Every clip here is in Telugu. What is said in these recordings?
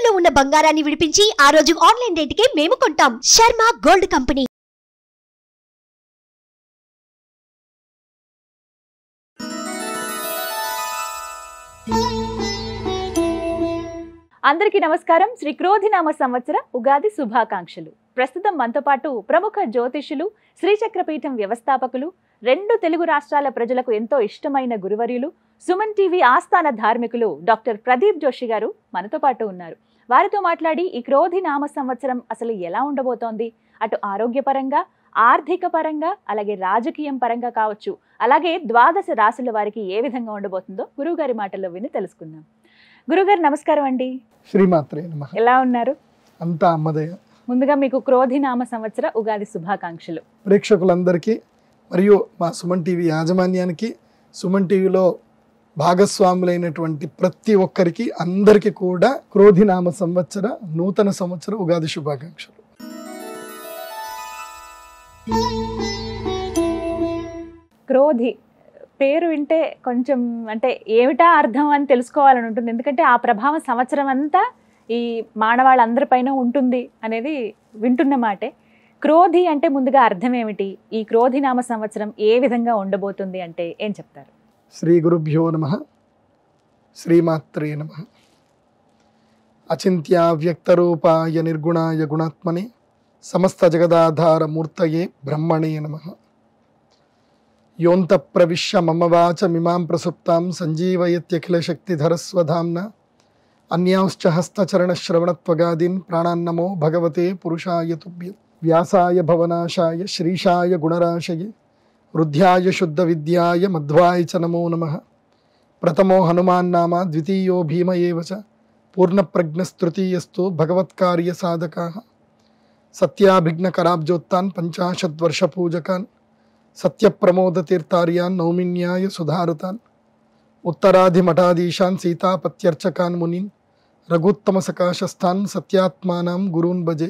తాకట్టులో ఉన్న బంగారాన్ని విడిపించి ఆ రోజు ఆన్లైన్ రేటుకే మేము కొంటాం. Sharma gold company. అందరికీ నమస్కారం. శ్రీ క్రోధినామ సంవత్సర ఉగాది శుభాకాంక్షలు. ప్రస్తుతం మనతో పాటు ప్రముఖ జ్యోతిష్యులు, శ్రీచక్రపీఠం వ్యవస్థాపకులు, 2 తెలుగు రాష్ట్రాల ప్రజలకు ఎంతో ఇష్టమైన గురువర్యులు, సుమన్ టీవీ ఆస్థాన ధార్మికులు డాక్టర్ ప్రదీప్ జోషి గారు మనతో పాటు ఉన్నారు. వారితో మాట్లాడి ఈ క్రోధినామ సంవత్సరం అసలు ఎలా ఉండబోతోంది, అటు ఆరోగ్యపరంగా, ఆర్థిక పరంగా, అలాగే రాజకీయం పరంగా కావచ్చు, అలాగే 12 రాశుల వారికి ఏ విధంగా ఉండబోతుందో గురువుగారి మాటల్లో విని తెలుసుకుందాం. గురుగారు నమస్కారం అండి. శ్రీమాత్రే నమః. ఎలా ఉన్నారు? అంతా అమ్మదయ. ముందుగా మీకు క్రోధినామ సంవత్సర ఉగాది శుభాకాంక్షలు. ప్రేక్షకులందరికీ మరియు మా సుమన్ టీవీ యాజమాన్యానికి, సుమన్ టీవీలో భాగస్వాములైనటువంటి ప్రతి ఒక్కరికి అందరికీ కూడా క్రోధినామ సంవత్సర నూతన సంవత్సర ఉగాది శుభాకాంక్షలు. క్రోధి పేరు వింటే కొంచెం అంటే ఏమిటా అర్థం అని తెలుసుకోవాలని ఉంటుంది. ఎందుకంటే ఆ ప్రభావం సంవత్సరం అంతా ఈ మానవాళ్ళందరిపైన ఉంటుంది అనేది వింటున్న మాటే. క్రోధి అంటే ముందుగా అర్థం ఏమిటి, ఈ క్రోధినామ సంవత్సరం ఏ విధంగా ఉండబోతుంది అంటే ఏం చెప్తారు? శ్రీ గురుభ్యో నమః. శ్రీమాత్రే నమః. అచింత్య వ్యక్తరూపాయ నిర్గుణాయ గుణాత్మనే సమస్త జగదాధార మూర్తయే బ్రహ్మణే నమః. యోంత ప్రవిశ్య మమ వాచమిమాం ప్రసుప్తాం సంజీవయత్యఖిల శక్తిధరస్వధామ్న అన్యాంశ్చ హస్తచరణశ్రవణత్వగాదీన్ ప్రాణాన్నమో భగవతే పురుషాయ తుభ్యం. వ్యాసాయ భవనాశాయ శ్రీశాయ గుణరాశయే వృద్ధ్యాయ శుద్ధ విద్యాయ మధ్వాయ చ నమో నమః. ప్రథమో హనుమాన్ నామ ద్వితీయో భీమ ఏవ చ పూర్ణప్రజ్ఞస్తృతీయస్తు భగవత్కార్య సాధకాః. సత్యాభిఘ్నకరాబ్జోత్తాన్ పంచాశద్వర్షపూజకాన్ సత్యప్రమోదతీర్థార్యాన్ నౌమిన్యాయ సుధారతాన్ ఉత్తరాధిమఠాధీశాన్ సీతాపత్యర్చకాన్ మునీన్ రఘుత్తమ సకాశస్థాన్ సత్యాత్మానాం గురూన్ భజే.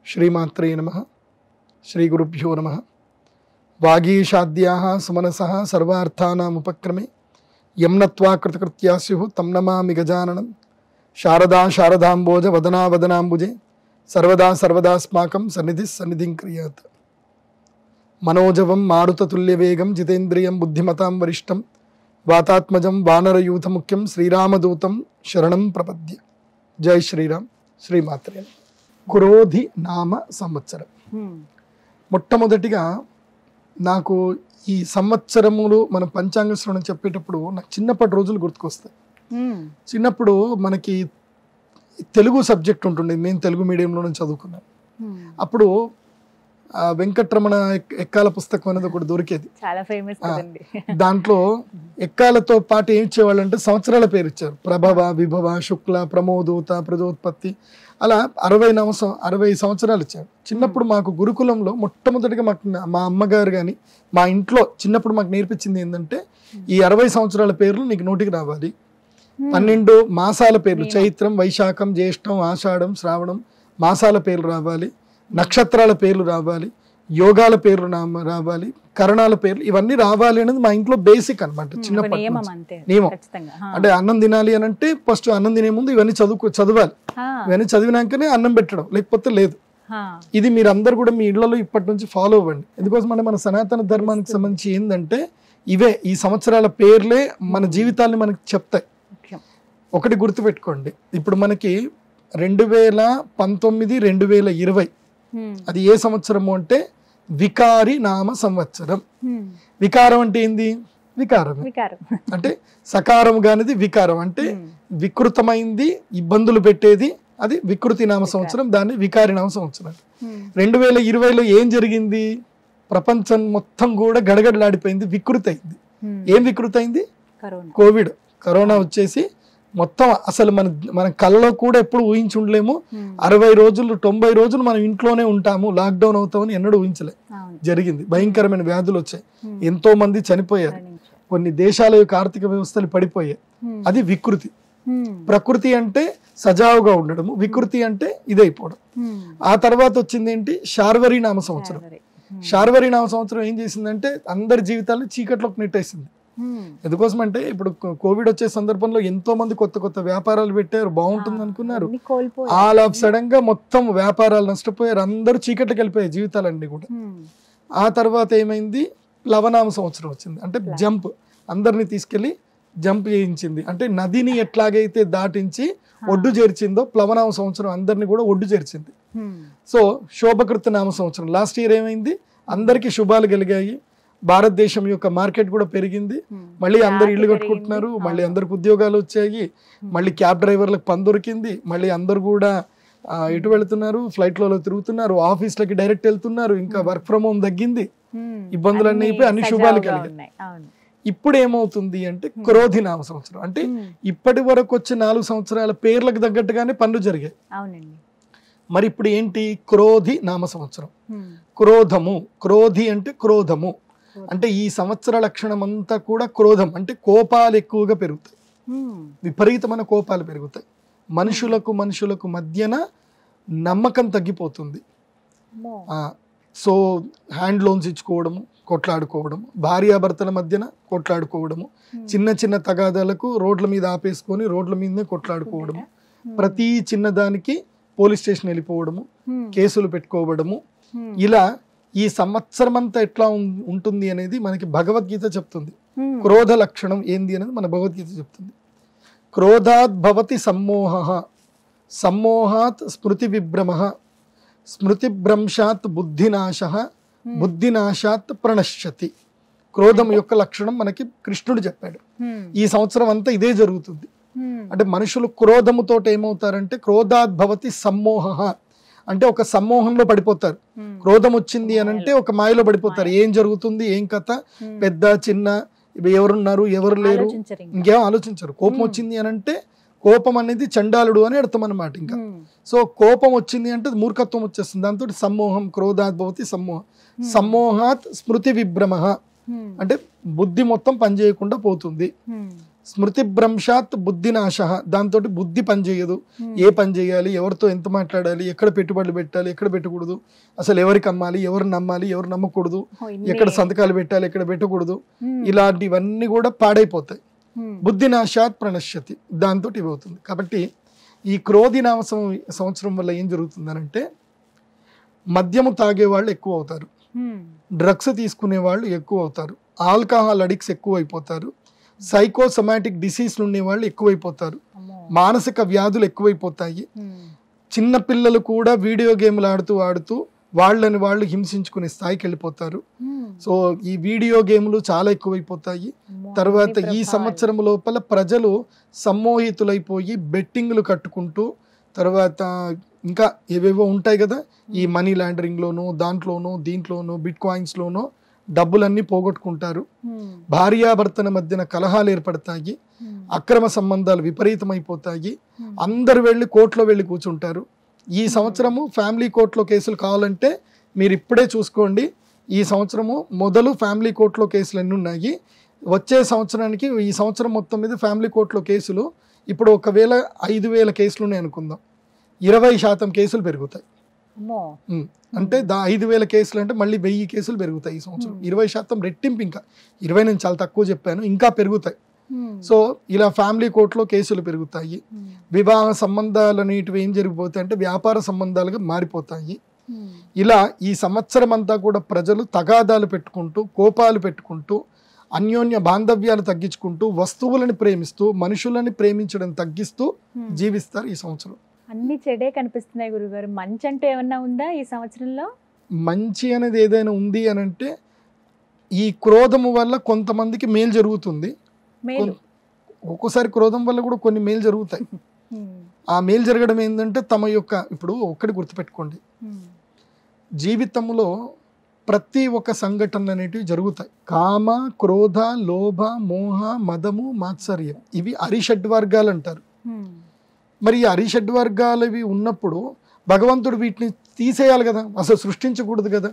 శ్రీమాత్రే నమః. శ్రీ గురుభ్యో నమః. వాగీషాద్యాః సుమనసః సర్వార్థానాం ఉపక్రమే యం నత్వా కృతకృత్యా స్యుః తం నమామి గజాననం. శారదా శారదాంబోజ వదనా వదనాంబుజే సర్వదా సర్వదాస్మాకం సన్నిధి సన్నిధిం క్రియాత్. మనోజవం మారుతతుల్యవేగం జితేంద్రియం బుద్ధిమతాం వరిష్టం వాతాత్మజం వానరయూథముఖ్యం శ్రీరామదూతం శరణం ప్రపద్య. జై శ్రీరామ్. శ్రీమాత్రే. క్రోధి నామ సంవత్సరం. మొట్టమొదటిగా నాకు ఈ సంవత్సరములు మనం పంచాంగ శ్రవణం చెప్పేటప్పుడు నాకు చిన్నప్పటి రోజులు గుర్తుకొస్తాయి. చిన్నప్పుడు మనకి తెలుగు సబ్జెక్ట్ ఉంటుండే, నేను తెలుగు మీడియంలోనే చదువుకున్నాను. అప్పుడు వెంకటరమణ ఎక్కాల పుస్తకం అనేది ఒకటి దొరికేది, చాలా ఫేమస్ కదండి. దాంట్లో ఎక్కాలతో పాటు ఏం ఇచ్చేవాళ్ళు అంటే సంవత్సరాల పేరు ఇచ్చారు. ప్రభవ, విభవ, శుక్ల, ప్రమోదూత, ప్రజోత్పత్తి, అలా 60 సంవత్సరాలు ఇచ్చారు. చిన్నప్పుడు మాకు గురుకులంలో మొట్టమొదటిగా మాకు మా అమ్మగారు కానీ మా ఇంట్లో చిన్నప్పుడు మాకు నేర్పించింది ఏంటంటే ఈ 60 సంవత్సరాల పేర్లు నీకు నోటికి రావాలి. 12 మాసాల పేర్లు, చైత్రం, వైశాఖం, జ్యేష్టం, ఆషాఢం, శ్రావణం మాసాల పేర్లు రావాలి, నక్షత్రాల పేర్లు రావాలి, యోగాల పేర్లు రావాలి, కరణాల పేర్లు ఇవన్నీ రావాలి అనేది మా ఇంట్లో బేసిక్ అనమాట. చిన్నప్పటి నియమం. అంటే అన్నం తినాలి అని అంటే ఫస్ట్ అన్నం తినే ముందు ఇవన్నీ చదవాలి. ఇవన్నీ చదివినాకనే అన్నం పెట్టడం, లేకపోతే లేదు. ఇది మీరు అందరు కూడా మీ ఇళ్లలో ఇప్పటి నుంచి ఫాలో అవ్వండి. ఎందుకోసం అంటే మన సనాతన ధర్మానికి సంబంధించి ఏంటంటే ఇవే ఈ సంవత్సరాల పేర్లే మన జీవితాన్ని మనకి చెప్తాయి. ఒకటి గుర్తుపెట్టుకోండి, ఇప్పుడు మనకి 2019, 2020 అది ఏ సంవత్సరము అంటే వికారి నామ సంవత్సరం. వికారం అంటే ఏంది? వికారం అంటే సకారం కానిది వికారం అంటే వికృతమైంది, ఇబ్బందులు పెట్టేది, అది వికృతి నామ సంవత్సరం, దాన్ని వికారి నామ సంవత్సరం. 2020లో ఏం జరిగింది? ప్రపంచం మొత్తం కూడా గడగడలాడిపోయింది, వికృతి అయింది. ఏం వికృతి అయింది? కోవిడ్, కరోనా వచ్చేసి మొత్తం అసలు మన కళ్ళలో కూడా ఎప్పుడు ఊహించి ఉండలేము. 60 రోజులు 90 రోజులు మనం ఇంట్లోనే ఉంటాము, లాక్డౌన్ అవుతామని ఎన్నడూ ఊహించలే. జరిగింది. భయంకరమైన వ్యాధులు వచ్చాయి, ఎంతో మంది చనిపోయారు, కొన్ని దేశాల యొక్క ఆర్థిక వ్యవస్థలు పడిపోయాయి. అది వికృతి. ప్రకృతి అంటే సజావుగా ఉండడము, వికృతి అంటే ఇదైపోవడం. ఆ తర్వాత వచ్చింది ఏంటి? శార్వరి నామ సంవత్సరం. శార్వరి నామ సంవత్సరం ఏం చేసిందంటే అందరి జీవితాలను చీకట్లోకి నెట్టేసింది. ఎందుకోసం అంటే ఇప్పుడు కోవిడ్ వచ్చే సందర్భంలో ఎంతో మంది కొత్త కొత్త వ్యాపారాలు పెట్టారు, బాగుంటుంది అనుకున్నారు. ఆల్ ఆఫ్ సడన్ గా మొత్తం వ్యాపారాలు నష్టపోయారు, అందరూ చీకట్లకి వెళ్ళిపోయాయి జీవితాలన్నీ కూడా. ఆ తర్వాత ఏమైంది, ప్లవనామ సంవత్సరం వచ్చింది. అంటే జంప్, అందరినీ తీసుకెళ్లి జంప్ చేయించింది. అంటే నదిని ఎట్లాగైతే దాటించి ఒడ్డు చేర్చిందో ప్లవనామ సంవత్సరం అందరినీ కూడా ఒడ్డు చేర్చింది. సో శోభకృత నామ సంవత్సరం లాస్ట్ ఇయర్ ఏమైంది, అందరికీ శుభాలు కలిగాయి, భారతదేశం యొక్క మార్కెట్ కూడా పెరిగింది, మళ్ళీ అందరు ఇల్లు కట్టుకుంటున్నారు, మళ్ళీ అందరికి ఉద్యోగాలు వచ్చాయి, మళ్ళీ క్యాబ్ డ్రైవర్లకు పని దొరికింది, మళ్ళీ అందరు కూడా ఎటు వెళుతున్నారు, ఫ్లైట్లలో తిరుగుతున్నారు, ఆఫీస్లకి డైరెక్ట్ వెళ్తున్నారు, ఇంకా వర్క్ ఫ్రమ్ హోమ్ తగ్గింది, ఇబ్బందులన్నీ అయిపోయి అన్ని శుభాలు కలిగాయి. ఇప్పుడు ఏమవుతుంది అంటే క్రోధి నామ సంవత్సరం. అంటే ఇప్పటి వరకు వచ్చే 4 సంవత్సరాల పేర్లకు తగ్గట్టుగానే పనులు జరిగాయి. మరి ఇప్పుడు ఏంటి, క్రోధి నామ సంవత్సరం. క్రోధము, క్రోధి అంటే క్రోధము, అంటే ఈ సంవత్సర లక్షణం అంతా కూడా క్రోధం, అంటే కోపాలు ఎక్కువగా పెరుగుతాయి, విపరీతమైన కోపాలు పెరుగుతాయి, మనుషులకు మధ్యన నమ్మకం తగ్గిపోతుంది. సో హ్యాండ్ లోన్స్ ఇచ్చుకోవడము, కొట్లాడుకోవడము, భార్యాభర్తల మధ్యన కొట్లాడుకోవడము, చిన్న చిన్న తగాదాలకు రోడ్ల మీద ఆపేసుకొని రోడ్ల మీదనే కొట్లాడుకోవడము, ప్రతి చిన్నదానికి పోలీస్ స్టేషన్ వెళ్ళిపోవడము, కేసులు పెట్టుకోవడము, ఇలా ఈ సంవత్సరం అంతా ఎట్లా ఉంటుంది అనేది మనకి భగవద్గీత చెప్తుంది. క్రోధ లక్షణం ఏంది అనేది మన భగవద్గీత చెప్తుంది. క్రోధాత్ భవతి సమ్మోహ, సమ్మోహాత్ స్మృతి విభ్రమ, స్మృతిభ్రంశాత్ బుద్ధినాశ, బుద్ధినాశాత్ ప్రణశ్యతి. క్రోధం యొక్క లక్షణం మనకి కృష్ణుడు చెప్పాడు. ఈ సంవత్సరం అంతా ఇదే జరుగుతుంది. అంటే మనుషులు క్రోధముతో ఏమవుతారంటే క్రోధాత్ భవతి సమ్మోహ, అంటే ఒక సమ్మోహంలో పడిపోతారు. క్రోధం వచ్చింది అని అంటే ఒక మాయలో పడిపోతారు. ఏం జరుగుతుంది, ఏం కథ, పెద్ద చిన్న, ఎవరున్నారు ఎవరు లేరు, ఇంకేం ఆలోచించరు. కోపం వచ్చింది అని అంటే కోపం అనేది చండాలుడు అని అర్థం అనమాట. ఇంకా సో కోపం వచ్చింది అంటే మూర్ఖత్వం వచ్చేస్తుంది. దాంతో సమ్మోహం, క్రోధాత్ భవతి సమ్మోహం, సమ్మోహాత్ స్మృతి విభ్రమ, అంటే బుద్ధి మొత్తం పనిచేయకుండా పోతుంది. స్మృతి భ్రంశాత్ బుద్ధినాశ, దాంతో బుద్ధి పనిచేయదు. ఏ పని చేయాలి, ఎవరితో ఎంత మాట్లాడాలి, ఎక్కడ పెట్టుబడులు పెట్టాలి, ఎక్కడ పెట్టకూడదు, అసలు ఎవరికి అమ్మాలి, ఎవరు నమ్మాలి, ఎవరు నమ్మకూడదు, ఎక్కడ సంతకాలు పెట్టాలి, ఎక్కడ పెట్టకూడదు, ఇలాంటివన్నీ కూడా పాడైపోతాయి. బుద్ధినాశాత్ ప్రణశ్యతి, దాంతో ఇవి అవుతుంది. కాబట్టి ఈ క్రోధి నామ సంవత్సరం వల్ల ఏం జరుగుతుందనంటే మద్యము తాగే వాళ్ళు ఎక్కువ అవుతారు, డ్రగ్స్ తీసుకునే వాళ్ళు ఎక్కువ అవుతారు, ఆల్కహాల్ అడిక్ట్స్ ఎక్కువ అయిపోతారు, సైకోసమాటిక్ డిసీజ్లు ఉండే వాళ్ళు ఎక్కువైపోతారు, మానసిక వ్యాధులు ఎక్కువైపోతాయి. చిన్న పిల్లలు కూడా వీడియో గేమ్లు ఆడుతూ వాళ్ళని వాళ్ళు హింసించుకునే స్థాయికి వెళ్ళిపోతారు. సో ఈ వీడియో గేమ్లు చాలా ఎక్కువైపోతాయి. తర్వాత ఈ సంవత్సరం లోపల ప్రజలు సమ్మోహితులైపోయి బెట్టింగ్లు కట్టుకుంటూ, తర్వాత ఇంకా ఏవేవో ఉంటాయి కదా, ఈ మనీ లాండరింగ్లోనూ దీంట్లోనూ బిట్ కాయిన్స్లోనూ డబ్బులన్నీ పోగొట్టుకుంటారు. భార్యాభర్తల మధ్యన కలహాలు ఏర్పడతాయి, అక్రమ సంబంధాలు విపరీతమైపోతాయి, అందరు వెళ్ళి కోర్టులో వెళ్ళి కూర్చుంటారు. ఈ సంవత్సరము ఫ్యామిలీ కోర్టులో కేసులు కావాలంటే మీరు ఇప్పుడే చూసుకోండి. ఈ సంవత్సరము మొదలు ఫ్యామిలీ కోర్టులో కేసులు ఎన్ని ఉన్నాయి, వచ్చే సంవత్సరానికి ఈ సంవత్సరం మొత్తం మీద ఫ్యామిలీ కోర్టులో కేసులు ఇప్పుడు ఒకవేళ 5,000 కేసులు ఉన్నాయి అనుకుందాం, 20% కేసులు పెరుగుతాయి. అంటే 5,000 కేసులు అంటే మళ్ళీ 1000 కేసులు పెరుగుతాయి ఈ సంవత్సరం. 20% రెట్టింపు, ఇంకా 20 నేను చాలా తక్కువ చెప్పాను, ఇంకా పెరుగుతాయి. సో ఇలా ఫ్యామిలీ కోర్టులో కేసులు పెరుగుతాయి. వివాహ సంబంధాలు అనేటివి ఏం జరిగిపోతాయి అంటే వ్యాపార సంబంధాలుగా మారిపోతాయి. ఇలా ఈ సంవత్సరం అంతా కూడా ప్రజలు తగాదాలు పెట్టుకుంటూ, కోపాలు పెట్టుకుంటూ, అన్యోన్య బాంధవ్యాలు తగ్గించుకుంటూ, వస్తువులను ప్రేమిస్తూ, మనుషులని ప్రేమించడం తగ్గిస్తూ జీవిస్తారు ఈ సంవత్సరం. అన్ని చెడే కనిపిస్తున్నాయి గురుగారు. మంచి అంటే ఏమన్నా ఉందా ఈ సంవత్సరంలో? మంచి అనేది ఏదైనా ఉంది అని అంటే ఈ క్రోధము వల్ల కొంతమందికి మేలు జరుగుతుంది, ఒక్కోసారి క్రోధం వల్ల కూడా కొన్ని మేలు జరుగుతాయి. ఆ మేలు జరగడం ఏంటంటే తమ యొక్క, ఇప్పుడు ఒక్కటి గుర్తుపెట్టుకోండి, జీవితంలో ప్రతి ఒక్క సంఘటనలు అనేటివి జరుగుతాయి. కామ, క్రోధ, లోభ, మోహ, మదము, మాత్సర్యం, ఇవి అరిషడ్వర్గాలు అంటారు. మరి ఈ అరిషడ్వర్గాలు ఇవి ఉన్నప్పుడు భగవంతుడు వీటిని తీసేయాలి కదా, అసలు సృష్టించకూడదు కదా.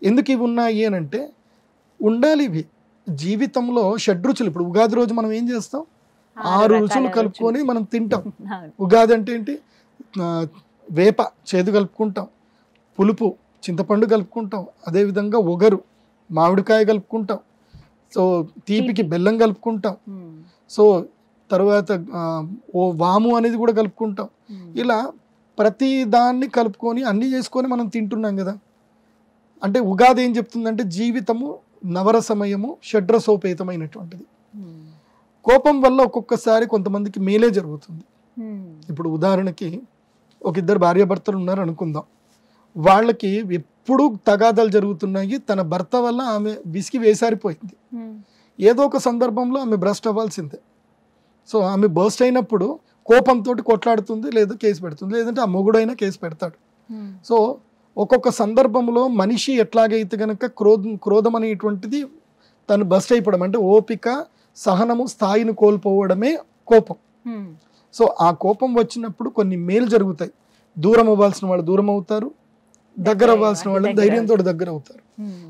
ఎందుకు ఇవి ఉన్నాయి అని అంటే ఉండాలి ఇవి. జీవితంలో షడ్రుచులు, ఇప్పుడు ఉగాది రోజు మనం ఏం చేస్తాం, 6 రుచులు కలుపుకొని మనం తింటాం. ఉగాది అంటే ఏంటి, వేప చేదు కలుపుకుంటాం, పులుపు చింతపండు కలుపుకుంటాం, అదేవిధంగా ఒగరు మామిడికాయ కలుపుకుంటాం, సో తీపికి బెల్లం కలుపుకుంటాం. సో తర్వాత ఓ వాము అనేది కూడా కలుపుకుంటాం. ఇలా ప్రతి దాన్ని కలుపుకొని అన్నీ చేసుకొని మనం తింటున్నాం కదా. అంటే ఉగాది ఏం చెప్తుందంటే జీవితము నవరసమయము షడ్రసోపేతమైనటువంటిది. కోపం వల్ల ఒక్కొక్కసారి కొంతమందికి మేలే జరుగుతుంది. ఇప్పుడు ఉదాహరణకి ఒక ఇద్దరు భార్యాభర్తలు ఉన్నారు అనుకుందాం. వాళ్ళకి ఎప్పుడు తగాదాలు జరుగుతున్నాయి. తన భర్త వల్ల ఆమె విసిగి వేసారిపోయింది. ఏదో ఒక సందర్భంలో ఆమె బ్రస్ట్ అవ్వాల్సిందే. సో ఆమె బర్స్ట్ అయినప్పుడు కోపంతో కొట్లాడుతుంది, లేదా కేసు పెడుతుంది, లేదంటే ఆ మొగుడైనా కేసు పెడతాడు. సో ఒక్కొక్క సందర్భంలో మనిషి ఎట్లాగైతే కనుక క్రోధం అనేటువంటిది తను బస్ట్ అయిపోవడం అంటే ఓపిక సహనము స్థాయిని కోల్పోవడమే కోపం. సో ఆ కోపం వచ్చినప్పుడు కొన్ని మేలు జరుగుతాయి. దూరం అవ్వాల్సిన వాళ్ళు దూరం అవుతారు, దగ్గర అవ్వాల్సిన వాళ్ళు ధైర్యంతో దగ్గర అవుతారు.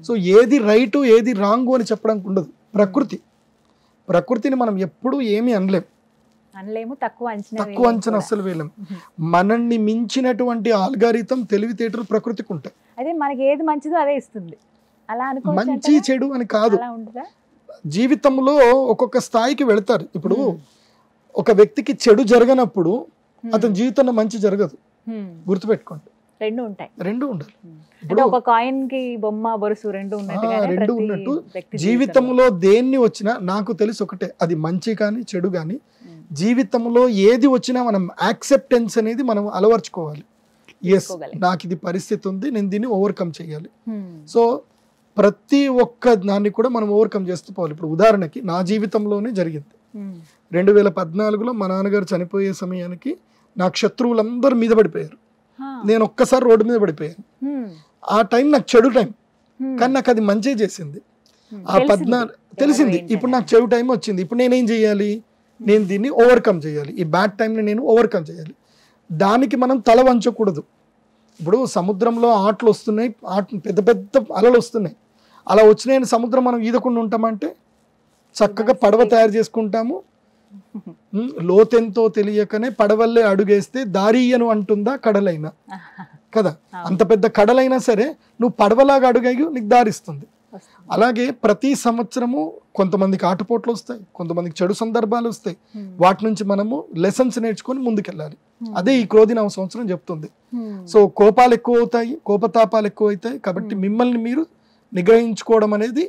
సో ఏది రైటు ఏది రాంగు అని చెప్పడానికి ఉండదు. ప్రకృతిని మనం ఎప్పుడూ ఏమీ అనలేము, తక్కువ అంచనా అస్సలు వేయలేము. మనల్ని మించినటువంటి ఆల్గారిథం తెలివితేటలు ప్రకృతికి ఉంటాయి. అదే మనకి ఏది మంచిదో అదే ఇస్తుంది. అలా మంచి చెడు అని కాదు, జీవితంలో ఒక్కొక్క స్థాయికి వెళతారు. ఇప్పుడు ఒక వ్యక్తికి చెడు జరగనప్పుడు అతని జీవితంలో మంచి జరగదు. గుర్తుపెట్టుకోండి, రెండు ఉండాలి. ఇప్పుడు ఒక కాయిన్ కి బొమ్మ బొరుసు రెండు ఉన్నట్టు జీవితంలో దేన్ని వచ్చినా నాకు తెలిసి ఒకటే, అది మంచి కానీ చెడు కానీ జీవితంలో ఏది వచ్చినా మనం యాక్సెప్టెన్స్ అనేది మనం అలవర్చుకోవాలి. ఎస్, నాకు ఇది పరిస్థితి ఉంది, నేను దీన్ని ఓవర్కమ్ చేయాలి. సో ప్రతి ఒక్క దాన్ని కూడా మనం ఓవర్కమ్ చేస్తూ పోవాలి. ఇప్పుడు ఉదాహరణకి నా జీవితంలోనే జరిగింది. 2014లో మా నాన్నగారు చనిపోయే సమయానికి నాకు శత్రువులందరూ మీద పడిపోయారు. నేను ఒక్కసారి రోడ్డు మీద పడిపోయాను. ఆ టైం నాకు చెడు టైం, కానీ నాకు అది మంచి చేసింది. ఆ 14 తెలిసింది. ఇప్పుడు నాకు చెడు టైం వచ్చింది. ఇప్పుడు నేనేం చేయాలి? నేను దీన్ని ఓవర్కమ్ చేయాలి. ఈ బ్యాడ్ టైంని నేను ఓవర్కమ్ చేయాలి. దానికి మనం తల వంచకూడదు. ఇప్పుడు సముద్రంలో ఆటలు వస్తున్నాయి, పెద్ద పెద్ద అలలు వస్తున్నాయి. అలా వచ్చినాయని సముద్రం మనం ఈదకుండా ఉంటామంటే చక్కగా పడవ తయారు చేసుకుంటాము. లోతెంతో తెలియకనే పడవల్లే అడుగేస్తే దారియను అంటుందా కడలైనా కదా. అంత పెద్ద కడలైనా సరే నువ్వు పడవలాగా అడుగేగి నీకు దారిస్తుంది. అలాగే ప్రతి సంవత్సరము కొంతమందికి ఆటుపోట్లు వస్తాయి, కొంతమందికి చెడు సందర్భాలు వస్తాయి. వాటి నుంచి మనము లెసన్స్ నేర్చుకొని ముందుకెళ్ళాలి. అదే ఈ క్రోధి నవ సంవత్సరం చెప్తుంది. సో కోపాలు ఎక్కువ అవుతాయి, కోపతాపాలు ఎక్కువ అవుతాయి. కాబట్టి మిమ్మల్ని మీరు నిగ్రహించుకోవడం అనేది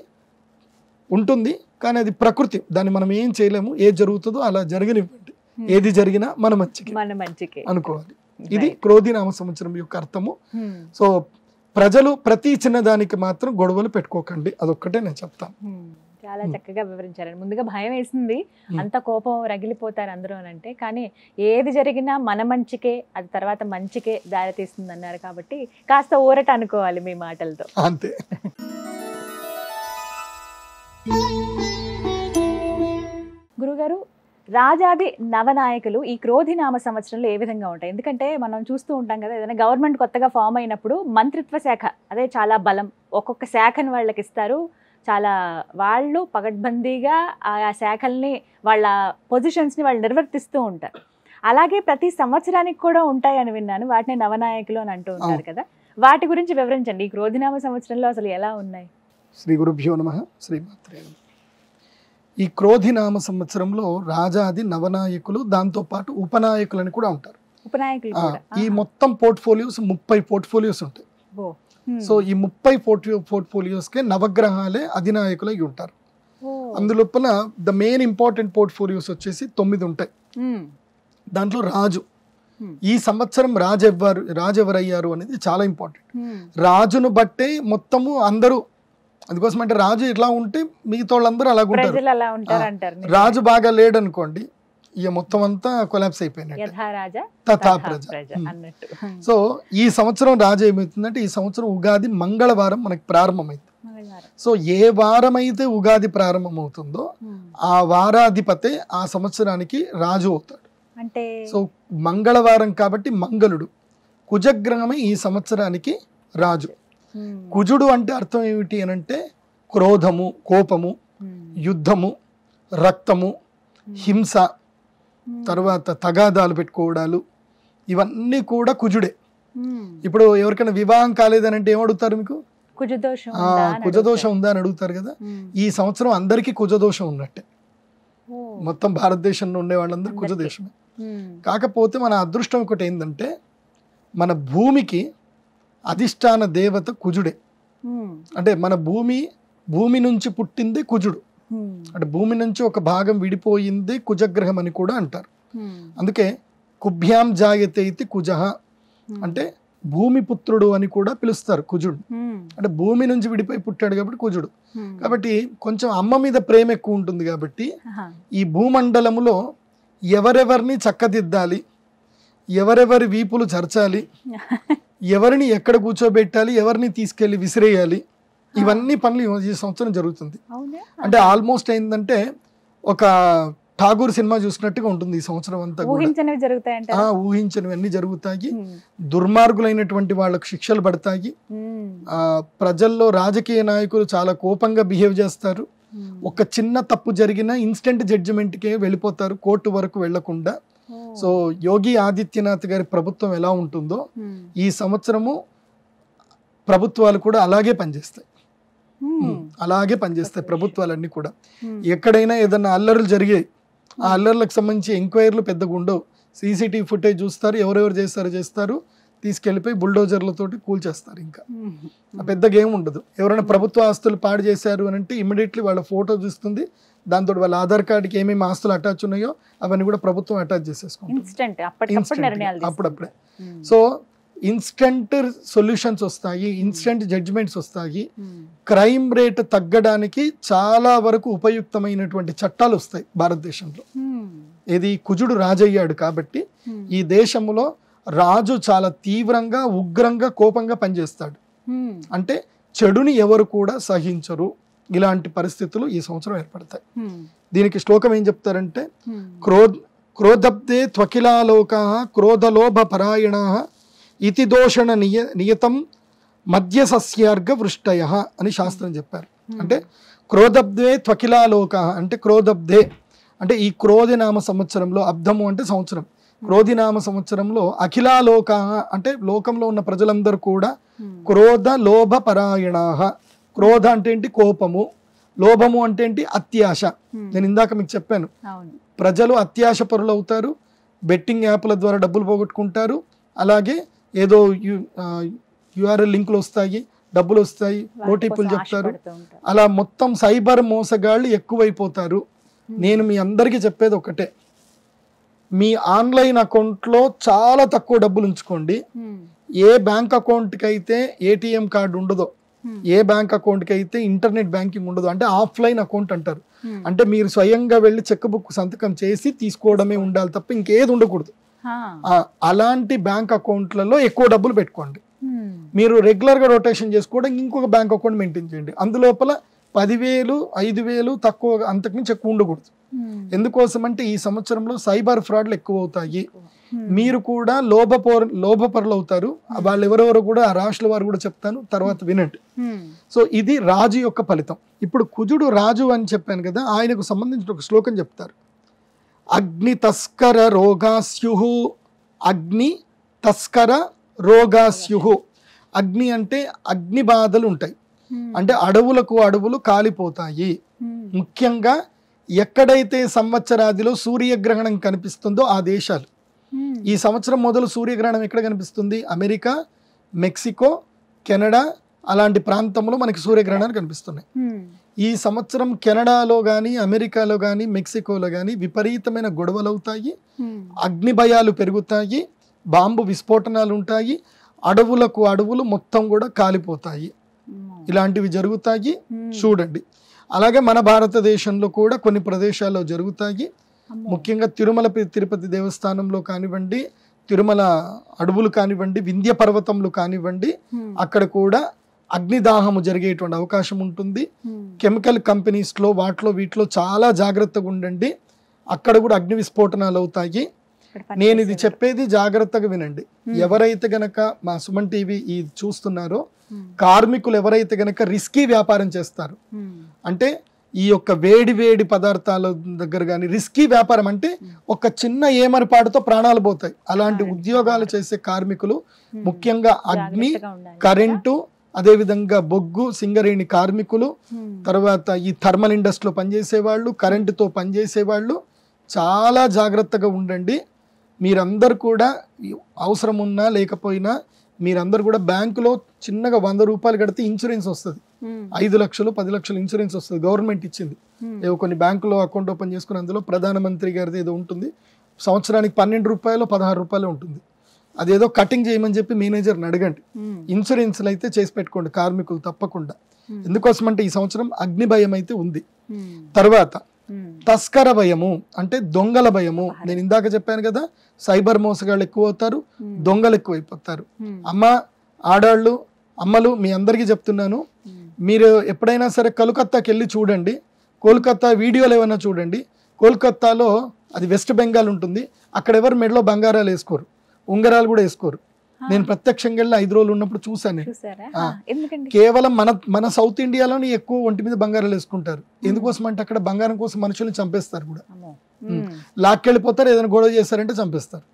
ఉంటుంది, కానీ అది ప్రకృతి. దాన్ని మనం ఏం చేయలేము. ఏది జరుగుతుందో అలా జరగనివ్వండి. ఏది జరిగినా మన మంచికే అనుకోవాలి. ఇది క్రోధి నామ సంవత్సరం యొక్క అర్థము. సో ప్రజలు ప్రతి చిన్నదానికి మాత్రం గొడవలు పెట్టుకోకండి, అదొక్కటే నేను చెప్తాను. చాలా చక్కగా వివరించారండి. ముందుగా భయం వేసింది, అంత కోపం రగిలిపోతారు అందరూ అని అంటే, కానీ ఏది జరిగినా మన మంచికే, అది తర్వాత మంచికే దారి తీస్తుంది అన్నారు. కాబట్టి కాస్త ఊరట అనుకోవాలి మీ మాటలతో. అంతే. గురుగారు, రాజాది నవనాయకులు ఈ క్రోధి నామ సంవత్సరంలో ఏ విధంగా ఉంటాయి? ఎందుకంటే మనం చూస్తూ ఉంటాం కదా, ఏదైనా గవర్నమెంట్ కొత్తగా ఫామ్ అయినప్పుడు మంత్రిత్వ శాఖ అదే చాలా బలం, ఒక్కొక్క శాఖను వాళ్ళకి ఇస్తారు. చాలా వాళ్ళు పగడ్బందీగా ఆ శాఖల్ని వాళ్ళ పొజిషన్స్ని వాళ్ళు నిర్వర్తిస్తూ ఉంటారు. అలాగే ప్రతి సంవత్సరానికి కూడా ఉంటాయని విన్నాను. వాటిని నవనాయకులు అని అంటూ ఉంటారు కదా, వాటి గురించి వివరించండి. ఈ క్రోధినామ సంవత్సరంలో అసలు ఎలా ఉన్నాయి? శ్రీ గురుభ్యో నమః. శ్రీమాత్రే నమః. ఈ క్రోధి నామ సంవత్సరంలో రాజాది నవనాయకులు, దాంతో పాటు ఉపనాయకులని కూడా ఉంటారు. ఈ మొత్తం పోర్ట్ఫోలియోస్ 30 పోర్ట్ఫోలియోస్ ఉంటాయి. సో ఈ 30 పోర్ట్ఫోలియోస్కే నవగ్రహాలే అధినాయకులై ఉంటారు. అందులోపల ద మెయిన్ ఇంపార్టెంట్ పోర్ట్ఫోలియోస్ వచ్చేసి 9 ఉంటాయి. దాంట్లో రాజు, ఈ సంవత్సరం రాజు ఎవరయ్యారు అనేది చాలా ఇంపార్టెంట్. రాజును బట్టే మొత్తము అందరూ, అందుకోసం అంటే రాజు ఎట్లా ఉంటే మిగతా వాళ్ళందరూ అలాగ ఉంటారు. రాజు బాగా లేడు అనుకోండి, ఇక మొత్తం అంతా కొలాప్స్ అయిపోయినట్టు, తథా ప్రజ. సో ఈ సంవత్సరం రాజు ఏమవుతుందంటే, ఈ సంవత్సరం ఉగాది మంగళవారం మనకి ప్రారంభమైంది. సో ఏ వారం అయితే ఉగాది ప్రారంభం అవుతుందో ఆ వారాధిపతే ఆ సంవత్సరానికి రాజు అవుతాడు. అంటే సో మంగళవారం కాబట్టి మంగళుడు, కుజగ్రహమే ఈ సంవత్సరానికి రాజు. కుజుడు అంటే అర్థం ఏమిటి అని అంటే క్రోధము, కోపము, యుద్ధము, రక్తము, హింస, తర్వాత తగాదాలు పెట్టుకోవడాలు, ఇవన్నీ కూడా కుజుడే. ఇప్పుడు ఎవరికైనా వివాహం కాలేదని అంటే ఏమడుగుతారు? మీకు కుజదోషం కుజదోషం ఉందా అని అడుగుతారు కదా. ఈ సంవత్సరం అందరికీ కుజదోషం ఉన్నట్టే, మొత్తం భారతదేశంలో ఉండే వాళ్ళందరూ కుజదోషమే. కాకపోతే మన అదృష్టం ఒకటి ఏంటంటే మన భూమికి అధిష్టాన దేవత కుజుడే. అంటే మన భూమి నుంచి పుట్టింది కుజుడు, అంటే భూమి నుంచి ఒక భాగం విడిపోయింది కుజగ్రహం అని కూడా అంటారు. అందుకే కుభ్యాం జాయతే ఇతి కుజః అంటే భూమి పుత్రుడు అని కూడా పిలుస్తారు కుజుడు. అంటే భూమి నుంచి విడిపోయి పుట్టాడు కాబట్టి కుజుడు. కాబట్టి కొంచెం అమ్మ మీద ప్రేమ ఎక్కువ ఉంటుంది కాబట్టి ఈ భూమండలములో ఎవరెవరిని చక్కదిద్దాలి, ఎవరెవరి వీపులు చర్చాలి, ఎవరిని ఎక్కడ కూర్చోబెట్టాలి, ఎవరిని తీసుకెళ్లి విసిరేయాలి, ఇవన్నీ పనులు ఈ సంవత్సరం జరుగుతుంది. అంటే ఆల్మోస్ట్ ఏంటంటే ఒక ఠాగూర్ సినిమా చూసినట్టుగా ఉంటుంది ఈ సంవత్సరం అంతా. ఊహించనివన్నీ జరుగుతాయి, దుర్మార్గులైనటువంటి వాళ్ళకు శిక్షలు పడతాయి, ప్రజల్లో రాజకీయ నాయకులు చాలా కోపంగా బిహేవ్ చేస్తారు, ఒక చిన్న తప్పు జరిగిన ఇన్స్టెంట్ జడ్జిమెంట్కే వెళ్ళిపోతారు, కోర్టు వరకు వెళ్లకుండా. సో యోగి ఆదిత్యనాథ్ గారి ప్రభుత్వం ఎలా ఉంటుందో ఈ సంవత్సరము ప్రభుత్వాలు కూడా అలాగే పనిచేస్తాయి, అలాగే పనిచేస్తాయి ప్రభుత్వాలన్నీ కూడా. ఎక్కడైనా ఏదన్నా అల్లర్లు జరిగాయి, ఆ అల్లర్లకు సంబంధించి ఎంక్వైరీలు పెద్దగా ఉండవు, సీసీటీవీ ఫుటేజ్ చూస్తారు, ఎవరెవరు చేస్తారు, తీసుకెళ్లిపోయి బుల్డోజర్లతోటి కూల్చేస్తారు. ఇంకా పెద్దగా ఏమి ఉండదు. ఎవరైనా ప్రభుత్వ ఆస్తులు పాడు చేశారు అని అంటే ఇమ్మీడియట్లీ వాళ్ళ ఫోటో చూస్తుంది, దాంతో వాళ్ళ ఆధార్ కార్డుకి ఏమేమి ఆస్తులు అటాచ్ ఉన్నాయో అవన్నీ కూడా ప్రభుత్వం అటాచ్ చేసేసుకుంటుంది అప్పుడప్పుడే. సో ఇన్స్టెంట్ సొల్యూషన్స్ వస్తాయి, ఇన్స్టెంట్ జడ్జిమెంట్స్ వస్తాయి, క్రైమ్ రేట్ తగ్గడానికి చాలా వరకు ఉపయుక్తమైనటువంటి చట్టాలు వస్తాయి భారతదేశంలో. ఇది కుజుడు రాజయ్యాడు కాబట్టి ఈ దేశంలో రాజు చాలా తీవ్రంగా ఉగ్రంగా కోపంగా పనిచేస్తాడు, అంటే చెడుని ఎవరు కూడా సహించరు. ఇలాంటి పరిస్థితులు ఈ సంవత్సరం ఏర్పడతాయి. దీనికి శ్లోకం ఏం చెప్తారంటే క్రోధబ్దే త్వకిలాలోకాః క్రోధలోభ పరాయణాః ఇతి దోషణ నియతం మధ్య సస్యార్ఘ వృష్టయః అని శాస్త్రం చెప్పారు. అంటే క్రోధబ్దే త్వకిలాలోకాః అంటే క్రోధబ్దే అంటే ఈ క్రోధినామ సంవత్సరంలో, అబ్ధము అంటే సంవత్సరం, క్రోధినామ సంవత్సరంలో అఖిలాలోకాః అంటే లోకంలో ఉన్న ప్రజలందరూ కూడా క్రోధ లోభ పరాయణాః. క్రోధ అంటే ఏంటి? కోపము. లోభము అంటే ఏంటి? అత్యాశ. నేను ఇందాక మీకు చెప్పాను, ప్రజలు అత్యాశ పరులు అవుతారు, బెట్టింగ్ యాప్ల ద్వారా డబ్బులు పోగొట్టుకుంటారు, అలాగే ఏదో యూఆర్ఎల్ లింకులు వస్తాయి, డబ్బులు వస్తాయి, ఓటీపీలు చెప్తారు, అలా మొత్తం సైబర్ మోసగాళ్ళు ఎక్కువైపోతారు. నేను మీ అందరికీ చెప్పేది ఒకటే, మీ ఆన్లైన్ అకౌంట్లో చాలా తక్కువ డబ్బులు ఉంచుకోండి. ఏ బ్యాంక్ అకౌంట్కి అయితే ఏటీఎం కార్డు ఉండదో, ఏ బ్యాంక్ అకౌంట్కి అయితే ఇంటర్నెట్ బ్యాంకింగ్ ఉండదు, అంటే ఆఫ్లైన్ అకౌంట్ అంటారు, అంటే మీరు స్వయంగా వెళ్ళి చెక్ బుక్ సంతకం చేసి తీసుకోవడమే ఉండాలి తప్ప ఇంకేది ఉండకూడదు. అలాంటి బ్యాంక్ అకౌంట్లలో ఎక్కువ డబ్బులు పెట్టుకోండి. మీరు రెగ్యులర్గా రొటేషన్ చేసుకోవడం ఇంకొక బ్యాంక్ అకౌంట్ మెయింటైన్ చేయండి. అందులోపల 10,000, 5,000 తక్కువ, అంతకుమించి ఎక్కువ ఉండకూడదు. ఎందుకోసం అంటే ఈ సంవత్సరంలో సైబర్ ఫ్రాడ్లు ఎక్కువ అవుతాయి. మీరు కూడా లోభపరులు అవుతారు. వాళ్ళు ఎవరెవరో కూడా ఆ రాశుల వారు కూడా చెప్తాను, తర్వాత వినండి. సో ఇది రాజు యొక్క ఫలితం. ఇప్పుడు కుజుడు రాజు అని చెప్పాను కదా, ఆయనకు సంబంధించిన ఒక శ్లోకం చెప్తారు. అగ్ని తస్కర రోగాస్యుః, అగ్ని తస్కర రోగాస్యుః. అగ్ని అంటే అగ్ని బాధలు ఉంటాయి, అంటే అడవులు కాలిపోతాయి. ముఖ్యంగా ఎక్కడైతే సంవత్సరాదిలో సూర్యగ్రహణం కనిపిస్తుందో ఆ దేశాలు. ఈ సంవత్సరం మొదలు సూర్యగ్రహణం ఎక్కడ కనిపిస్తుంది? అమెరికా, మెక్సికో, కెనడా అలాంటి ప్రాంతంలో మనకి సూర్యగ్రహణాలు కనిపిస్తున్నాయి. ఈ సంవత్సరం కెనడాలో కానీ, అమెరికాలో కానీ, మెక్సికోలో కానీ విపరీతమైన గొడవలు అవుతాయి, అగ్ని భయాలు పెరుగుతాయి, బాంబు విస్ఫోటనాలు ఉంటాయి, అడవులు మొత్తం కూడా కాలిపోతాయి. ఇలాంటివి జరుగుతాయి, చూడండి. అలాగే మన భారతదేశంలో కూడా కొన్ని ప్రదేశాల్లో జరుగుతాయి. ముఖ్యంగా తిరుమల తిరుపతి దేవస్థానంలో కానివ్వండి, తిరుమల అడవులు కానివ్వండి, వింధ్య పర్వతములు కానివ్వండి, అక్కడ కూడా అగ్నిదాహము జరిగేటువంటి అవకాశం ఉంటుంది. కెమికల్ కంపెనీస్లో వీటిలో చాలా జాగ్రత్తగా ఉండండి. అక్కడ కూడా అగ్ని విస్ఫోటనాలు అవుతాయి. నేను ఇది చెప్పేది జాగ్రత్తగా వినండి. ఎవరైతే గనక మా సుమన్ టీవీ ఇది చూస్తున్నారో, కార్మికులు ఎవరైతే గనక రిస్కీ వ్యాపారం చేస్తారు, అంటే ఈ యొక్క వేడి పదార్థాల దగ్గర కానీ రిస్కీ వ్యాపారం అంటే ఒక చిన్న ఏమరిపాటుతో ప్రాణాలు పోతాయి. అలాంటి ఉద్యోగాలు చేసే కార్మికులు ముఖ్యంగా అగ్ని, కరెంటు, అదేవిధంగా బొగ్గు సింగరేణి కార్మికులు, తర్వాత ఈ థర్మల్ ఇండస్ట్రీలో పనిచేసేవాళ్ళు, కరెంటుతో పనిచేసేవాళ్ళు చాలా జాగ్రత్తగా ఉండండి. మీరందరూ కూడా అవసరం ఉన్నా లేకపోయినా మీరందరూ కూడా బ్యాంకులో చిన్నగా 100 రూపాయలు కడితే ఇన్సూరెన్స్ వస్తుంది. 5 లక్షలు 10 లక్షలు ఇన్సూరెన్స్ వస్తుంది, గవర్నమెంట్ ఇచ్చింది. ఏవో కొన్ని బ్యాంకులో అకౌంట్ ఓపెన్ చేసుకుని అందులో ప్రధానమంత్రి గారిది ఏదో ఉంటుంది, సంవత్సరానికి 12 రూపాయలు 16 రూపాయలు ఉంటుంది. అదేదో కటింగ్ చేయమని చెప్పి మేనేజర్ని అడగండి. ఇన్సూరెన్స్లు అయితే చేసి పెట్టుకోండి కార్మికులు తప్పకుండా. ఎందుకోసం అంటే ఈ సంవత్సరం అగ్ని భయం అయితే ఉంది. తర్వాత తస్కర భయము అంటే దొంగల భయము. నేను ఇందాక చెప్పాను కదా, సైబర్ మోసగాళ్ళు ఎక్కువ అవుతారు, దొంగలు ఎక్కువైపోతారు. ఆడాళ్ళు అమ్మలు మీ అందరికీ చెప్తున్నాను, మీరు ఎప్పుడైనా సరే కలకత్తాకి వెళ్ళి చూడండి, కోల్కతా వీడియోలు ఏమైనా చూడండి. కోల్కతాలో అది వెస్ట్ బెంగాల్ ఉంటుంది, అక్కడ ఎవరు మెడలో బంగారాలు వేసుకోరు, ఉంగరాలు కూడా వేసుకోరు. నేను ప్రత్యక్షంగా వెళ్ళి 5 రోజులు ఉన్నప్పుడు చూసాను. కేవలం మన సౌత్ ఇండియాలోనే ఎక్కువ ఒంటి మీద బంగారాలు వేసుకుంటారు. ఎందుకోసం అంటే అక్కడ బంగారం కోసం మనుషుల్ని చంపేస్తారు కూడా, లాక్కెళ్ళిపోతారు, ఏదైనా గొడవ చేస్తారంటే చంపేస్తారు.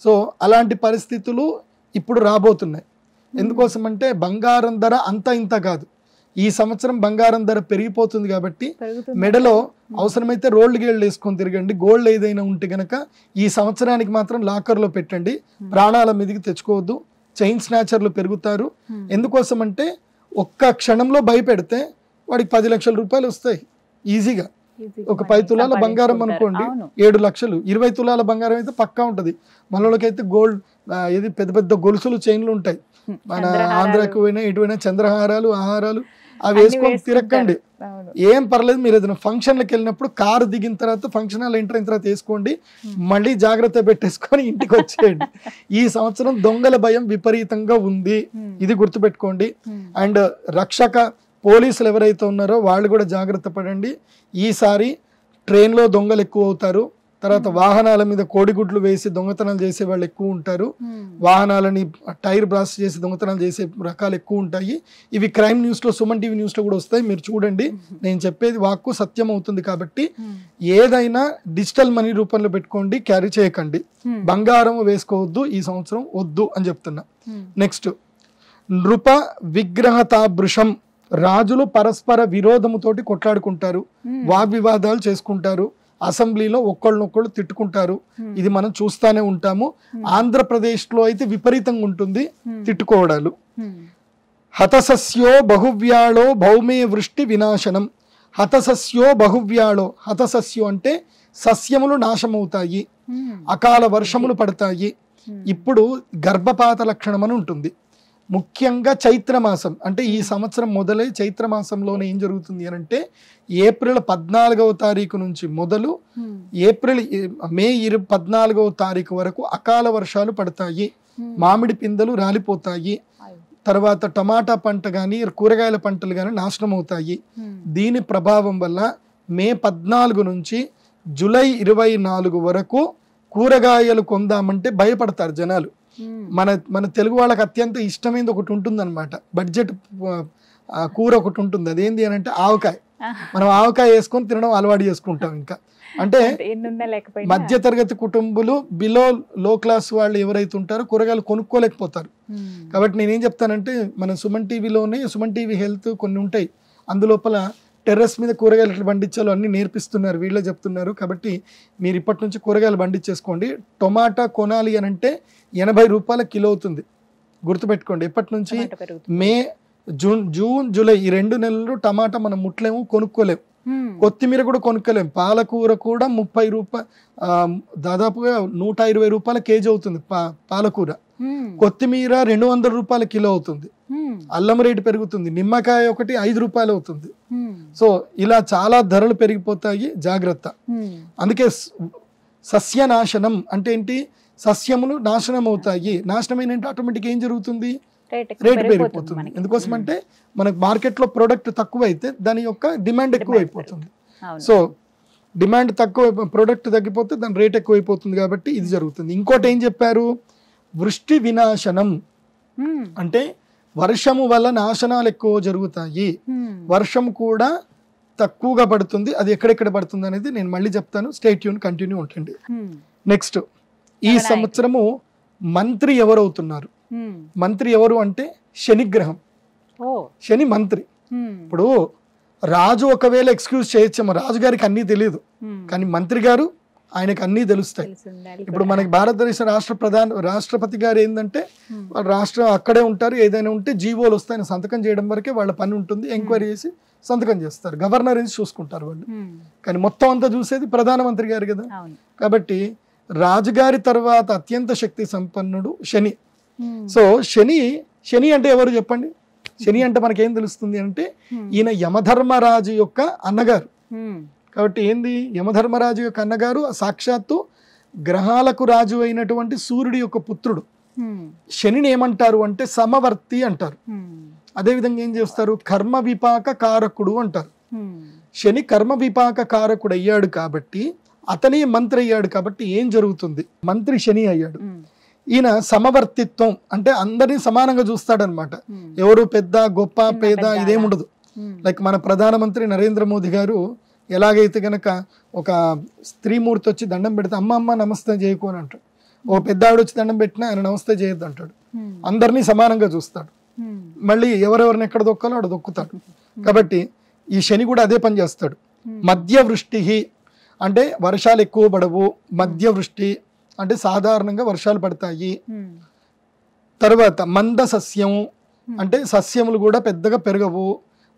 సో అలాంటి పరిస్థితులు ఇప్పుడు రాబోతున్నాయి. ఎందుకోసం అంటే బంగారం ధర అంత ఇంత కాదు, ఈ సంవత్సరం బంగారం ధర పెరిగిపోతుంది కాబట్టి మెడలో అవసరమైతే రోల్డ్ గేళ్ళు వేసుకొని తిరగండి. గోల్డ్ ఏదైనా ఉంటే గనక ఈ సంవత్సరానికి మాత్రం లాకర్లో పెట్టండి, ప్రాణాల మీదకి తెచ్చుకోవద్దు. చైన్ స్నాచర్లు పెరుగుతారు. ఎందుకోసం అంటే ఒక్క క్షణంలో భయపెడితే వాడికి 10 లక్షల రూపాయలు వస్తాయి ఈజీగా. ఒక 10 తులాల బంగారం అనుకోండి 7 లక్షలు, 20 తులాల బంగారం అయితే పక్కా ఉంటుంది. మనలోకైతే గోల్డ్ ఏది పెద్ద పెద్ద గొలుసులు చైన్లు ఉంటాయి. మన ఆంధ్రాకు పోయినా ఎటువైనా చంద్రహారాలు ఆహారాలు అవి వేసుకొని తిరగండి, ఏం పర్లేదు. మీరు ఏదైనా ఫంక్షన్లకు వెళ్ళినప్పుడు కారు దిగిన తర్వాత ఫంక్షన్ హాల్ ఎంటర్ అయిన తర్వాత వేసుకోండి, మళ్ళీ జాగ్రత్త పెట్టేసుకొని ఇంటికి వచ్చేయండి. ఈ సంవత్సరం దొంగల భయం విపరీతంగా ఉంది, ఇది గుర్తుపెట్టుకోండి. అండ్ రక్షక పోలీసులు ఎవరైతే ఉన్నారో వాళ్ళు కూడా జాగ్రత్త పడండి. ఈసారి ట్రైన్లో దొంగలు ఎక్కువ అవుతారు. తర్వాత వాహనాల మీద కోడిగుడ్లు వేసి దొంగతనాలు చేసే వాళ్ళు ఎక్కువ ఉంటారు. వాహనాలని టైర్ బ్లాస్ట్ చేసి దొంగతనాలు చేసే రకాలు ఎక్కువ ఉంటాయి. ఇవి క్రైమ్ న్యూస్లో, సుమన్ టీవీ న్యూస్లో కూడా వస్తాయి, మీరు చూడండి. నేను చెప్పేది వాక్కు సత్యం అవుతుంది కాబట్టి ఏదైనా డిజిటల్ మనీ రూపంలో పెట్టుకోండి, క్యారీ చేయకండి. బంగారం వేసుకోవద్దు, ఈ సంవత్సరం వద్దు అని చెప్తున్నా. నెక్స్ట్, నృప విగ్రహతాభృషం. రాజులు పరస్పర విరోధముతోటి కొట్లాడుకుంటారు, వాగ్వివాదాలు చేసుకుంటారు, అసెంబ్లీలో ఒకళ్ళనొక్కళ్ళు తిట్టుకుంటారు. ఇది మనం చూస్తానే ఉంటాము. ఆంధ్రప్రదేశ్లో అయితే విపరీతంగా ఉంటుంది తిట్టుకోవడాలు. హతసస్యో బహువ్యాళో భౌమే వృష్టి వినాశనం. హతసస్యో బహువ్యాళో, హతసస్యో అంటే సస్యములు నాశమవుతాయి, అకాల వర్షములు పడతాయి. ఇప్పుడు గర్భపాత లక్షణం అని ఉంటుంది. ముఖ్యంగా చైత్రమాసం అంటే ఈ సంవత్సరం మొదలై చైత్రమాసంలోనే ఏం జరుగుతుంది అని అంటే ఏప్రిల్ 14వ తారీఖు నుంచి మొదలు మే 14వ తారీఖు వరకు అకాల వర్షాలు పడతాయి, మామిడి పిందెలు రాలిపోతాయి, తర్వాత టమాటా పంట కానీ కూరగాయల పంటలు కానీ నాశనం అవుతాయి. దీని ప్రభావం వల్ల మే 14 నుంచి జూలై 24 వరకు కూరగాయలు కొందామంటే భయపడతారు జనాలు. మన తెలుగు వాళ్ళకి అత్యంత ఇష్టమైనది ఒకటి ఉంటుంది అనమాట, బడ్జెట్ కూర ఒకటి ఉంటుంది. అదేంటి అని అంటే ఆవకాయ. మనం ఆవకాయ వేసుకొని తినడం అలవాటు చేసుకుంటాం. ఇంకా అంటే మధ్య తరగతి కుటుంబాలు, బిలో లో క్లాస్ వాళ్ళు ఎవరైతే ఉంటారో కూరగాయలు కొనుక్కోలేకపోతారు. కాబట్టి నేనేం చెప్తానంటే మన సుమన్ టీవీలోనే సుమన్ టీవీ హెల్త్ కొన్ని ఉంటాయి, అందులోపల టెర్రస్ మీద కూరగాయలు ఎట్లా పండించాలో అన్ని నేర్పిస్తున్నారు, వీళ్ళే చెప్తున్నారు. కాబట్టి మీరు ఇప్పటి నుంచి కూరగాయలు పండించేసుకోండి. టొమాటా కొనాలి అని అంటే 80 రూపాయల కిలో అవుతుంది, గుర్తుపెట్టుకోండి. ఇప్పటి నుంచి మే జూన్ జూలై ఈ 2 నెలలు టమాటా మనం ముట్లేము, కొనుక్కోలేము. కొత్తిమీర కూడా కొనుక్కోలేము. పాలకూర కూడా 30 రూపాయలు, దాదాపుగా 120 రూపాయల కేజీ అవుతుంది పాలకూర. కొత్తిమీర 200 రూపాయల కిలో అవుతుంది. అల్లం రేటు పెరుగుతుంది. నిమ్మకాయ ఒకటి 5 రూపాయలు అవుతుంది. సో ఇలా చాలా ధరలు పెరిగిపోతాయి, జాగ్రత్త. అందుకే సస్యనాశనం అంటే ఏంటి, సస్యములు నాశనం అవుతాయి. నాశనమైన ఆటోమేటిక్ ఏం జరుగుతుంది, రేటు పెరిగిపోతుంది. ఎందుకోసం అంటే మనకు మార్కెట్లో ప్రోడక్ట్ తక్కువ అయితే దాని యొక్క డిమాండ్ ఎక్కువ అయిపోతుంది. సో డిమాండ్ తక్కువ, ప్రోడక్ట్ తగ్గిపోతే దాని రేట్ ఎక్కువ అయిపోతుంది. కాబట్టి ఇది జరుగుతుంది. ఇంకోటి ఏం చెప్పారు, వృష్టి వినాశనం అంటే వర్షము వల్ల నాశనాలు ఎక్కువ జరుగుతాయి. వర్షం కూడా తక్కువగా పడుతుంది. అది ఎక్కడెక్కడ పడుతుంది అనేది నేను మళ్ళీ చెప్తాను. స్టే ట్యూన్, కంటిన్యూ ఉంటుంది. నెక్స్ట్, ఈ సంవత్సరము మంత్రి ఎవరు అవుతున్నారు? మంత్రి ఎవరు అంటే శనిగ్రహం. ఓ శని మంత్రి. ఇప్పుడు రాజు ఒకవేళ ఎక్స్క్యూజ్ చేయొచ్చేమో, రాజుగారికి అన్నీ తెలియదు, కానీ మంత్రి గారు ఆయనకు అన్నీ తెలుస్తాయి. ఇప్పుడు మనకి భారతదేశ రాష్ట్రపతి గారు ఏంటంటే రాష్ట్రం అక్కడే ఉంటారు, ఏదైనా ఉంటే జీవోలు వస్తాయని సంతకం చేయడం వరకే వాళ్ళ పని ఉంటుంది, ఎంక్వైరీ చేసి సంతకం చేస్తారు, గవర్నర్ నుంచి చూసుకుంటారు వాళ్ళు. కానీ మొత్తం అంతా చూసేది ప్రధానమంత్రి గారు కదా. కాబట్టి రాజుగారి తర్వాత అత్యంత శక్తి సంపన్నుడు శని. సో శని అంటే ఎవరు చెప్పండి? శని అంటే మనకేం తెలుస్తుంది అంటే ఈయన యమధర్మరాజు యొక్క అన్నగారు. కాబట్టి ఏంది, యమధర్మరాజు యొక్క అన్నగారు సాక్షాత్తు గ్రహాలకు రాజు అయినటువంటి సూర్యుడి యొక్క పుత్రుడు. శనిని ఏమంటారు అంటే సమవర్తి అంటారు. అదేవిధంగా ఏం చేస్తారు, కర్మ విపాక కారకుడు అంటారు. శని కర్మ విపాక కారకుడు అయ్యాడు కాబట్టి అతని మంత్రి అయ్యాడు. కాబట్టి ఏం జరుగుతుంది, మంత్రి శని అయ్యాడు. ఈయన సమవర్తిత్వం అంటే అందరినీ సమానంగా చూస్తాడనమాట. ఎవరు పెద్ద గొప్ప పేద ఇదేముండదు. లైక్ మన ప్రధానమంత్రి నరేంద్ర మోదీ గారు ఎలాగైతే గనక ఒక స్త్రీమూర్తి వచ్చి దండం పెడితే అమ్మ నమస్తే చేయకు అని అంటాడు, ఓ పెద్ద ఆవిడ వచ్చి దండం పెట్టినా ఆయన నమస్తే చేయొద్దు అంటాడు. అందరినీ సమానంగా చూస్తాడు, మళ్ళీ ఎవరెవరిని ఎక్కడ దొక్కాలో అక్కడ దొక్కుతాడు. కాబట్టి ఈ శని కూడా అదే పని చేస్తాడు. మధ్య వృష్టి అంటే వర్షాలు ఎక్కువ పడవు, మధ్య వృష్టి అంటే సాధారణంగా వర్షాలు పడతాయి. తర్వాత మంద సస్యం అంటే సస్యములు కూడా పెద్దగా పెరగవు.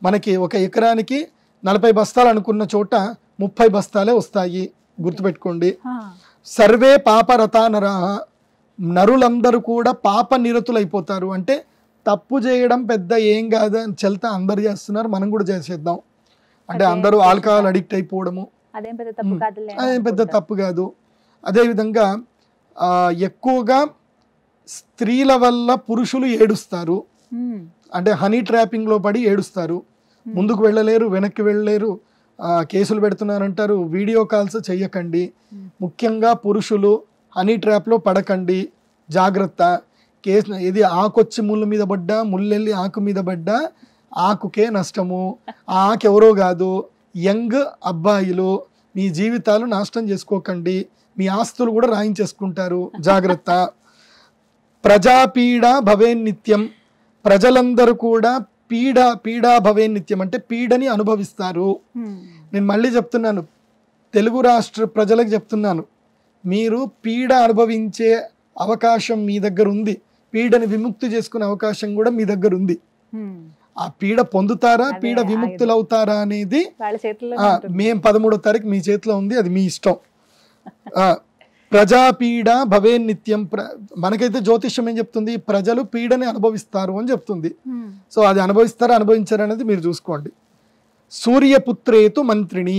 మనకి ఒక ఎకరానికి 40 బస్తాలు అనుకున్న చోట 30 బస్తాలే వస్తాయి, గుర్తుపెట్టుకోండి. సర్వే పాపరతా నరాహ, నరులందరూ కూడా పాప నిరతులు అయిపోతారు. అంటే తప్పు చేయడం పెద్ద ఏం కాదు అని చెల్తా అందరు చేస్తున్నారు, మనం కూడా చేసేద్దాం అంటే అందరూ ఆల్కహాల్ అడిక్ట్ అయిపోవడము అదేం పెద్ద తప్పు కాదు. అదేవిధంగా ఎక్కువగా స్త్రీల వల్ల పురుషులు ఏడుస్తారు, అంటే హనీ ట్రాపింగ్లో పడి ఏడుస్తారు, ముందుకు వెళ్ళలేరు, వెనక్కి వెళ్ళలేరు, కేసులు పెడుతున్నారంటారు. వీడియో కాల్స్ చెయ్యకండి, ముఖ్యంగా పురుషులు హనీ ట్రాప్లో పడకండి, జాగ్రత్త. కేసు ఇది ఆకొచ్చి ముళ్ళు మీద పడ్డా, ముళ్ళెళ్ళి ఆకు మీద పడ్డా ఆకుకే నష్టము. ఆ ఆకు ఎవరో కాదు, యంగ్ అబ్బాయిలు. మీ జీవితాలు నాశనం చేసుకోకండి, మీ ఆస్తులు కూడా రాయించేసుకుంటారు, జాగ్రత్త. ప్రజాపీడ భవేన్నిత్యం, ప్రజలందరూ కూడా పీడా భవేన్నిత్యం అంటే పీడని అనుభవిస్తారు. నేను మళ్ళీ చెప్తున్నాను, తెలుగు రాష్ట్ర ప్రజలకు చెప్తున్నాను, మీరు పీడ అనుభవించే అవకాశం మీ దగ్గర ఉంది, పీడని విముక్తి చేసుకునే అవకాశం కూడా మీ దగ్గర ఉంది. ఆ పీడ పొందుతారా, పీడ విముక్తులు అవుతారా అనేది మేము 13వ తారీఖు మీ చేతిలో ఉంది, అది మీ ఇష్టం. ప్రజాపీడ భవేన్నిత్యం, మనకైతే జ్యోతిష్యం ఏం చెప్తుంది, ప్రజలు పీడని అనుభవిస్తారు అని చెప్తుంది. సో అది అనుభవిస్తారా అనుభవించారా అనేది మీరు చూసుకోండి. సూర్యపుత్రేతు మంత్రిని,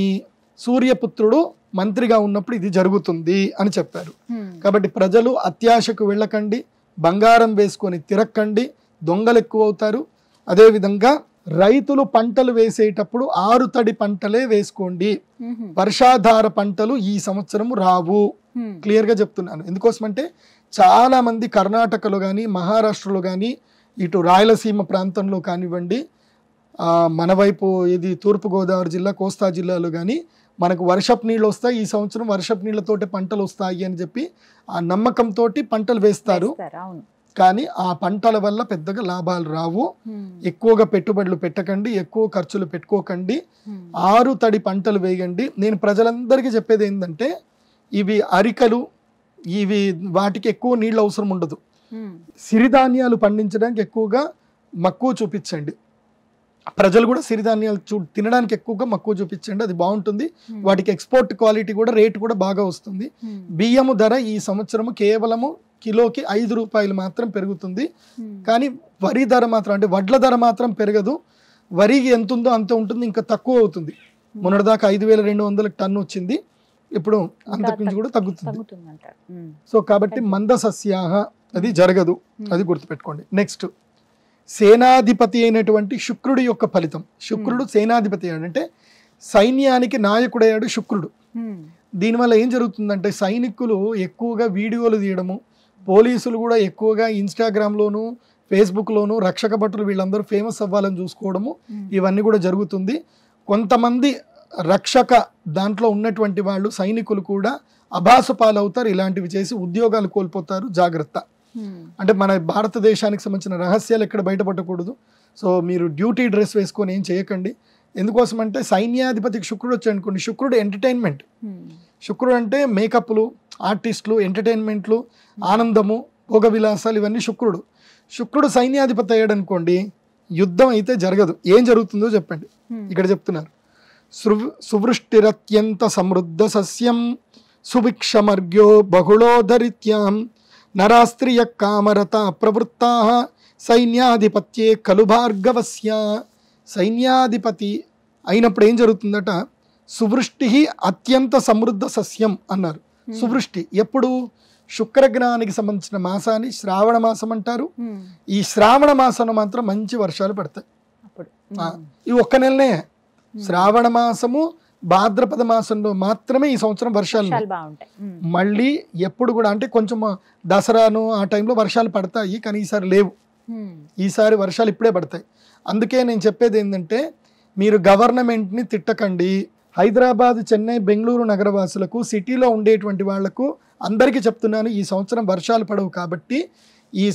సూర్యపుత్రుడు మంత్రిగా ఉన్నప్పుడు ఇది జరుగుతుంది అని చెప్పారు. కాబట్టి ప్రజలు అత్యాశకు వెళ్ళకండి, బంగారం వేసుకొని తిరక్కండి, దొంగలు ఎక్కువ అవుతారు. అదేవిధంగా రైతులు పంటలు వేసేటప్పుడు 6 తడి పంటలే వేసుకోండి, వర్షాధార పంటలు ఈ సంవత్సరం రావు. క్లియర్గా చెప్తున్నాను. ఎందుకోసమంటే చాలా మంది కర్ణాటకలో కానీ మహారాష్ట్రలో కానీ ఇటు రాయలసీమ ప్రాంతంలో కానివ్వండి, మన వైపు ఇది తూర్పుగోదావరి జిల్లా కోస్తా జిల్లాలో కానీ మనకు వర్షపు నీళ్ళు వస్తాయి, ఈ సంవత్సరం వర్షపు నీళ్ళతోటి పంటలు వస్తాయి అని చెప్పి ఆ నమ్మకంతో పంటలు వేస్తారు. కానీ ఆ పంటల వల్ల పెద్దగా లాభాలు రావు. ఎక్కువగా పెట్టుబడులు పెట్టకండి, ఎక్కువ ఖర్చులు పెట్టుకోకండి, 6 తడి పంటలు వేయండి. నేను ప్రజలందరికీ చెప్పేది ఏంటంటే ఇవి అరికలు, ఇవి వాటికి ఎక్కువ నీళ్ళు అవసరం ఉండదు. సిరిధాన్యాలు పండించడానికి ఎక్కువగా మక్కువ చూపించండి. ప్రజలు కూడా సిరిధాన్యాలు తినడానికి ఎక్కువగా మక్కువ చూపించండి, అది బాగుంటుంది. వాటికి ఎక్స్పోర్ట్ క్వాలిటీ కూడా, రేటు కూడా బాగా వస్తుంది. బియ్యము ధర ఈ సంవత్సరము కేవలము కిలోకి 5 రూపాయలు మాత్రం పెరుగుతుంది. కానీ వరి ధర మాత్రం, అంటే వడ్ల ధర మాత్రం పెరగదు. వరికి ఎంత ఉందో అంత ఉంటుంది, ఇంకా తక్కువ అవుతుంది. మొన్నటిదాకా 5200 టన్ను వచ్చింది, ఇప్పుడు అంతకుమించి కూడా తగ్గుతుంది. సో కాబట్టి మంద సస్యాహ అది జరగదు, అది గుర్తుపెట్టుకోండి. నెక్స్ట్ సేనాధిపతి అయినటువంటి శుక్రుడి యొక్క ఫలితం. శుక్రుడు సేనాధిపతి అంటే సైన్యానికి నాయకుడయ్యాడు శుక్రుడు. దీనివల్ల ఏం జరుగుతుందంటే సైనికులు ఎక్కువగా వీడియోలు తీయడము, పోలీసులు కూడా ఎక్కువగా ఇన్స్టాగ్రామ్లోను ఫేస్బుక్లోను రక్షక భటులు వీళ్ళందరూ ఫేమస్ అవ్వాలని చూసుకోవడము, ఇవన్నీ కూడా జరుగుతుంది. కొంతమంది రక్షక దాంట్లో ఉన్నటువంటి వాళ్ళు సైనికులు కూడా అభాసు పాలవుతారు, ఇలాంటివి చేసి ఉద్యోగాలు కోల్పోతారు, జాగ్రత్త. అంటే మన భారతదేశానికి సంబంధించిన రహస్యాలు ఎక్కడ బయటపడకూడదు. సో మీరు డ్యూటీ డ్రెస్ వేసుకొని ఏం చేయకండి. ఎందుకోసం అంటే సైన్యాధిపతికి శుక్రుడు వచ్చాడు అనుకోండి, శుక్రుడు ఎంటర్టైన్మెంట్. శుక్రుడు అంటే మేకప్లు, ఆర్టిస్టులు, ఎంటర్టైన్మెంట్లు, ఆనందము, భోగ విలాసాలు, ఇవన్నీ శుక్రుడు. శుక్రుడు సైన్యాధిపతి అయ్యాడు అనుకోండి, యుద్ధం అయితే జరగదు. ఏం జరుగుతుందో చెప్పండి. ఇక్కడ చెప్తున్నారు, సువృష్టిరత్యంత సమృద్ధ సస్యం సుభిక్షమర్ఘ్యో బహుళోధరిత్యాం నరాస్త్రియ కామరత ప్రవృత్తా సైన్యాధిపత్యే కలు భార్గవస్య. సైన్యాధిపతి అయినప్పుడు ఏం జరుగుతుందట, సువృష్టి అత్యంత సమృద్ధ సస్యం అన్నారు. సువృష్టి ఎప్పుడు? శుక్రగ్రహానికి సంబంధించిన మాసాన్ని శ్రావణ మాసం అంటారు. ఈ శ్రావణ మాసంలో మాత్రం మంచి వర్షాలు పడతాయి. ఈ ఒక్క నెలనే శ్రావణ మాసము, భాద్రపద మాసంలో మాత్రమే ఈ సంవత్సరం వర్షాలు బాగుంటాయి. మళ్ళీ ఎప్పుడు కూడా అంటే కొంచెం దసరాను ఆ టైంలో వర్షాలు పడతాయి, కానీ ఈసారి లేవు. ఈసారి వర్షాలు ఇప్పుడే పడతాయి. అందుకే నేను చెప్పేది ఏంటంటే, మీరు గవర్నమెంట్ని తిట్టకండి. హైదరాబాద్, చెన్నై, బెంగళూరు నగరవాసులకు, సిటీలో ఉండేటువంటి వాళ్లకు అందరికీ చెప్తున్నాను, ఈ సంవత్సరం వర్షాలు పడవు. కాబట్టి ఈ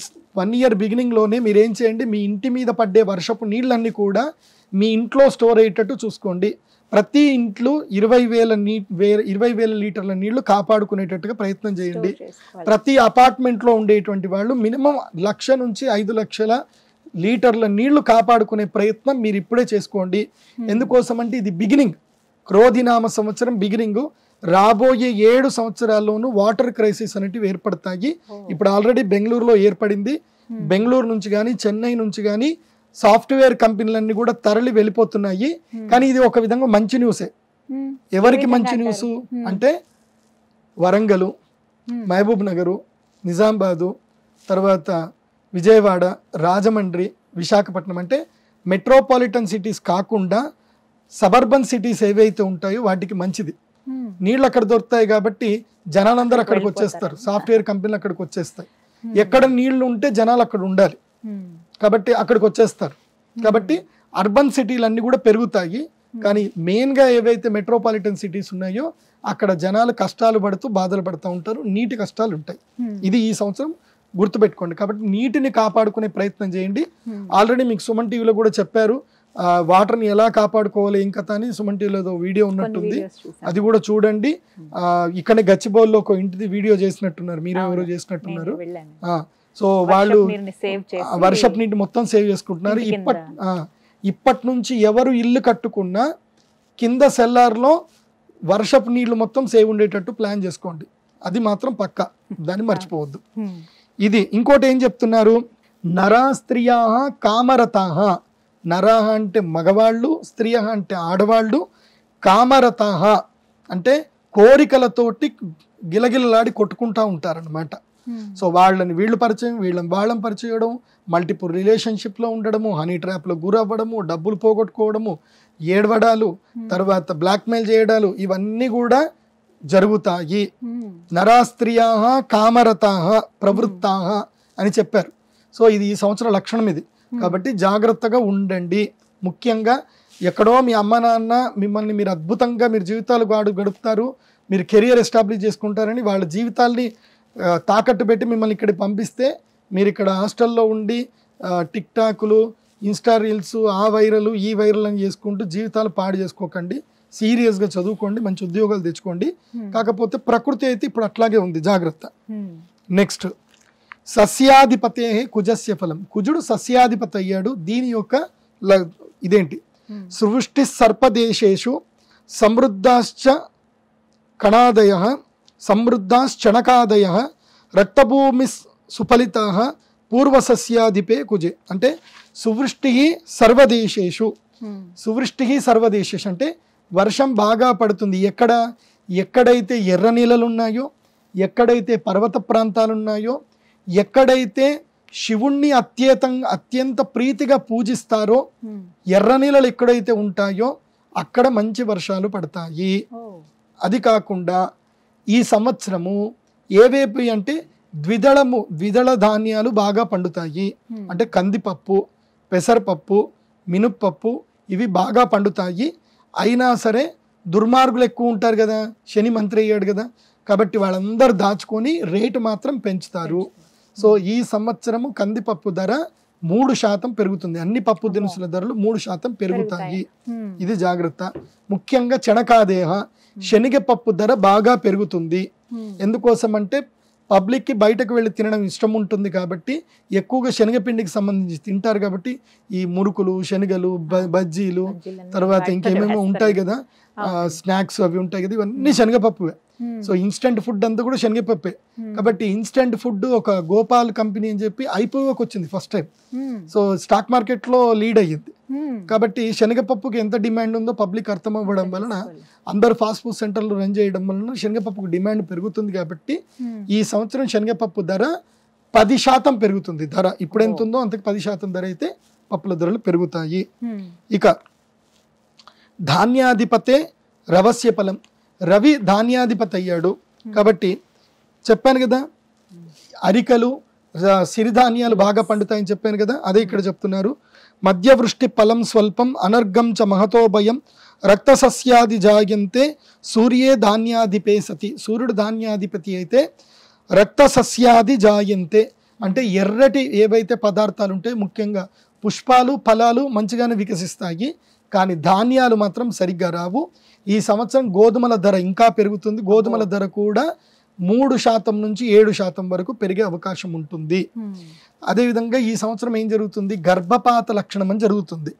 1 ఇయర్ బిగినింగ్లోనే మీరేం చేయండి, మీ ఇంటి మీద పడ్డే వర్షపు నీళ్ళన్నీ కూడా మీ ఇంట్లో స్టోర్ అయ్యేటట్టు చూసుకోండి. ప్రతి ఇంట్లో 20,000 లీటర్ల నీళ్లు కాపాడుకునేటట్టుగా ప్రయత్నం చేయండి. ప్రతి అపార్ట్మెంట్లో ఉండేటువంటి వాళ్ళు మినిమం 1,00,000 నుంచి 5,00,000 లీటర్ల నీళ్లు కాపాడుకునే ప్రయత్నం మీరు ఇప్పుడే చేసుకోండి. ఎందుకోసం అంటే ఇది బిగినింగ్, క్రోధినామ సంవత్సరం బిగినింగ్. రాబోయే 7 సంవత్సరాల్లోనూ వాటర్ క్రైసిస్ అనేటివి ఏర్పడతాయి. ఇప్పుడు ఆల్రెడీ బెంగళూరులో ఏర్పడింది. బెంగళూరు నుంచి కానీ, చెన్నై నుంచి కానీ సాఫ్ట్వేర్ కంపెనీలన్నీ కూడా తరలి వెళ్ళిపోతున్నాయి. కానీ ఇది ఒక విధంగా మంచి న్యూసే. ఎవరికి మంచి న్యూస్ అంటే, వరంగల్, మహబూబ్ నగరు, నిజామాబాదు, తర్వాత విజయవాడ, రాజమండ్రి, విశాఖపట్నం, అంటే మెట్రోపాలిటన్ సిటీస్ కాకుండా సబర్బన్ సిటీస్ ఏవైతే ఉంటాయో వాటికి మంచిది. నీళ్ళు అక్కడ దొరుకుతాయి కాబట్టి జనాలందరూ అక్కడికి వచ్చేస్తారు. సాఫ్ట్వేర్ కంపెనీలు అక్కడికి వచ్చేస్తాయి. ఎక్కడ నీళ్లు ఉంటే జనాలు అక్కడ ఉండాలి కాబట్టి అక్కడికి వచ్చేస్తారు. కాబట్టి అర్బన్ సిటీలు అన్నీ కూడా పెరుగుతాయి. కానీ మెయిన్గా ఏవైతే మెట్రోపాలిటన్ సిటీస్ ఉన్నాయో అక్కడ జనాలు కష్టాలు పడుతూ బాధలు పడుతూ ఉంటారు. నీటి కష్టాలు ఉంటాయి. ఇది ఈ సంవత్సరం గుర్తుపెట్టుకోండి. కాబట్టి నీటిని కాపాడుకునే ప్రయత్నం చేయండి. ఆల్రెడీ మీకు సుమన్ టీవీలో కూడా చెప్పారు, వాటర్ని ఎలా కాపాడుకోవాలి ఏం కథ అని. సుమన్ టీవీలో ఏదో వీడియో ఉన్నట్టుంది, అది కూడా చూడండి. ఇక్కడే గచ్చిబౌలిలో ఒక ఇంటిది వీడియో చేసినట్టున్నారు, మీరు ఎవరో చేసినట్టున్నారు. సో వాళ్ళు వర్షపు నీటి మొత్తం సేవ్ చేసుకుంటున్నారు. ఇప్పటి నుంచి ఎవరు ఇల్లు కట్టుకున్నా కింద సెల్లార్లో వర్షపు నీళ్లు మొత్తం సేవ్ ఉండేటట్టు ప్లాన్ చేసుకోండి. అది మాత్రం పక్కా, దాన్ని మర్చిపోవద్దు. ఇది ఇంకోటి ఏం చెప్తున్నారు, నరా స్త్రియా కామరతాహ. నరహ అంటే మగవాళ్ళు, స్త్రియ అంటే ఆడవాళ్ళు, కామరతాహ అంటే కోరికలతోటి గిలగిలలాడి కొట్టుకుంటా ఉంటారనమాట. సో వాళ్ళని వీళ్ళు పరిచయం, వీళ్ళని వాళ్ళని పరిచయం, మల్టిపుల్ రిలేషన్షిప్లో ఉండడము, హనీ ట్రాప్లో గురవ్వడము, డబ్బులు పోగొట్టుకోవడము, ఏడవడాలు, తర్వాత బ్లాక్మెయిల్ చేయడాలు, ఇవన్నీ కూడా జరుగుతాయి. నరాస్త్రియా కామరతాహ ప్రవృత్తాహ అని చెప్పారు. సో ఇది ఈ సంవత్సరం లక్షణం ఇది. కాబట్టి జాగ్రత్తగా ఉండండి. ముఖ్యంగా ఎక్కడో మీ అమ్మ నాన్న మిమ్మల్ని మీరు అద్భుతంగా మీరు జీవితాలు గడుపుతారు, మీరు కెరియర్ ఎస్టాబ్లిష్ చేసుకుంటారని వాళ్ళ జీవితాల్ని తాకట్టు పెట్టి మిమ్మల్ని ఇక్కడికి పంపిస్తే మీరు ఇక్కడ హాస్టల్లో ఉండి టిక్ టాకులు, ఇన్స్టా రీల్స్, ఆ వైరల్ ఈ వైరల్ అని చేసుకుంటూ జీవితాలు పాడు చేసుకోకండి. సీరియస్గా చదువుకోండి, మంచి ఉద్యోగాలు తెచ్చుకోండి. కాకపోతే ప్రకృతి అయితే ఇప్పుడు అట్లాగే ఉంది, జాగ్రత్త. నెక్స్ట్, సస్యాధిపతే కుజస్య ఫలం. కుజుడు సస్యాధిపతి అయ్యాడు. దీని యొక్క ఇదేంటి, సృష్టి సర్పదేశేషు సమృద్ధాశ్చ కణాదయ సమృద్ధాశ్చణకాదయ రక్తభూమి సుఫలితా పూర్వసస్యాధిపే కుజే. అంటే సువృష్టి సర్వదేశేషు. సువృష్టి సర్వదేశేషు అంటే వర్షం బాగా పడుతుంది. ఎక్కడైతే ఎర్ర నీళ్ళలు ఉన్నాయో, ఎక్కడైతే పర్వత ప్రాంతాలు ఉన్నాయో, ఎక్కడైతే శివుణ్ణి అత్యంత ప్రీతిగా పూజిస్తారో, ఎర్ర నీళ్ళలు ఎక్కడైతే ఉంటాయో అక్కడ మంచి వర్షాలు పడతాయి. అది కాకుండా ఈ సంవత్సరము ఏవేపు అంటే ద్విదళ ధాన్యాలు బాగా పండుతాయి. అంటే కందిపప్పు, పెసరపప్పు, మినుప్పప్పు ఇవి బాగా పండుతాయి. అయినా సరే దుర్మార్గులు ఎక్కువ ఉంటారు కదా, శని మంత్రి అయ్యాడు కదా, కాబట్టి వాళ్ళందరూ దాచుకొని రేటు మాత్రం పెంచుతారు. సో ఈ సంవత్సరము కందిపప్పు ధర 3% పెరుగుతుంది. అన్ని పప్పు దినుసుల ధరలు 3% పెరుగుతాయి. ఇది జాగ్రత్త. ముఖ్యంగా చెనకాదేహ శనగపప్పు ధర బాగా పెరుగుతుంది. ఎందుకోసం అంటే పబ్లిక్కి బయటకు వెళ్ళి తినడం ఇష్టం ఉంటుంది కాబట్టి ఎక్కువగా శనగపిండికి సంబంధించి తింటారు కాబట్టి ఈ మురుకులు, శనగలు, బజ్జీలు, తర్వాత ఇంకేమేమో ఉంటాయి కదా స్నాక్స్ అవి ఉంటాయి కదా, ఇవన్నీ శనగపప్పువే. సో ఇన్స్టెంట్ ఫుడ్ అంతా కూడా శనగపప్పే. కాబట్టి ఇన్స్టెంట్ ఫుడ్ ఒక గోపాల్ కంపెనీ అని చెప్పి ఐపీఓకి వచ్చింది first time. So stock market లో లీడ్ అయ్యింది. కాబట్టి శనగపప్పుకి ఎంత డిమాండ్ ఉందో పబ్లిక్ అర్థం అవ్వడం వలన అందరు ఫాస్ట్ ఫుడ్ సెంటర్లు రన్ చేయడం వలన శనగపప్పుకు డిమాండ్ పెరుగుతుంది. కాబట్టి ఈ సంవత్సరం శనగపప్పు ధర 10% పెరుగుతుంది. ధర ఇప్పుడు ఎంత ఉందో అంతకు 10% ధర అయితే పప్పుల ధరలు పెరుగుతాయి. ఇక ధాన్యాధిపతే రవస్య ఫలం. రవి ధాన్యాధిపతి అయ్యాడు కాబట్టి చెప్పాను కదా, అరికలు సిరిధాన్యాలు బాగా పండుతాయని చెప్పాను కదా, అదే ఇక్కడ చెప్తున్నారు. మధ్యవృష్టి ఫలం స్వల్పం అనర్గం చ మహతో భయం రక్తసస్యాది జాయంతే సూర్యే ధాన్యాధిపే సతి. సూర్యుడు ధాన్యాధిపతి అయితే రక్తసస్యాది జాయంతే అంటే ఎర్రటి ఏవైతే పదార్థాలు ఉంటాయి, ముఖ్యంగా పుష్పాలు, ఫలాలు మంచిగానే వికసిస్తాయి, కానీ ధాన్యాలు మాత్రం సరిగ్గా రావు. ఈ సంవత్సరం గోధుమల ధర ఇంకా పెరుగుతుంది. గోధుమల ధర కూడా 3% నుంచి 7% వరకు పెరిగే అవకాశం ఉంటుంది. అదేవిధంగా ఈ సంవత్సరం ఏం జరుగుతుంది, గర్భపాత లక్షణం అని జరుగుతుంది.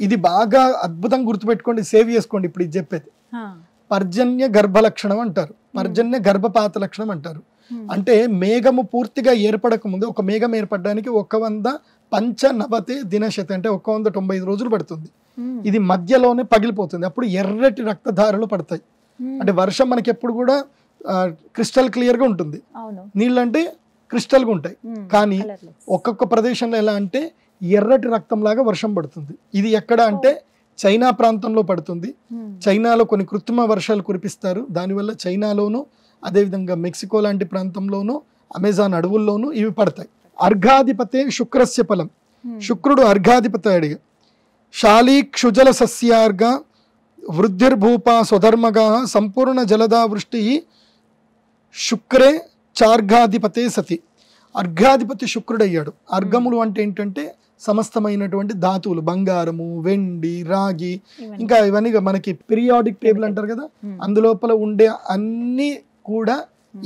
ఇది బాగా అద్భుతంగా గుర్తుపెట్టుకోండి, సేవ్ చేసుకోండి. ఇప్పుడు ఇది చెప్పేది పర్జన్య గర్భ లక్షణం అంటారు, పర్జన్య గర్భపాత లక్షణం అంటారు. అంటే మేఘము పూర్తిగా ఏర్పడక ముందు, ఒక మేఘం ఏర్పడడానికి 195 దినశతి అంటే 195 రోజులు పడుతుంది. ఇది మధ్యలోనే పగిలిపోతుంది, అప్పుడు ఎర్రటి రక్తధారలు పడతాయి. అంటే వర్షం మనకి ఎప్పుడు కూడా క్రిస్టల్ క్లియర్ గా ఉంటుంది, నీళ్ళంటే క్రిస్టల్ గా ఉంటాయి, కానీ ఒక్కొక్క ప్రదేశంలో ఎలా అంటే ఎర్రటి రక్తం లాగా వర్షం పడుతుంది. ఇది ఎక్కడ అంటే చైనా ప్రాంతంలో పడుతుంది. చైనాలో కొన్ని కృత్రిమ వర్షాలు కురిపిస్తారు, దానివల్ల చైనాలోను అదేవిధంగా మెక్సికో లాంటి ప్రాంతంలోను అమెజాన్ అడవుల్లోనూ ఇవి పడతాయి. అర్ఘాధిపతే శుక్రస్య ఫలం. శుక్రుడు అర్ఘాధిపతి అడిగా శాలీ క్షుజల సస్యార్ఘ వృద్ధిర్భూపా స్వధర్మగా సంపూర్ణ జలదా వృష్టి శుక్రే చార్ఘాధిపతే సతి. అర్ఘాధిపతి శుక్రుడయ్యాడు. అర్ఘములు అంటే ఏంటంటే సమస్తమైనటువంటి ధాతువులు, బంగారము, వెండి, రాగి, ఇంకా ఇవన్నీ మనకి పీరియాడిక్ టేబుల్ అంటారు కదా, అందులోపల ఉండే అన్ని కూడా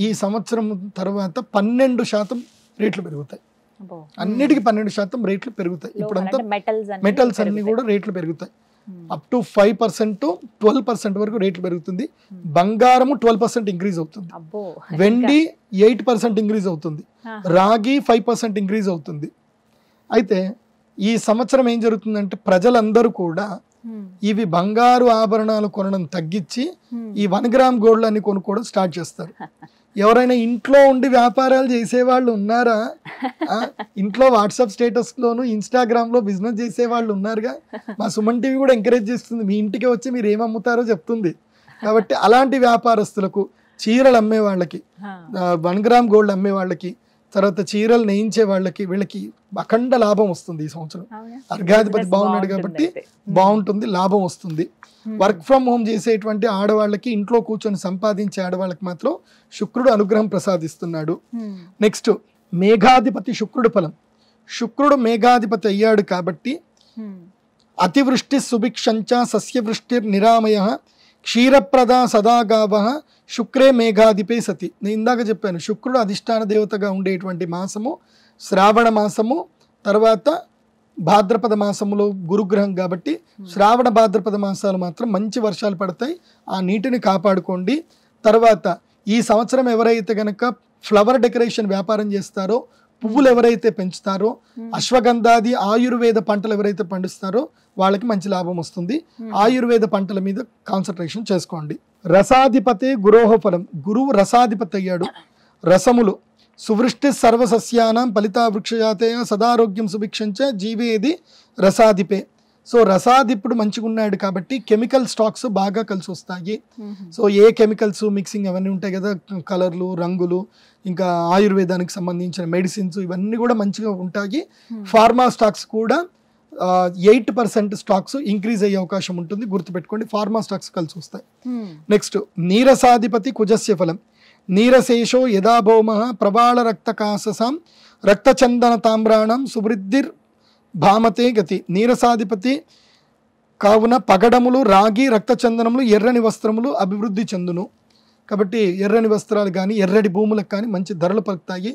ఈ సంవత్సరం తర్వాత 12% రేట్లు పెరుగుతాయి. అన్నిటికీ 12% రేట్లు పెరుగుతాయి. ఇప్పుడంతా మెటల్స్ అన్ని కూడా రేట్లు పెరుగుతాయి. అప్ టు 5% to 12% వరకు రేట్లు పెరుగుతుంది. బంగారము 12% ఇంక్రీజ్ అవుతుంది, వెండి 8% ఇంక్రీజ్ అవుతుంది, రాగి 5% ఇంక్రీజ్ అవుతుంది. అయితే ఈ సంవత్సరం ఏం జరుగుతుందంటే ప్రజలందరూ కూడా ఇవి బంగారు ఆభరణాలు కొనడం తగ్గించి ఈ 1 గ్రామ్ గోల్డ్ అని కొనుక్కోవడం స్టార్ట్ చేస్తారు. ఎవరైనా ఇంట్లో ఉండి వ్యాపారాలు చేసేవాళ్ళు ఉన్నారా? ఇంట్లో వాట్సాప్ స్టేటస్ లోను ఇన్స్టాగ్రామ్ లో బిజినెస్ చేసే వాళ్ళు ఉన్నారుగా. మా సుమన్ టీవీ కూడా ఎంకరేజ్ చేస్తుంది, మీ ఇంటికి వచ్చి మీరు ఏం అమ్ముతారో చెప్తుంది. కాబట్టి అలాంటి వ్యాపారస్తులకు, చీరలు అమ్మే వాళ్ళకి, 1 గ్రామ్ గోల్డ్ అమ్మే వాళ్ళకి, తర్వాత చీరలు నేయించే వాళ్ళకి, వీళ్ళకి అఖండ లాభం వస్తుంది ఈ సంవత్సరం. అర్ఘాధిపతి బాగున్నాడు కాబట్టి బాగుంటుంది, లాభం వస్తుంది. వర్క్ ఫ్రమ్ హోమ్ చేసేటువంటి ఆడవాళ్ళకి, ఇంట్లో కూర్చొని సంపాదించే ఆడవాళ్ళకి మాత్రం శుక్రుడు అనుగ్రహం ప్రసాదిస్తున్నాడు. నెక్స్ట్ మేఘాధిపతి శుక్రుడు ఫలం. శుక్రుడు మేఘాధిపతి అయ్యాడు కాబట్టి అతివృష్టి సుభిక్షంచ సస్యవృష్టి నిరామయ క్షీరప్రద సదాగావ శుక్రే మేఘాధిపే సతి. నేను ఇందాక చెప్పాను, శుక్రుడు అధిష్టాన దేవతగా ఉండేటువంటి మాసము శ్రావణ మాసము, తర్వాత భాద్రపద మాసములో గురుగ్రహం కాబట్టి శ్రావణ భాద్రపద మాసాలు మాత్రం మంచి వర్షాలు పడతాయి, ఆ నీటిని కాపాడుకోండి. తర్వాత ఈ సంవత్సరం ఎవరైతే గనక ఫ్లవర్ డెకరేషన్ వ్యాపారం చేస్తారో, పువ్వులు ఎవరైతే పెంచుతారో, అశ్వగంధాది ఆయుర్వేద పంటలు ఎవరైతే పండిస్తారో వాళ్ళకి మంచి లాభం వస్తుంది. ఆయుర్వేద పంటల మీద కాన్సన్ట్రేషన్ చేసుకోండి. రసాధిపతే గురోహ ఫలం. గురువు రసాధిపతి అయ్యాడు. రసములు సువృష్టి సర్వసస్యానాం ఫలితా వృక్షజాతయ సదారోగ్యం సుభిక్షంచ జీవేది రసాధిపే. సో రసాధిపుడు మంచిగా ఉన్నాడు కాబట్టి కెమికల్ స్టాక్స్ బాగా కలిసి వస్తాయి. సో ఏ కెమికల్స్ మిక్సింగ్ అవన్నీ ఉంటాయి కదా, కలర్లు, రంగులు, ఇంకా ఆయుర్వేదానికి సంబంధించిన మెడిసిన్స్, ఇవన్నీ కూడా మంచిగా ఉంటాయి. ఫార్మా స్టాక్స్ కూడా 8% స్టాక్స్ ఇంక్రీజ్ అయ్యే అవకాశం ఉంటుంది, గుర్తుపెట్టుకోండి. ఫార్మా స్టాక్స్ కలిసి వస్తాయి. నెక్స్ట్ నీరసాధిపతి కుజస్య ఫలం. నీరశేషో యదా భౌమ ప్రవాళ రక్తకాససాం రక్తచందన తామ్రాణం సువృద్ధిర్ భామతే గతి. నీరసాధిపతి కావున పగడములు, రాగి, రక్తచందనములు, ఎర్రని వస్త్రములు అభివృద్ధి చెందును. కాబట్టి ఎర్రని వస్త్రాలు కానీ ఎర్రటి భూములకు కానీ మంచి ధరలు పలుకుతాయి.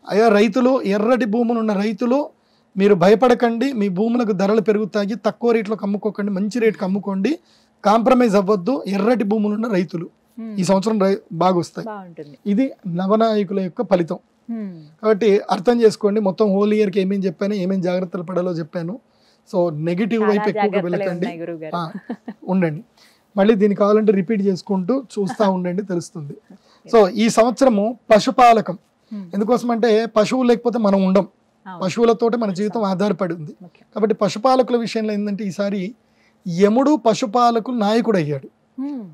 అయా రైతులు, ఎర్రటి భూములు ఉన్న రైతులు మీరు భయపడకండి, మీ భూములకు ధరలు పెరుగుతాయి. తక్కువ రేట్లకు అమ్ముకోకండి, మంచి రేటుకి అమ్ముకోండి, కాంప్రమైజ్ అవ్వద్దు. ఎర్రటి భూములు ఉన్న రైతులు ఈ సంవత్సరం బాగా వస్తాయి. ఇది నవనాయకుల యొక్క ఫలితం. కాబట్టి అర్థం చేసుకోండి, మొత్తం హోల్ ఇయర్కి ఏమేమి చెప్పాను, ఏమేమి జాగ్రత్తలు పడాలో చెప్పాను. సో నెగిటివ్ వైపు ఎక్కువగా వెళ్ళకండి, ఉండండి. మళ్ళీ దీనికి కావాలంటే రిపీట్ చేసుకుంటూ చూస్తూ ఉండండి, తెలుస్తుంది. సో ఈ సంవత్సరము పశుపాలకం. ఎందుకోసం అంటే పశువులు లేకపోతే మనం ఉండం, పశువులతోటే మన జీవితం ఆధారపడి ఉంది. కాబట్టి పశుపాలకుల విషయంలో ఏంటంటే ఈసారి యముడు పశుపాలకులు నాయకుడు అయ్యాడు.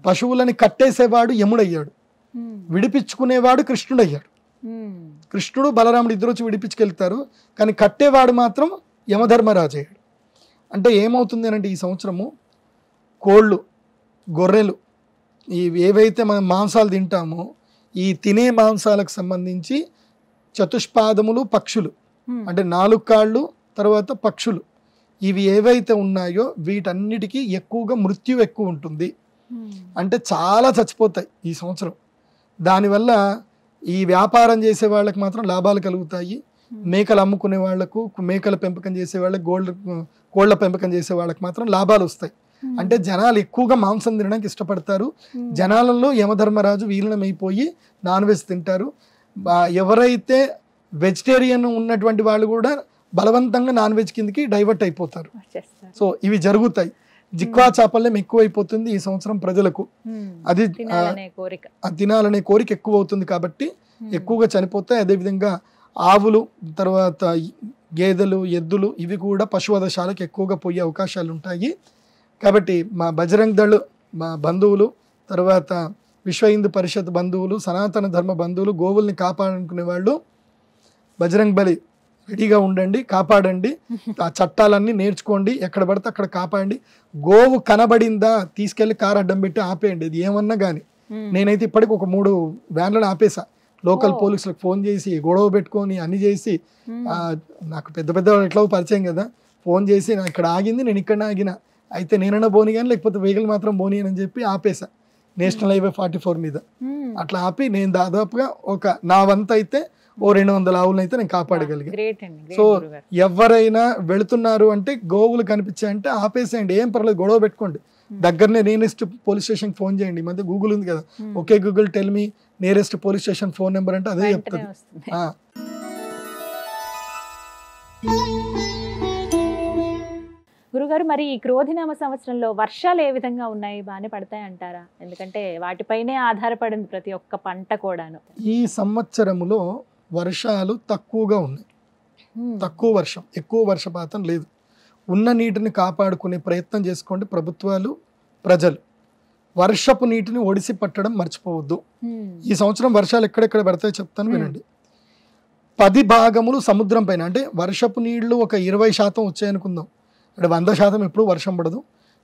పశువులని కట్టేసేవాడు యముడయ్యాడు, విడిపించుకునేవాడు కృష్ణుడు అయ్యాడు. కృష్ణుడు బలరాముడు ఇద్దరు వచ్చి విడిపించుకెళ్తారు, కానీ కట్టేవాడు మాత్రం యమధర్మరాజు అయ్యాడు. అంటే ఏమవుతుంది అంటే ఈ సంవత్సరము కోళ్ళు, గొర్రెలు, ఏవైతే మనం మాంసాలు తింటామో ఈ తినే మాంసాలకు సంబంధించి చతుష్పాదములు, పక్షులు అంటే 4 కాళ్ళు, తర్వాత పక్షులు, ఇవి ఏవైతే ఉన్నాయో వీటన్నిటికీ ఎక్కువగా మృత్యు ఎక్కువ ఉంటుంది. అంటే చాలా చచ్చిపోతాయి ఈ సంవత్సరం. దానివల్ల ఈ వ్యాపారం చేసే వాళ్ళకి మాత్రం లాభాలు కలుగుతాయి. మేకలు అమ్ముకునే వాళ్లకు, మేకల పెంపకం చేసే వాళ్ళకి, కోళ్ల పెంపకం చేసే వాళ్ళకి మాత్రం లాభాలు వస్తాయి. అంటే జనాలు ఎక్కువగా మాంసం తినడానికి ఇష్టపడతారు. జనాలలో యమధర్మరాజు వీలనమైపోయి నాన్ వెజ్ తింటారు. ఎవరైతే వెజిటేరియన్ ఉన్నటువంటి వాళ్ళు కూడా బలవంతంగా నాన్ వెజ్ కిందకి డైవర్ట్ అయిపోతారు. సో ఇవి జరుగుతాయి. జిక్వా చాపల్యం ఎక్కువైపోతుంది ఈ సంవత్సరం ప్రజలకు. అది తినాలనే కోరిక ఎక్కువ అవుతుంది కాబట్టి ఎక్కువగా చనిపోతాయి. అదేవిధంగా ఆవులు, తర్వాత గేదెలు, ఎద్దులు ఇవి కూడా పశువధశాలకు ఎక్కువగా పోయే అవకాశాలు ఉంటాయి. కాబట్టి మా బజరంగ్ దళ్ మా బంధువులు, తర్వాత విశ్వ హిందూ పరిషత్ బంధువులు, సనాతన ధర్మ బంధువులు, గోవుల్ని కాపాడుకునే వాళ్ళు బజరంగ్ బలి రెడీగా ఉండండి, కాపాడండి. ఆ చట్టాలన్నీ నేర్చుకోండి, ఎక్కడ పడితే అక్కడ కాపాడండి. గోవు కనబడిందా తీసుకెళ్లి కారు అడ్డం పెట్టి ఆపేయండి, ఇది ఏమన్నా కానీ. నేనైతే ఇప్పటికి ఒక 3 వ్యాన్లను ఆపేసా. లోకల్ పోలీసులకు ఫోన్ చేసి గొడవ పెట్టుకొని అన్ని చేసి, నాకు పెద్ద పెద్ద ఎట్లా పరిచయం కదా, ఫోన్ చేసి నాకు ఇక్కడ ఆగింది, నేను ఇక్కడ ఆగిన, అయితే నేనైనా బోని కానీ లేకపోతే వెహికల్ మాత్రం బోని అని చెప్పి ఆపేసా. నేషనల్ హైవే 44 మీద అట్లా ఆపి నేను దాదాపుగా నా వంత అయితే 200 ఆవులను అయితే నేను కాపాడగలిగాను. సో ఎవరైనా వెళుతున్నారు అంటే గోవులు కనిపించాయంటే ఆపేసేయండి, ఏం పర్లేదు, గొడవ పెట్టుకోండి. దగ్గరనే నియరెస్ట్ పోలీస్ స్టేషన్ ఫోన్ చేయండి. ఈ మధ్య గూగుల్ ఉంది కదా, okay Google tell me nearest police station phone number అంటే అదే చెప్తుంది. గురుగారు, మరి ఈ క్రోధినామ సంవత్సరంలో వర్షాలు ఏ విధంగా ఉన్నాయి? బాగానే పడతాయి అంటారా? ఎందుకంటే వాటిపైనే ఆధారపడింది ప్రతి ఒక్క పంట కూడాను. ఈ సంవత్సరములో వర్షాలు తక్కువగా ఉన్నాయి, తక్కువ వర్షం, ఎక్కువ వర్షపాతం లేదు. ఉన్న నీటిని కాపాడుకునే ప్రయత్నం చేసుకోండి ప్రభుత్వాలు, ప్రజలు. వర్షపు నీటిని ఒడిసి పట్టడం మర్చిపోవద్దు. ఈ సంవత్సరం వర్షాలు ఎక్కడెక్కడ పడతాయో చెప్తాను వినండి. 10 భాగములు సముద్రం పైన, అంటే వర్షపు నీళ్లు ఒక 20% వచ్చాయనుకుందాం, అంటే 100% ఎప్పుడు వర్షం పడదు.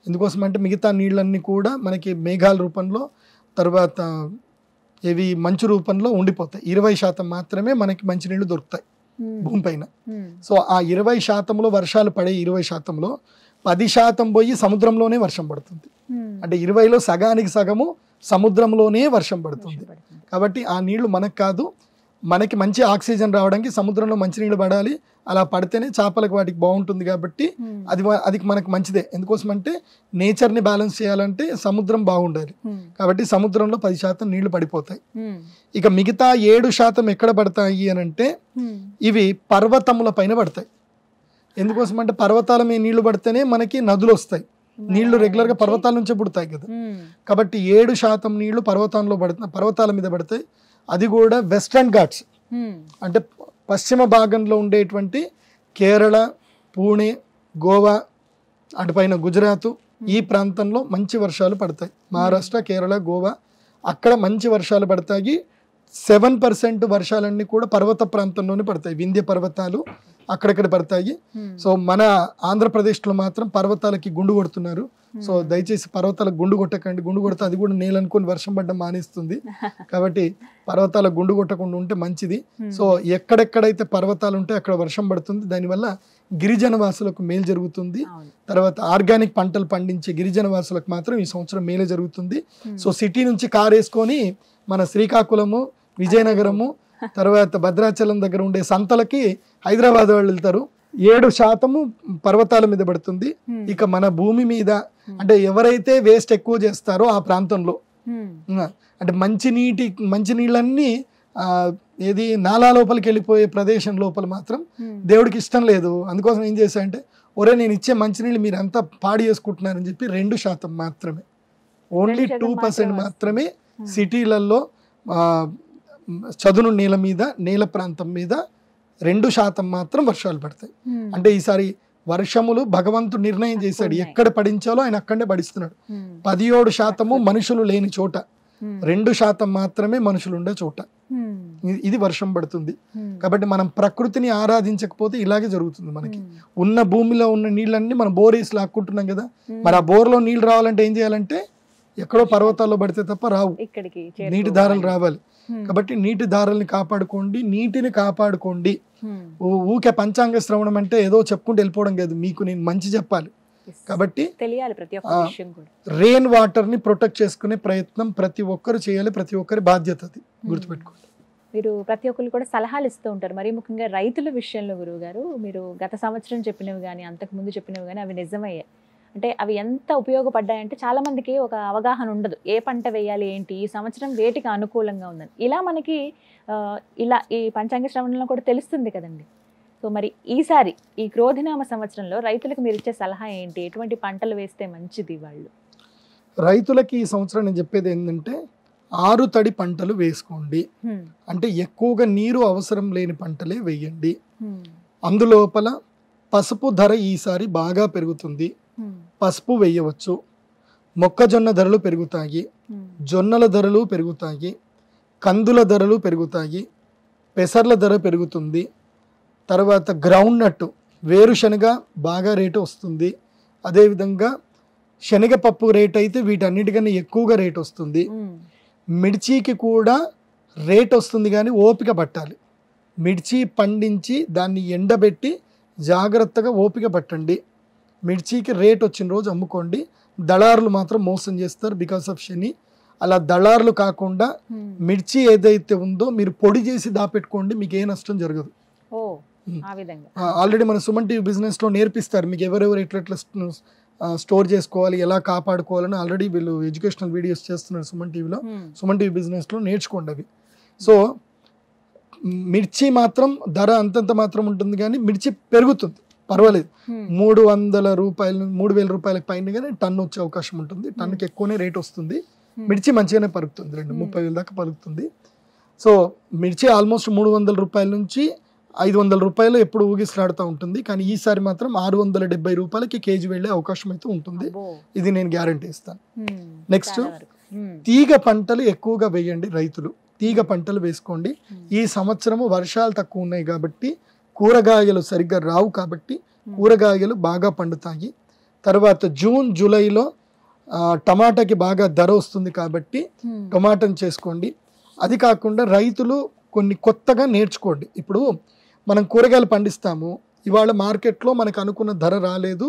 ఎందుకోసం అంటే మిగతా నీళ్ళన్నీ కూడా మనకి మేఘాల రూపంలో, తర్వాత ఇవి మంచు రూపంలో ఉండిపోతాయి. 20% మాత్రమే మనకి మంచినీళ్ళు దొరుకుతాయి భూమిపైన. సో ఆ 20%లో వర్షాలు పడే 20%లో 10% పోయి సముద్రంలోనే వర్షం పడుతుంది. అంటే 20లో సగానికి సగము సముద్రంలోనే వర్షం పడుతుంది. కాబట్టి ఆ నీళ్లు మనకు కాదు, మనకి మంచి ఆక్సిజన్ రావడానికి సముద్రంలో మంచినీళ్ళు పడాలి. అలా పడితేనే చేపలకు వాటికి బాగుంటుంది. కాబట్టి అది మనకు మంచిదే. ఎందుకోసం అంటే నేచర్ని బ్యాలెన్స్ చేయాలంటే సముద్రం బాగుండాలి. కాబట్టి సముద్రంలో 10% నీళ్లు పడిపోతాయి. ఇక మిగతా 7% ఎక్కడ పడతాయి అని అంటే ఇవి పర్వతముల పైన పడతాయి. ఎందుకోసం అంటే పర్వతాల మీద నీళ్లు పడితేనే మనకి నదులు వస్తాయి. నీళ్లు రెగ్యులర్గా పర్వతాల నుంచే పుడతాయి కదా. కాబట్టి 7% నీళ్లు పర్వతాల మీద పడతాయి. అది కూడా వెస్టర్న్ ఘాట్స్, అంటే పశ్చిమ భాగంలో ఉండేటువంటి కేరళ, పూణే, గోవా, అటుపైన గుజరాత్, ఈ ప్రాంతంలో మంచి వర్షాలు పడతాయి. మహారాష్ట్ర, కేరళ, గోవా అక్కడ మంచి వర్షాలు పడతాయి. 7% వర్షాలన్నీ కూడా పర్వత ప్రాంతంలోనే పడతాయి. వింధ్య పర్వతాలు, అక్కడక్కడ పడతాయి. సో మన ఆంధ్రప్రదేశ్లో మాత్రం పర్వతాలకి గుండు కొడుతున్నారు. సో దయచేసి పర్వతాలకు గుండు కొట్టకండి. గుండు కొడితే అది కూడా నేల అనుకుని వర్షం పడ్డం మానేస్తుంది. కాబట్టి పర్వతాలకు గుండు కొట్టకుండా ఉంటే మంచిది. సో ఎక్కడెక్కడైతే పర్వతాలు ఉంటే అక్కడ వర్షం పడుతుంది. దానివల్ల గిరిజన వాసులకు మేలు జరుగుతుంది. తర్వాత ఆర్గానిక్ పంటలు పండించే గిరిజన వాసులకు మాత్రం ఈ సంవత్సరం మేలు జరుగుతుంది. సో సిటీ నుంచి కారు వేసుకొని మన శ్రీకాకుళము, విజయనగరము, తర్వాత భద్రాచలం దగ్గర ఉండే సంతలకి హైదరాబాద్ వాళ్ళు వెళ్తారు. 7% పర్వతాల మీద పడుతుంది. ఇక మన భూమి మీద అంటే ఎవరైతే వేస్ట్ ఎక్కువ చేస్తారో ఆ ప్రాంతంలో అంటే మంచినీళ్ళన్నీ ఏది నాలా లోపలికి వెళ్ళిపోయే ప్రదేశం లోపల మాత్రం దేవుడికి ఇష్టం లేదు. అందుకోసం ఏం చేశారంటే ఒరే నేను ఇచ్చే మంచినీళ్ళు మీరు అంతా పాడు చేసుకుంటున్నారని చెప్పి 2% మాత్రమే, ఓన్లీ 2% మాత్రమే సిటీలలో చదును నేల మీద, నేల ప్రాంతం మీద 2% మాత్రం వర్షాలు పడతాయి. అంటే ఈసారి వర్షములు భగవంతుడు నిర్ణయం చేశాడు, ఎక్కడ పడించాలో ఆయన అక్కడనే పడిస్తున్నాడు. 17% మనుషులు లేని చోట, 2% మాత్రమే మనుషులు ఉండే చోట ఇది వర్షం పడుతుంది. కాబట్టి మనం ప్రకృతిని ఆరాధించకపోతే ఇలాగే జరుగుతుంది. మనకి ఉన్న భూమిలో ఉన్న నీళ్ళన్నీ మనం బోర్ వేసి లాక్కుంటున్నాం కదా. మరి ఆ బోర్లో నీళ్ళు రావాలంటే ఏం చేయాలంటే ఎక్కడో పర్వతాల్లో పడితే తప్ప రావు, నీటి దారాలు రావాలి. కాబట్టి నీటి దారాలని కాపాడుకోండి, నీటిని కాపాడుకోండి. ఊకే పంచాంగ శ్రవణం అంటే ఏదో చెప్పుకుంటూ వెళ్ళిపోవడం కాదు, మీకు నేను మంచి చెప్పాలి. కాబట్టి రెయిన్ వాటర్ ని ప్రొటెక్ట్ చేసుకునే ప్రయత్నం ప్రతి ఒక్కరు చేయాలి, ప్రతి ఒక్కరి బాధ్యత అది గుర్తుపెట్టుకోండి. మీరు ప్రతి ఒక్కరు కూడా సలహాలు ఇస్తూ ఉంటారు, మరీ ముఖ్యంగా రైతుల విషయంలో. గురువు గారు, మీరు గత సంవత్సరం చెప్పినవి కానీ అంతకు ముందు చెప్పినవి కానీ అవి నిజమయ్యాయి. అంటే అవి ఎంత ఉపయోగపడ్డాయంటే చాలా మందికి ఒక అవగాహన ఉండదు, ఏ పంట వేయాలి ఏంటి, ఈ సంవత్సరం వేటికి అనుకూలంగా ఉందని. ఇలా మనకి ఇలా ఈ పంచాంగ శ్రవణంలో కూడా తెలుస్తుంది కదండి. సో మరి ఈసారి ఈ క్రోధినామ సంవత్సరంలో రైతులకు మీరు ఇచ్చే సలహా ఏంటి? ఎటువంటి పంటలు వేస్తే మంచిది? వాళ్ళు రైతులకి ఈ సంవత్సరం నేను చెప్పేది ఏంటంటే 6 తడి పంటలు వేసుకోండి. అంటే ఎక్కువగా నీరు అవసరం లేని పంటలే వేయండి. అందులోపల పసుపు ధర ఈసారి బాగా పెరుగుతుంది, పసుపు వేయవచ్చు. మొక్కజొన్న ధరలు పెరుగుతాయి, జొన్నల ధరలు పెరుగుతాయి, కందుల ధరలు పెరుగుతాయి, పెసర్ల ధర పెరుగుతుంది. తర్వాత గ్రౌండ్ నట్ వేరుశనగ బాగా రేటు వస్తుంది. అదేవిధంగా శనగపప్పు రేట్ అయితే వీటన్నిటికన్నా ఎక్కువగా రేట్ వస్తుంది. మిర్చికి కూడా రేట్ వస్తుంది, కానీ ఓపిక పట్టాలి. మిర్చి పండించి దాన్ని ఎండబెట్టి జాగ్రత్తగా ఓపిక పట్టండి. మిర్చికి రేట్ వచ్చిన రోజు అమ్ముకోండి. దళారులు మాత్రం మోసం చేస్తారు బికాస్ ఆఫ్ శని. అలా దళారులు కాకుండా మిర్చి ఏదైతే ఉందో మీరు పొడి చేసి దాపెట్టుకోండి, మీకు ఏ నష్టం జరగదు. ఆల్రెడీ మన సుమన్ టీవీ బిజినెస్ లో నేర్పిస్తారు మీకు ఎవరెవరు ఎట్లా స్టోర్ చేసుకోవాలి, ఎలా కాపాడుకోవాలని. ఆల్రెడీ వీళ్ళు ఎడ్యుకేషనల్ వీడియోస్ చేస్తున్నారు సుమన్ టీవీలో. సుమన్ టీవీ బిజినెస్ లో నేర్చుకోండి అవి. సో మిర్చి మాత్రం ధర అంతంత మాత్రం ఉంటుంది, కానీ మిర్చి పెరుగుతుంది, పర్వాలేదు. 300 రూపాయలు 3000 రూపాయలకు పైన కానీ టన్ను వచ్చే అవకాశం ఉంటుంది. టన్నుకి ఎక్కువనే రేట్ వస్తుంది. మిర్చి మంచిగానే పలుకుతుంది, 30,000 దాకా పలుకుతుంది. సో మిర్చి ఆల్మోస్ట్ 300 రూపాయల నుంచి 500 రూపాయలు ఎప్పుడు ఊగిసలాడుతూ ఉంటుంది. కానీ ఈసారి మాత్రం 670 రూపాయలకి కేజీ వెళ్ళే అవకాశం అయితే ఉంటుంది. ఇది నేను గ్యారంటీ ఇస్తాను. నెక్స్ట్ తీగ పంటలు ఎక్కువగా వేయండి రైతులు. తీగ పంటలు వేసుకోండి. ఈ సంవత్సరము వర్షాలు తక్కువ ఉన్నాయి కాబట్టి కూరగాయలు సరిగ్గా రావు, కాబట్టి కూరగాయలు బాగా పండుతాయి. తర్వాత జూన్ జూలైలో టమాటాకి బాగా ధర వస్తుంది కాబట్టి టమాటాను చేసుకోండి. అది కాకుండా రైతులు కొన్ని కొత్తగా నేర్చుకోండి. ఇప్పుడు మనం కూరగాయలు పండిస్తాము, ఇవాళ మార్కెట్లో మనకు అనుకున్న ధర రాలేదు,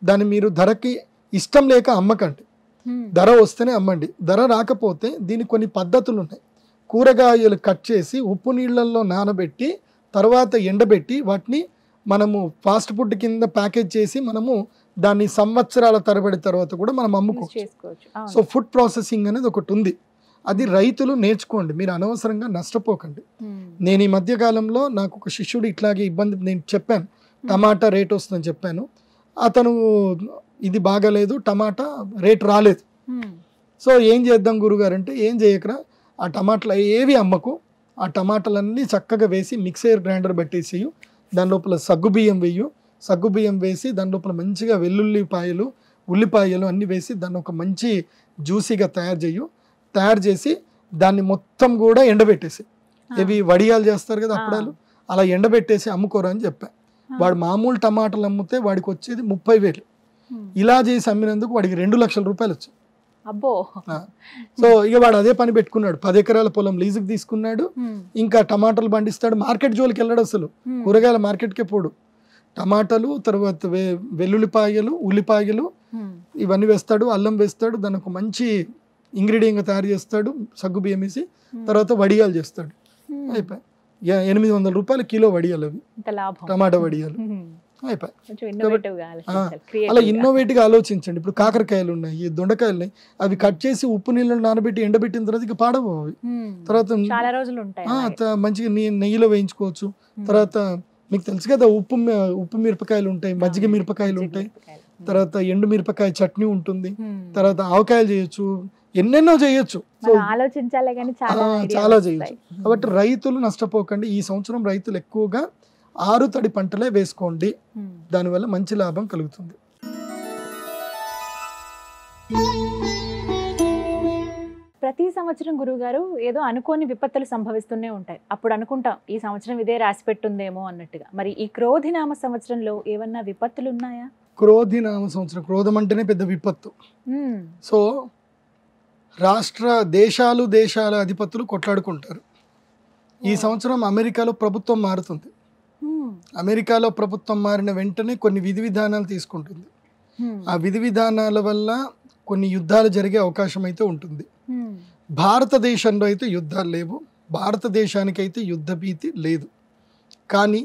దాన్ని మీరు ధరకి ఇష్టం లేక అమ్మకండి. ధర వస్తేనే అమ్మండి. ధర రాకపోతే దీనికి కొన్ని పద్ధతులు ఉన్నాయి. కూరగాయలు కట్ చేసి ఉప్పు నీళ్ళల్లో నానబెట్టి తర్వాత ఎండబెట్టి వాటిని మనము ఫాస్ట్ ఫుడ్ కింద ప్యాకేజ్ చేసి మనము దాన్ని సంవత్సరాల తరబడి తర్వాత కూడా మనం అమ్ముకోవచ్చు. సో ఫుడ్ ప్రాసెసింగ్ అనేది ఒకటి ఉంది, అది రైతులు నేర్చుకోండి. మీరు అనవసరంగా నష్టపోకండి. నేను ఈ మధ్య కాలంలో నాకు ఒక శిష్యుడు ఇట్లాగే ఇబ్బంది, నేను చెప్పాను టమాటా రేట్ వస్తుందని చెప్పాను. అతను ఇది బాగాలేదు, టమాటా రేట్ రాలేదు. సో ఏం చేద్దాం గురుగారు అంటే, ఏం చేయకరా, ఆ టమాటాలు ఏవి అమ్మకు, ఆ టమాటాలన్నీ చక్కగా వేసి మిక్సర్ గ్రైండర్ పెట్టేసేయు, దాని లోపల సగ్గుబియ్యం వేయు, సగ్గుబియ్యం వేసి దాని లోపల మంచిగా వెల్లుల్లిపాయలు ఉల్లిపాయలు అన్నీ వేసి దాన్ని ఒక మంచి జ్యూసీగా తయారు చేసి దాన్ని మొత్తం కూడా ఎండబెట్టేసి, ఇవి వడియాలు చేస్తారు కదా అప్పడాలు, అలా ఎండబెట్టేసి అమ్ముకోరా అని చెప్పా. వాడు మామూలు టమాటాలు అమ్మితే వాడికి వచ్చేది 30,000. ఇలా చేసి అమ్మినందుకు వాడికి 2 లక్షల రూపాయలు వచ్చాయి. అబ్బో. సో ఇక వాడు అదే పని పెట్టుకున్నాడు. 10 ఎకరాల పొలం లీజుకి తీసుకున్నాడు. ఇంకా టమాటాలు పండిస్తాడు. మార్కెట్ జోలికి వెళ్ళాడు, అసలు కూరగాయల మార్కెట్కే పోడు. టమాటాలు, తర్వాత వెల్లుల్లిపాయలు, ఉల్లిపాయలు ఇవన్నీ వేస్తాడు, అల్లం వేస్తాడు, దాని ఒక మంచి ఇంగ్రీడియంట్ తయారు చేస్తాడు, సగ్గు బియ్యం వేసి. తర్వాత వడియాలు చేస్తాడు. అయిపోయి 800 రూపాయలు కిలో వడియాలు అవి, టమాటా వడియాలు అయిపోయి. అలా ఇన్నోవేటివ్గా ఆలోచించండి. ఇప్పుడు కాకరకాయలు ఉన్నాయి, దొండకాయలు ఉన్నాయి, అవి కట్ చేసి ఉప్పు నీళ్ళలో నానబెట్టి ఎండబెట్టిన తర్వాత ఇక పాడవు అవి. తర్వాత మంచిగా నెయ్యిలో వేయించుకోవచ్చు. తర్వాత మీకు తెలుసు కదా ఉప్పు మిరపకాయలు ఉంటాయి, మజ్జిగ మిరపకాయలు ఉంటాయి, తర్వాత ఎండు మిరపకాయ చట్నీ ఉంటుంది, తర్వాత ఆవకాయలు చేయొచ్చు, ఎన్నెన్నో చేయొచ్చు, చాలా చేయొచ్చు. కాబట్టి రైతులు నష్టపోకండి. ఈ సంవత్సరం రైతులు ఎక్కువగా 6 తడి పంటలే వేసుకోండి, దానివల్ల మంచి లాభం కలుగుతుంది. ప్రతి సంవత్సరం గురువుగారు ఏదో అనుకోని విపత్తులు సంభవిస్తూనే ఉంటాయి. అప్పుడు అనుకుంటాం ఈ సంవత్సరం ఇదే రాసి పెట్టుందేమో అన్నట్టుగా. మరి ఈ క్రోధినామ సంవత్సరంలో ఏమన్నా విపత్తులు ఉన్నాయా? క్రోధినామ సంవత్సరం, క్రోధం అంటేనే పెద్ద విపత్తు. సో దేశాల అధిపతులు కొట్లాడుకుంటారు. ఈ సంవత్సరం అమెరికాలో ప్రభుత్వం మారుతుంది. అమెరికాలో ప్రభుత్వం మారిన వెంటనే కొన్ని విధి విధానాలు తీసుకుంటుంది. ఆ విధి విధానాల వల్ల కొన్ని యుద్ధాలు జరిగే అవకాశం అయితే ఉంటుంది. భారతదేశంలో అయితే యుద్ధాలు లేవు, భారతదేశానికి అయితే యుద్ధ భీతి లేదు. కానీ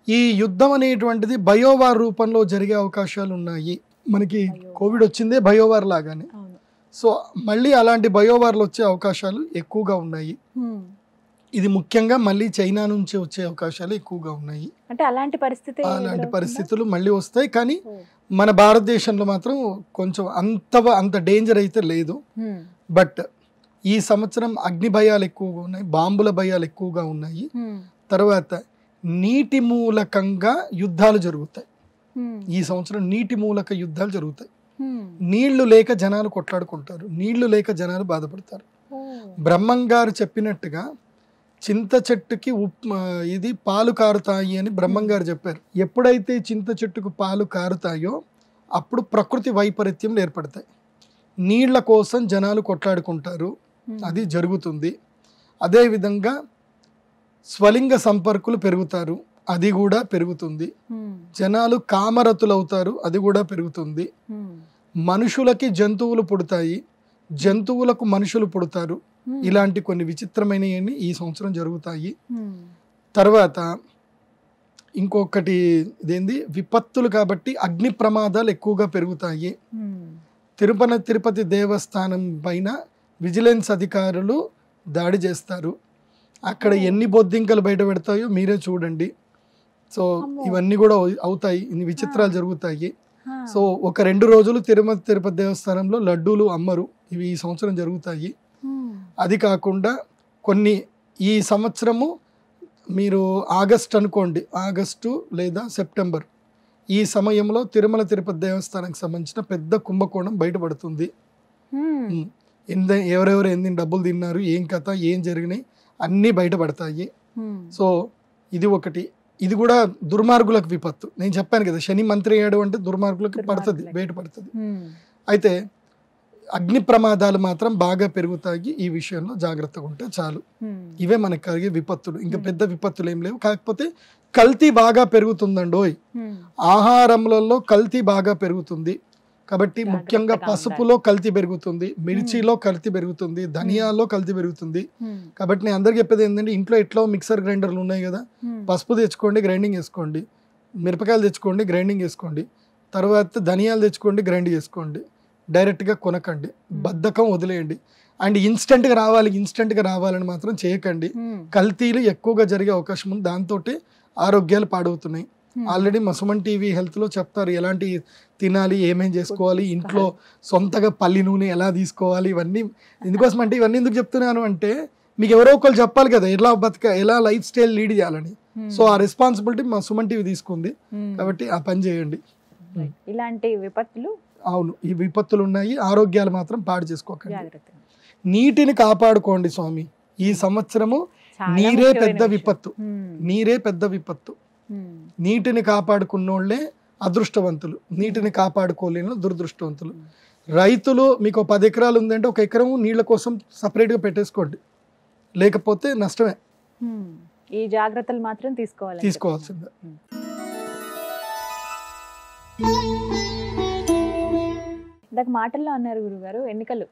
ఈ యుద్ధం అనేటువంటిది బయోవార్ రూపంలో జరిగే అవకాశాలు ఉన్నాయి. మనకి కోవిడ్ వచ్చిందే బయోవార్ లాగానే. సో మళ్ళీ అలాంటి బయోవార్లు వచ్చే అవకాశాలు ఎక్కువగా ఉన్నాయి. ఇది ముఖ్యంగా మళ్ళీ చైనా నుంచి వచ్చే అవకాశాలు ఎక్కువగా ఉన్నాయి. అంటే అలాంటి పరిస్థితులు మళ్ళీ వస్తాయి. కానీ మన భారతదేశంలో మాత్రం కొంచెం అంత డేంజర్ అయితే లేదు. బట్ ఈ సంవత్సరం అగ్ని భయాలు ఎక్కువగా ఉన్నాయి, బాంబుల భయాలు ఎక్కువగా ఉన్నాయి. తర్వాత నీటి మూలకంగా యుద్ధాలు జరుగుతాయి. ఈ సంవత్సరం నీటి మూలక యుద్ధాలు జరుగుతాయి. నీళ్లు లేక జనాలు కొట్లాడుకుంటారు, నీళ్లు లేక జనాలు బాధపడతారు. బ్రహ్మంగారు చెప్పినట్టుగా చింత చెట్టుకి ఇది పాలు కారుతాయి అని బ్రహ్మంగారు చెప్పారు. ఎప్పుడైతే చింత చెట్టుకు పాలు కారుతాయో అప్పుడు ప్రకృతి వైపరీత్యం ఏర్పడతాయి. నీళ్ల కోసం జనాలు కొట్లాడుకుంటారు, అది జరుగుతుంది. అదేవిధంగా స్వలింగ సంపర్కులు పెరుగుతారు, అది కూడా పెరుగుతుంది. జనాలు కామరతులు అవుతారు, అది కూడా పెరుగుతుంది. మనుషులకి జంతువులు పుడతాయి, జంతువులకు మనుషులు పుడతారు. ఇలాంటి కొన్ని విచిత్రమైనవి ఈ సంవత్సరం జరుగుతాయి. తర్వాత ఇంకొకటి ఇదేంది, విపత్తులు కాబట్టి అగ్ని ప్రమాదాలు ఎక్కువగా పెరుగుతాయి. తిరుపతి దేవస్థానం పైన విజిలెన్స్ అధికారులు దాడి చేస్తారు. అక్కడ ఎన్ని బొద్దింకలు బయట పెడతాయో మీరే చూడండి. సో ఇవన్నీ కూడా అవుతాయి, ఇన్ని విచిత్రాలు జరుగుతాయి. సో ఒక 2 రోజులు తిరుపతి దేవస్థానంలో లడ్డూలు అమ్మరు, ఇవి ఈ సంవత్సరం జరుగుతాయి. అది కాకుండా కొన్ని ఈ సంవత్సరము మీరు ఆగస్ట్ అనుకోండి, ఆగస్టు లేదా సెప్టెంబర్, ఈ సమయంలో తిరుపతి దేవస్థానానికి సంబంధించిన పెద్ద కుంభకోణం బయటపడుతుంది. ఎవరెవరు ఎన్ని డబ్బులు తిన్నారు, ఏం కథ, ఏం జరిగినాయి అన్నీ బయటపడతాయి. సో ఇది ఒకటి. ఇది కూడా దుర్మార్గులకు విపత్తు. నేను చెప్పాను కదా, శని మంత్రి అయ్యాడు అంటే దుర్మార్గులకు పడుతుంది, బయటపడుతుంది. అయితే అగ్ని ప్రమాదాలు మాత్రం బాగా పెరుగుతాయి. ఈ విషయంలో జాగ్రత్తగా ఉంటే చాలు. ఇవే మనకు కలిగే విపత్తులు, ఇంకా పెద్ద విపత్తులు ఏం లేవు. కాకపోతే కల్తీ బాగా పెరుగుతుందండోయ్, ఆహారంలో కల్తీ బాగా పెరుగుతుంది. కాబట్టి ముఖ్యంగా పసుపులో కల్తీ పెరుగుతుంది, మిర్చిలో కల్తీ పెరుగుతుంది, ధనియాల్లో కల్తీ పెరుగుతుంది. కాబట్టి నేను అందరికి చెప్పేది ఏంటంటే, ఇంట్లో ఎట్లా మిక్సర్ గ్రైండర్లు ఉన్నాయి కదా, పసుపు తెచ్చుకోండి, గ్రైండింగ్ వేసుకోండి. మిరపకాయలు తెచ్చుకోండి, గ్రైండింగ్ వేసుకోండి. తర్వాత ధనియాలు తెచ్చుకోండి, గ్రైండ్ చేసుకోండి. డైరెక్ట్గా కొనకండి, బద్ధకం వదిలేయండి. అండ్ ఇన్స్టెంట్గా రావాలని మాత్రం చేయకండి. కల్తీలు ఎక్కువగా జరిగే అవకాశం ఉంది, దాంతో ఆరోగ్యాలు పాడవుతున్నాయి. ఆల్రెడీ సుమన్ టీవీ హెల్త్లో చెప్తారు ఎలాంటి తినాలి, ఏమేం చేసుకోవాలి, ఇంట్లో సొంతగా పల్లి నూనె ఎలా తీసుకోవాలి. ఇవన్నీ ఎందుకోసం అంటే, ఇవన్నీ ఎందుకు చెప్తున్నాను అంటే, మీకు ఎవరో ఒకరు చెప్పాలి కదా ఎలా లైఫ్ స్టైల్ లీడ్ చేయాలని. సో ఆ రెస్పాన్సిబిలిటీ సుమన్ టీవీ తీసుకుంది, కాబట్టి ఆ పని చేయండి. ఇలాంటి విపత్తులు, అవును, ఈ విపత్తులు ఉన్నాయి. ఆరోగ్యాలు మాత్రం పాడు చేసుకోకండి. నీటిని కాపాడుకోండి స్వామి. ఈ సంవత్సరము నీరే పెద్ద విపత్తు. నీటిని కాపాడుకున్నోళ్లే అదృష్టవంతులు, నీటిని కాపాడుకోలేని దురదృష్టవంతులు. రైతులు మీకు 10 ఎకరాలు ఉందంటే 1 ఎకరం నీళ్ళ కోసం సపరేట్గా పెట్టేసుకోండి, లేకపోతే నష్టమే. ఈ జాగ్రత్తలు మాత్రం తీసుకోవాల్సిందే. ఇందాక మాటల్లో అన్నారు గురుగారు, ఎన్నికలు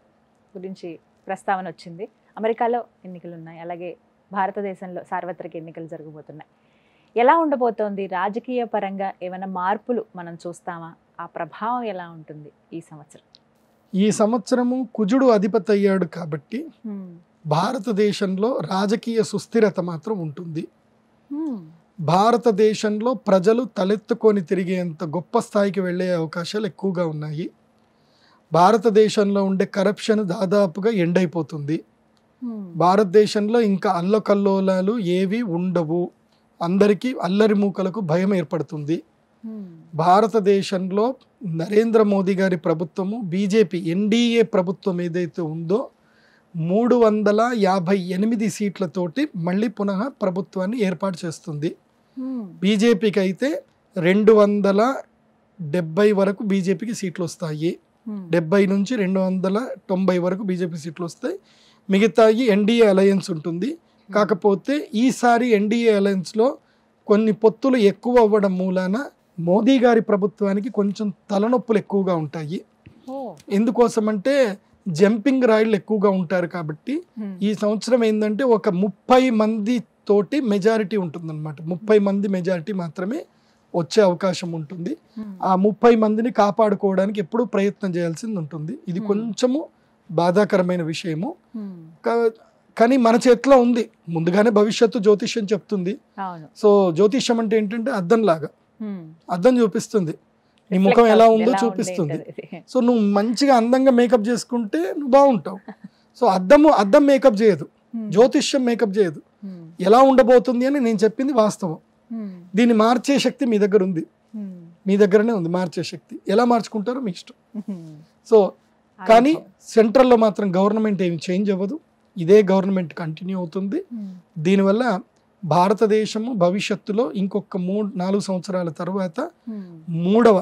గురించి ప్రస్తావన వచ్చింది. అమెరికాలో ఎన్నికలు ఉన్నాయి, అలాగే భారతదేశంలో సార్వత్రిక ఎన్నికలు జరగబోతున్నాయి. ఎలా ఉండబోతోంది? రాజకీయ పరంగా ఏమైనా మార్పులు మనం చూస్తామా? ఆ ప్రభావం ఎలా ఉంటుంది ఈ సంవత్సరం? ఈ సంవత్సరము కుజుడు అధిపతి అయ్యాడు కాబట్టి భారతదేశంలో రాజకీయ సుస్థిరత మాత్రం ఉంటుంది. భారతదేశంలో ప్రజలు తలెత్తుకొని తిరిగేంత గొప్ప స్థాయికి వెళ్ళే అవకాశాలు ఎక్కువగా ఉన్నాయి. భారతదేశంలో ఉండే కరప్షన్ దాదాపుగా ఎండైపోతుంది. భారతదేశంలో ఇంకా అల్లకల్లోలాలు ఏవి ఉండవు. అందరికీ అల్లరి మూకలకు భయం ఏర్పడుతుంది. భారతదేశంలో నరేంద్ర మోదీ గారి ప్రభుత్వము, బీజేపీ ఎన్డీఏ ప్రభుత్వం ఏదైతే ఉందో 358 సీట్లతోటి మళ్ళీ పునః ప్రభుత్వాన్ని ఏర్పాటు చేస్తుంది. బీజేపీకి అయితే 270 వరకు బీజేపీకి సీట్లు వస్తాయి. 70 నుంచి 290 వరకు బీజేపీ సీట్లు వస్తాయి. మిగతాయి ఎన్డీఏ అలయన్స్ ఉంటుంది. కాకపోతే ఈసారి ఎన్డీఏ అలయన్స్లో కొన్ని పొత్తులు ఎక్కువ అవ్వడం మూలాన మోదీ గారి ప్రభుత్వానికి కొంచెం తలనొప్పులు ఎక్కువగా ఉంటాయి. ఎందుకోసమంటే జంపింగ్ రాయిళ్ళు ఎక్కువగా ఉంటారు కాబట్టి ఈ సంవత్సరం ఏంటంటే ఒక 30 మంది తోటి మెజారిటీ ఉంటుందన్నమాట. 30 మంది మెజారిటీ మాత్రమే వచ్చే అవకాశం ఉంటుంది. ఆ 30 మందిని కాపాడుకోవడానికి ఎప్పుడూ ప్రయత్నం చేయాల్సింది ఉంటుంది. ఇది కొంచెము బాధాకరమైన విషయము. కానీ మన చేతిలో ఉంది, ముందుగానే భవిష్యత్తు జ్యోతిష్యం చెప్తుంది. సో జ్యోతిష్యం అంటే ఏంటంటే అద్దం లాగా, అద్దం చూపిస్తుంది, నీ ముఖం ఎలా ఉందో చూపిస్తుంది. సో నువ్వు మంచిగా అందంగా మేకప్ చేసుకుంటే నువ్వు బాగుంటావు. సో అద్దం మేకప్ చేయదు, జ్యోతిష్యం మేకప్ చేయదు. ఎలా ఉండబోతుంది అని నేను చెప్పింది వాస్తవం. దీన్ని మార్చే శక్తి మీ దగ్గర ఉంది, మీ దగ్గరనే ఉంది మార్చే శక్తి. ఎలా మార్చుకుంటారో మీ ఇష్టం. సో కానీ సెంట్రల్లో మాత్రం గవర్నమెంట్ ఏమి చేంజ్ అవ్వదు, ఇదే గవర్నమెంట్ కంటిన్యూ అవుతుంది. దీనివల్ల భారతదేశము భవిష్యత్తులో ఇంకొక 3-4 సంవత్సరాల తర్వాత 3వ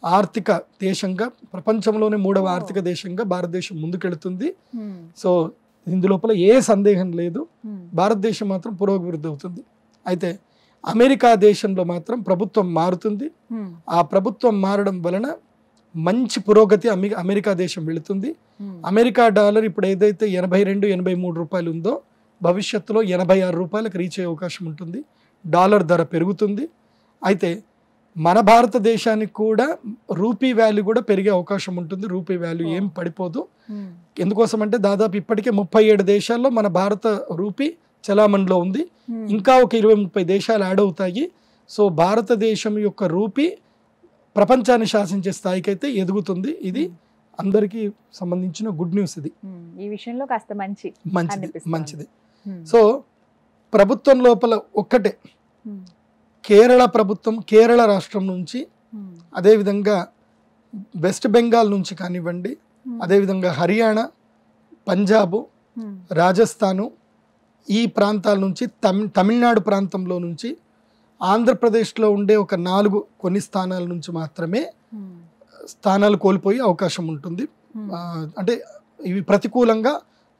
ఆర్థిక దేశంగా, ప్రపంచంలోనే 3వ ఆర్థిక దేశంగా భారతదేశం ముందుకెళ్తుంది. సో ఇందులోపల ఏ సందేహం లేదు, భారతదేశం మాత్రం పురోభివృద్ధి అవుతుంది. అయితే అమెరికా దేశంలో మాత్రం ప్రభుత్వం మారుతుంది. ఆ ప్రభుత్వం మారడం వలన మంచి పురోగతి అమెరికా దేశం వెళుతుంది. అమెరికా డాలర్ ఇప్పుడు ఏదైతే 82-83 రూపాయలు ఉందో భవిష్యత్తులో 86 రూపాయలకు రీచ్ అయ్యే అవకాశం ఉంటుంది. డాలర్ ధర పెరుగుతుంది. అయితే మన భారతదేశానికి కూడా రూపీ వాల్యూ కూడా పెరిగే అవకాశం ఉంటుంది. రూపీ వాల్యూ ఏం పడిపోదు. ఎందుకోసం అంటే దాదాపు ఇప్పటికే 37 దేశాల్లో మన భారత రూపీ చలామణిలో ఉంది. ఇంకా ఒక 20-30 దేశాలు యాడ్ అవుతాయి. సో భారతదేశం యొక్క రూపీ ప్రపంచాన్ని శాసించే స్థాయికి అయితే ఎదుగుతుంది. ఇది అందరికీ సంబంధించిన గుడ్ న్యూస్. ఇది ఈ విషయంలో కాస్త మంచిది. సో ప్రభుత్వం లోపల ఒక్కటే, కేరళ ప్రభుత్వం, కేరళ రాష్ట్రం నుంచి, అదేవిధంగా వెస్ట్ బెంగాల్ నుంచి కానివ్వండి, అదేవిధంగా హర్యానా, పంజాబు, రాజస్థాను, ఈ ప్రాంతాల నుంచి, తమిళనాడు ప్రాంతంలో నుంచి, ఆంధ్రప్రదేశ్లో ఉండే ఒక 4 కొన్ని స్థానాల నుంచి మాత్రమే స్థానాలు కోల్పోయే అవకాశం ఉంటుంది. అంటే ఇవి ప్రతికూలంగా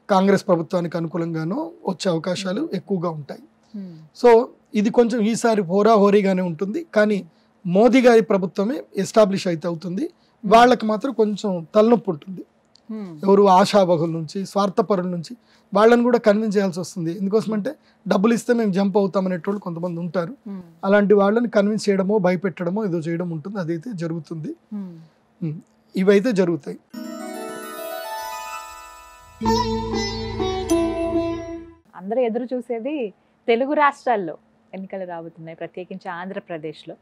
కాంగ్రెస్ ప్రభుత్వానికి అనుకూలంగానూ వచ్చే అవకాశాలు ఎక్కువగా ఉంటాయి. సో ఇది కొంచెం ఈసారి హోరాహోరీగానే ఉంటుంది. కానీ మోదీ గారి ప్రభుత్వమే ఎస్టాబ్లిష్ అయితే అవుతుంది. వాళ్ళకి మాత్రం కొంచెం తలనొప్పి ఉంటుంది. ఎవరు ఆశావహుల నుంచి, స్వార్థపరుల నుంచి వాళ్ళని కూడా కన్విన్స్ చేయాల్సి వస్తుంది. ఎందుకోసమంటే డబ్బులు ఇస్తే మేము జంప్ అవుతాం అనేటోళ్ళు కొంతమంది ఉంటారు. అలాంటి వాళ్ళని కన్విన్స్ చేయడమో, భయపెట్టడమో ఏదో చేయడం ఉంటుంది. అదైతే జరుగుతుంది. ఇవైతే జరుగుతాయి. అందరూ ఎదురు చూసేది తెలుగు రాష్ట్రాల్లో ఎన్నికలు రాబోతున్నాయి, ప్రత్యేకించి ఆంధ్రప్రదేశ్లో.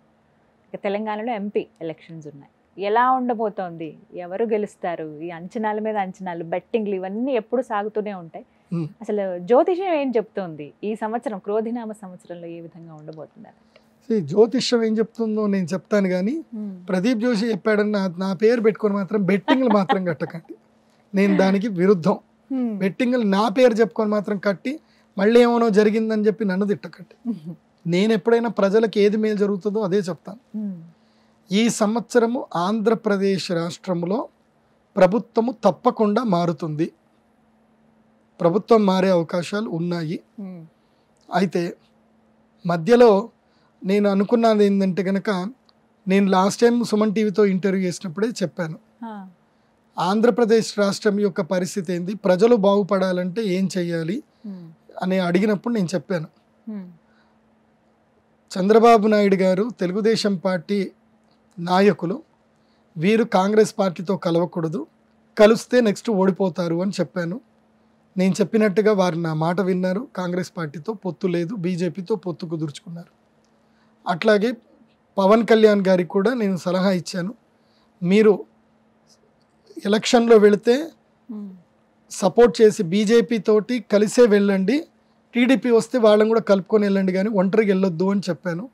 తెలంగాణలో ఎంపీ ఎలక్షన్స్ ఉన్నాయి. ఎలా ఉండబోతోంది, ఎవరు గెలుస్తారు, ఈ అంచనాల మీద అంచనాలు, బెట్టింగ్లు ఇవన్నీ ఎప్పుడు సాగుతూనే ఉంటాయి. అసలు జ్యోతిషం ఏం చెప్తోంది ఈ సంవత్సరం, క్రోధినామ సంవత్సరంలో ఏ విధంగా ఉండబోతుంది? జ్యోతిష్యం ఏం చెప్తుందో నేను చెప్తాను, కానీ ప్రదీప్ జోషి చెప్పాడని నా పేరు పెట్టుకొని మాత్రం బెట్టింగ్లు మాత్రం కట్టకండి. నేను దానికి విరుద్ధం. బెట్టింగ్లు నా పేరు చెప్పుకొని మాత్రం కట్టి మళ్ళీ ఏమో జరిగిందని చెప్పి నన్ను తిట్టకండి. నేను ఎప్పుడైనా ప్రజలకు ఏది మేలు జరుగుతుందో అదే చెప్తాను. ఈ సంవత్సరము ఆంధ్రప్రదేశ్ రాష్ట్రంలో ప్రభుత్వము తప్పకుండా మారుతుంది. ప్రభుత్వం మారే అవకాశాలు ఉన్నాయి. అయితే మధ్యలో నేను అనుకున్నది ఏంటంటే కనుక, నేను లాస్ట్ టైం సుమన్ టీవీతో ఇంటర్వ్యూ చేసినప్పుడే చెప్పాను, ఆంధ్రప్రదేశ్ రాష్ట్రం యొక్క పరిస్థితి ఏంది, ప్రజలు బాగుపడాలంటే ఏం చెయ్యాలి అని అడిగినప్పుడు నేను చెప్పాను, చంద్రబాబు నాయుడు గారు తెలుగుదేశం పార్టీ నాయకులు వీరు కాంగ్రెస్ పార్టీతో కలవకూడదు, కలిస్తే నెక్స్ట్ ఓడిపోతారు అని చెప్పాను. నేను చెప్పినట్టుగా వారు నా మాట విన్నారు. కాంగ్రెస్ పార్టీతో పొత్తు లేదు, బీజేపీతో పొత్తు కుదుర్చుకున్నారు. అట్లాగే పవన్ కళ్యాణ్ గారికి కూడా నేను సలహా ఇచ్చాను, మీరు ఎలక్షన్లో వెళితే సపోర్ట్ చేసి బీజేపీ తోటి కలిసే వెళ్ళండి, టీడీపీ వస్తే వాళ్ళని కూడా కలుపుకొని వెళ్ళండి, కానీ ఒంటరికి వెళ్ళొద్దు అని చెప్పాను.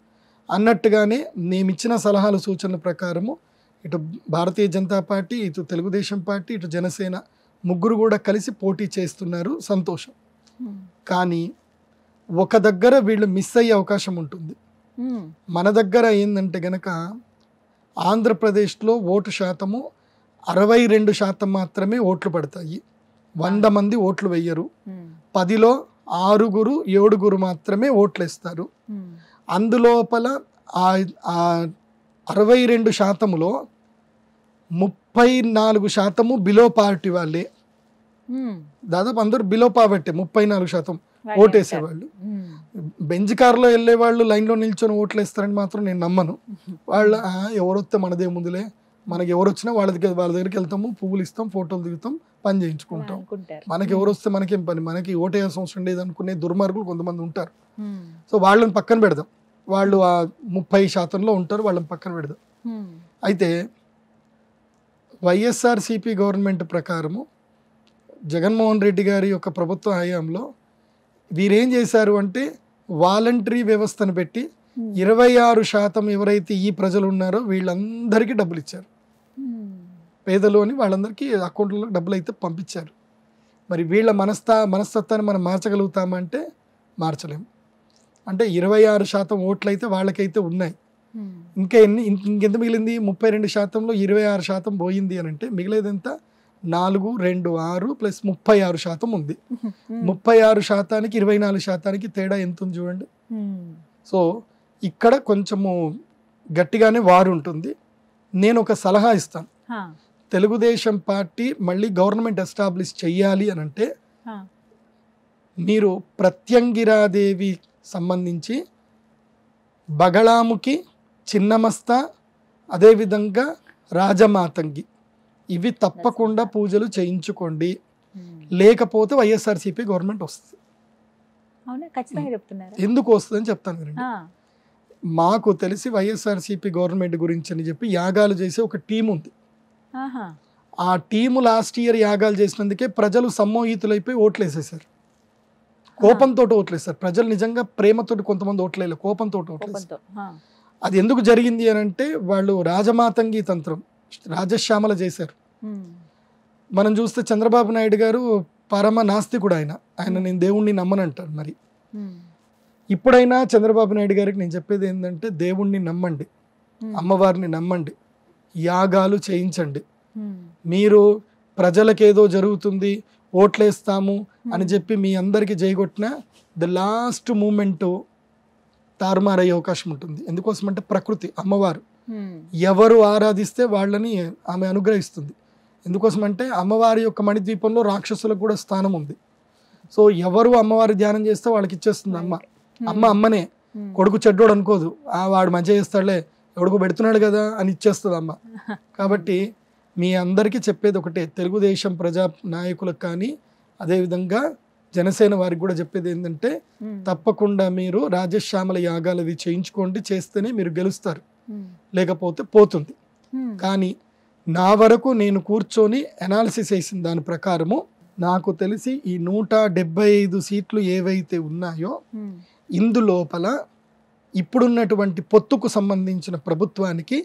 అన్నట్టుగానే మేము ఇచ్చిన సలహాలు సూచనల ప్రకారము ఇటు భారతీయ జనతా పార్టీ, ఇటు తెలుగుదేశం పార్టీ, ఇటు జనసేన ముగ్గురు కూడా కలిసి పోటీ చేస్తున్నారు, సంతోషం. కానీ ఒక దగ్గర వీళ్ళు మిస్ అయ్యే అవకాశం ఉంటుంది. మన దగ్గర ఏంటంటే గనక ఆంధ్రప్రదేశ్లో ఓటు శాతము 62% మాత్రమే ఓట్లు పడతాయి. 100 మంది ఓట్లు వెయ్యరు. 10లో 6, 7 మాత్రమే ఓట్లు వేస్తారు. అందులోపల ఆ 62%లో 34% బిలో పావర్టీ వాళ్ళే. దాదాపు అందరూ బిలో పావర్టీ, 34% ఓటేసేవాళ్ళు. బెంచ్ కార్లో వెళ్ళే వాళ్ళు లైన్లో నిల్చొని ఓట్లు వేస్తారని మాత్రం నేను నమ్మను. వాళ్ళ ఎవరొస్తే మనదే ముందులే, మనకి ఎవరు వచ్చినా వాళ్ళ దగ్గరికి వెళ్తాము, పువ్వులు ఇస్తాం, ఫోటోలు దిగుతాం, పని చేయించుకుంటాం, మనకి ఎవరు వస్తే మనకేం పని, మనకి ఓటేయాల్సిన అవసరం లేదు అనుకునే దుర్మార్గులు కొంతమంది ఉంటారు. సో వాళ్ళని పక్కన పెడదాం, వాళ్ళు ఆ 30%లో ఉంటారు, వాళ్ళని పక్కన పెడదాం. అయితే వైఎస్ఆర్సీపీ గవర్నమెంట్ ప్రకారము జగన్మోహన్ రెడ్డి గారి యొక్క ప్రభుత్వ హయాంలో వీరేం చేశారు అంటే వాలంటరీ వ్యవస్థను పెట్టి 26% ఎవరైతే ఈ ప్రజలు ఉన్నారో వీళ్ళందరికీ డబ్బులు ఇచ్చారు. పేదలోని వాళ్ళందరికీ అకౌంట్లలో డబ్బులు అయితే పంపించారు. మరి వీళ్ళ మనస్తత్వాన్ని మనం మార్చగలుగుతామంటే మార్చలేము. అంటే 26% ఓట్లు అయితే వాళ్ళకైతే ఉన్నాయి. ఇంకెంత మిగిలింది? 32%లో 26% పోయింది అని అంటే మిగిలేదంత 4, 2, 6 ప్లస్ 36% ఉంది. 36%కి 24%కి తేడా ఎంత ఉంది చూడండి. సో ఇక్కడ కొంచెము గట్టిగానే వారు ఉంటుంది. నేను ఒక సలహా ఇస్తాను, తెలుగుదేశం పార్టీ మళ్ళీ గవర్నమెంట్ ఎస్టాబ్లిష్ చెయ్యాలి అని అంటే మీరు ప్రత్యంగిరాదేవి సంబంధించి బగళాముఖి, చిన్నమస్తా, అదేవిధంగా రాజమాతంగి ఇవి తప్పకుండా పూజలు చేయించుకోండి, లేకపోతే వైఎస్ఆర్సీపీ గవర్నమెంట్ వస్తుంది. ఎందుకు వస్తుందని చెప్తాను వినండి. మాకు తెలిసి వైఎస్ఆర్సీపీ గవర్నమెంట్ గురించి అని చెప్పి యాగాలు చేసే ఒక టీం ఉంది. ఆ టీము లాస్ట్ ఇయర్ యాగాలు చేసినందుకే ప్రజలు సమ్మోహితులైపోయి ఓట్లు వేసేసారు, కోపంతో ఓట్లు వేస్తారు. ప్రజలు నిజంగా ప్రేమతోటి కొంతమంది ఓట్లేదు, కోపంతో ఓట్లేస్తారు. అది ఎందుకు జరిగింది అని అంటే వాళ్ళు రాజమాతంగి తంత్రం, రాజశ్యామల చేశారు. మనం చూస్తే చంద్రబాబు నాయుడు గారు పరమ నాస్తికుడు, ఆయన నేను దేవుణ్ణి నమ్మనంటాడు. మరి ఇప్పుడైనా చంద్రబాబు నాయుడు గారికి నేను చెప్పేది ఏంటంటే దేవుణ్ణి నమ్మండి, అమ్మవారిని నమ్మండి, యాగాలు చేయించండి. మీరు ప్రజలకేదో జరుగుతుంది ఓట్లేస్తాము అని చెప్పి మీ అందరికీ జైగొట్టిన ద లాస్ట్ మూమెంట్ తారుమారయ్యే అవకాశం ఉంటుంది. ఎందుకోసం అంటే ప్రకృతి అమ్మవారు ఎవరు ఆరాధిస్తే వాళ్ళని ఆమె అనుగ్రహిస్తుంది. ఎందుకోసం అంటే అమ్మవారి యొక్క మణిద్వీపంలో రాక్షసులకు కూడా స్థానం ఉంది. సో ఎవరు అమ్మవారి ధ్యానం చేస్తే వాళ్ళకి ఇచ్చేస్తుంది అమ్మనే. కొడుకు చెడ్డోడు అనుకోదు, వాడు మంచిగా చేస్తాడులే, ఎవడుకు పెడుతున్నాడు కదా అని ఇచ్చేస్తుంది అమ్మ. కాబట్టి మీ అందరికీ చెప్పేది ఒకటే, తెలుగుదేశం ప్రజా నాయకులకు కానీ అదేవిధంగా జనసేన వారికి కూడా చెప్పేది ఏంటంటే తప్పకుండా మీరు రాజశ్యామల యాగాలవి చేయించుకోండి, చేస్తేనే మీరు గెలుస్తారు, లేకపోతే పోతుంది. కానీ నా వరకు నేను కూర్చొని అనాలిసిస్ చేసిన దాని ప్రకారము నాకు తెలిసి ఈ 175 సీట్లు ఏవైతే ఉన్నాయో ఇందులోపల ఇప్పుడున్నటువంటి పొత్తుకు సంబంధించిన ప్రభుత్వానికి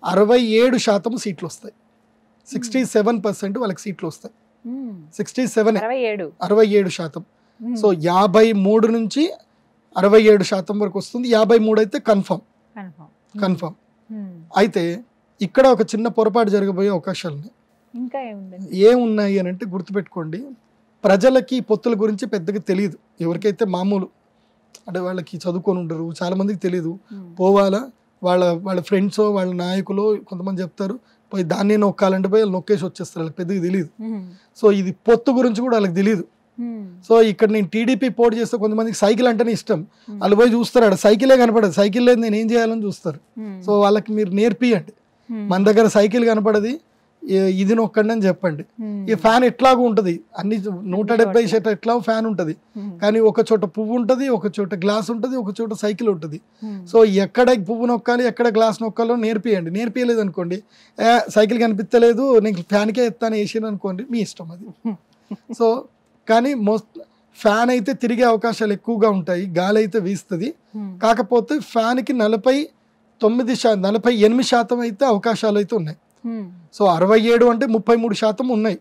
67% సీట్లు వస్తాయి. 67% వాళ్ళకి సీట్లు వస్తాయి. 67% సో 53 నుంచి 67% వరకు వస్తుంది. 53 అయితే కన్ఫర్మ్. అయితే ఇక్కడ ఒక చిన్న పొరపాటు జరగబోయే అవకాశాలు ఉన్నాయి. ఇంకా ఏముందండి? ఏమున్నాయి అని అంటే గుర్తుపెట్టుకోండి, ప్రజలకి పొత్తుల గురించి పెద్దగా తెలియదు. ఎవరికైతే మామూలు అంటే వాళ్ళకి చదువుకొని ఉండరు, చాలా మందికి తెలియదు. పోవాలా, వాళ్ళ ఫ్రెండ్స్ వాళ్ళ నాయకులు కొంతమంది చెప్తారు పోయి దాన్ని నొక్కాలంటే పోయి వాళ్ళు నొక్కేసి వచ్చేస్తారు, వాళ్ళకి పెద్దగా తెలియదు. సో ఇది పొత్తు గురించి కూడా వాళ్ళకి తెలియదు. సో ఇక్కడ నేను టీడీపీ పోటీ చేస్తే కొంతమందికి సైకిల్ అంటేనే ఇష్టం, వాళ్ళు పోయి చూస్తారు, ఆడ సైకిలే కనపడదు, సైకిల్ లేదు నేను ఏం చేయాలని చూస్తారు. సో వాళ్ళకి మీరు నేర్పియండి, మన దగ్గర సైకిల్ కనపడది, ఇది నొక్కండి అని చెప్పండి. ఈ ఫ్యాన్ ఎట్లాగూ ఉంటుంది, అన్ని 170 షర్ట్ ఎట్లా ఫ్యాన్ ఉంటుంది, కానీ ఒక చోట పువ్వు ఉంటుంది, ఒక చోట గ్లాస్ ఉంటుంది, ఒక చోట సైకిల్ ఉంటుంది. సో ఎక్కడ పువ్వు నొక్కాలి, ఎక్కడ గ్లాస్ నొక్కాలో నేర్పియండి. నేర్పియలేదు అనుకోండి, సైకిల్ కనిపించలేదు నేను ఫ్యాన్కే ఎత్తాను వేసాను అనుకోండి, మీ ఇష్టం అది. సో కానీ ఫ్యాన్ అయితే తిరిగే అవకాశాలు ఎక్కువగా ఉంటాయి, గాలి అయితే వీస్తుంది. కాకపోతే ఫ్యాన్కి 48% అయితే అవకాశాలు అయితే ఉన్నాయి. సో 67 అంటే 33% ఉన్నాయి,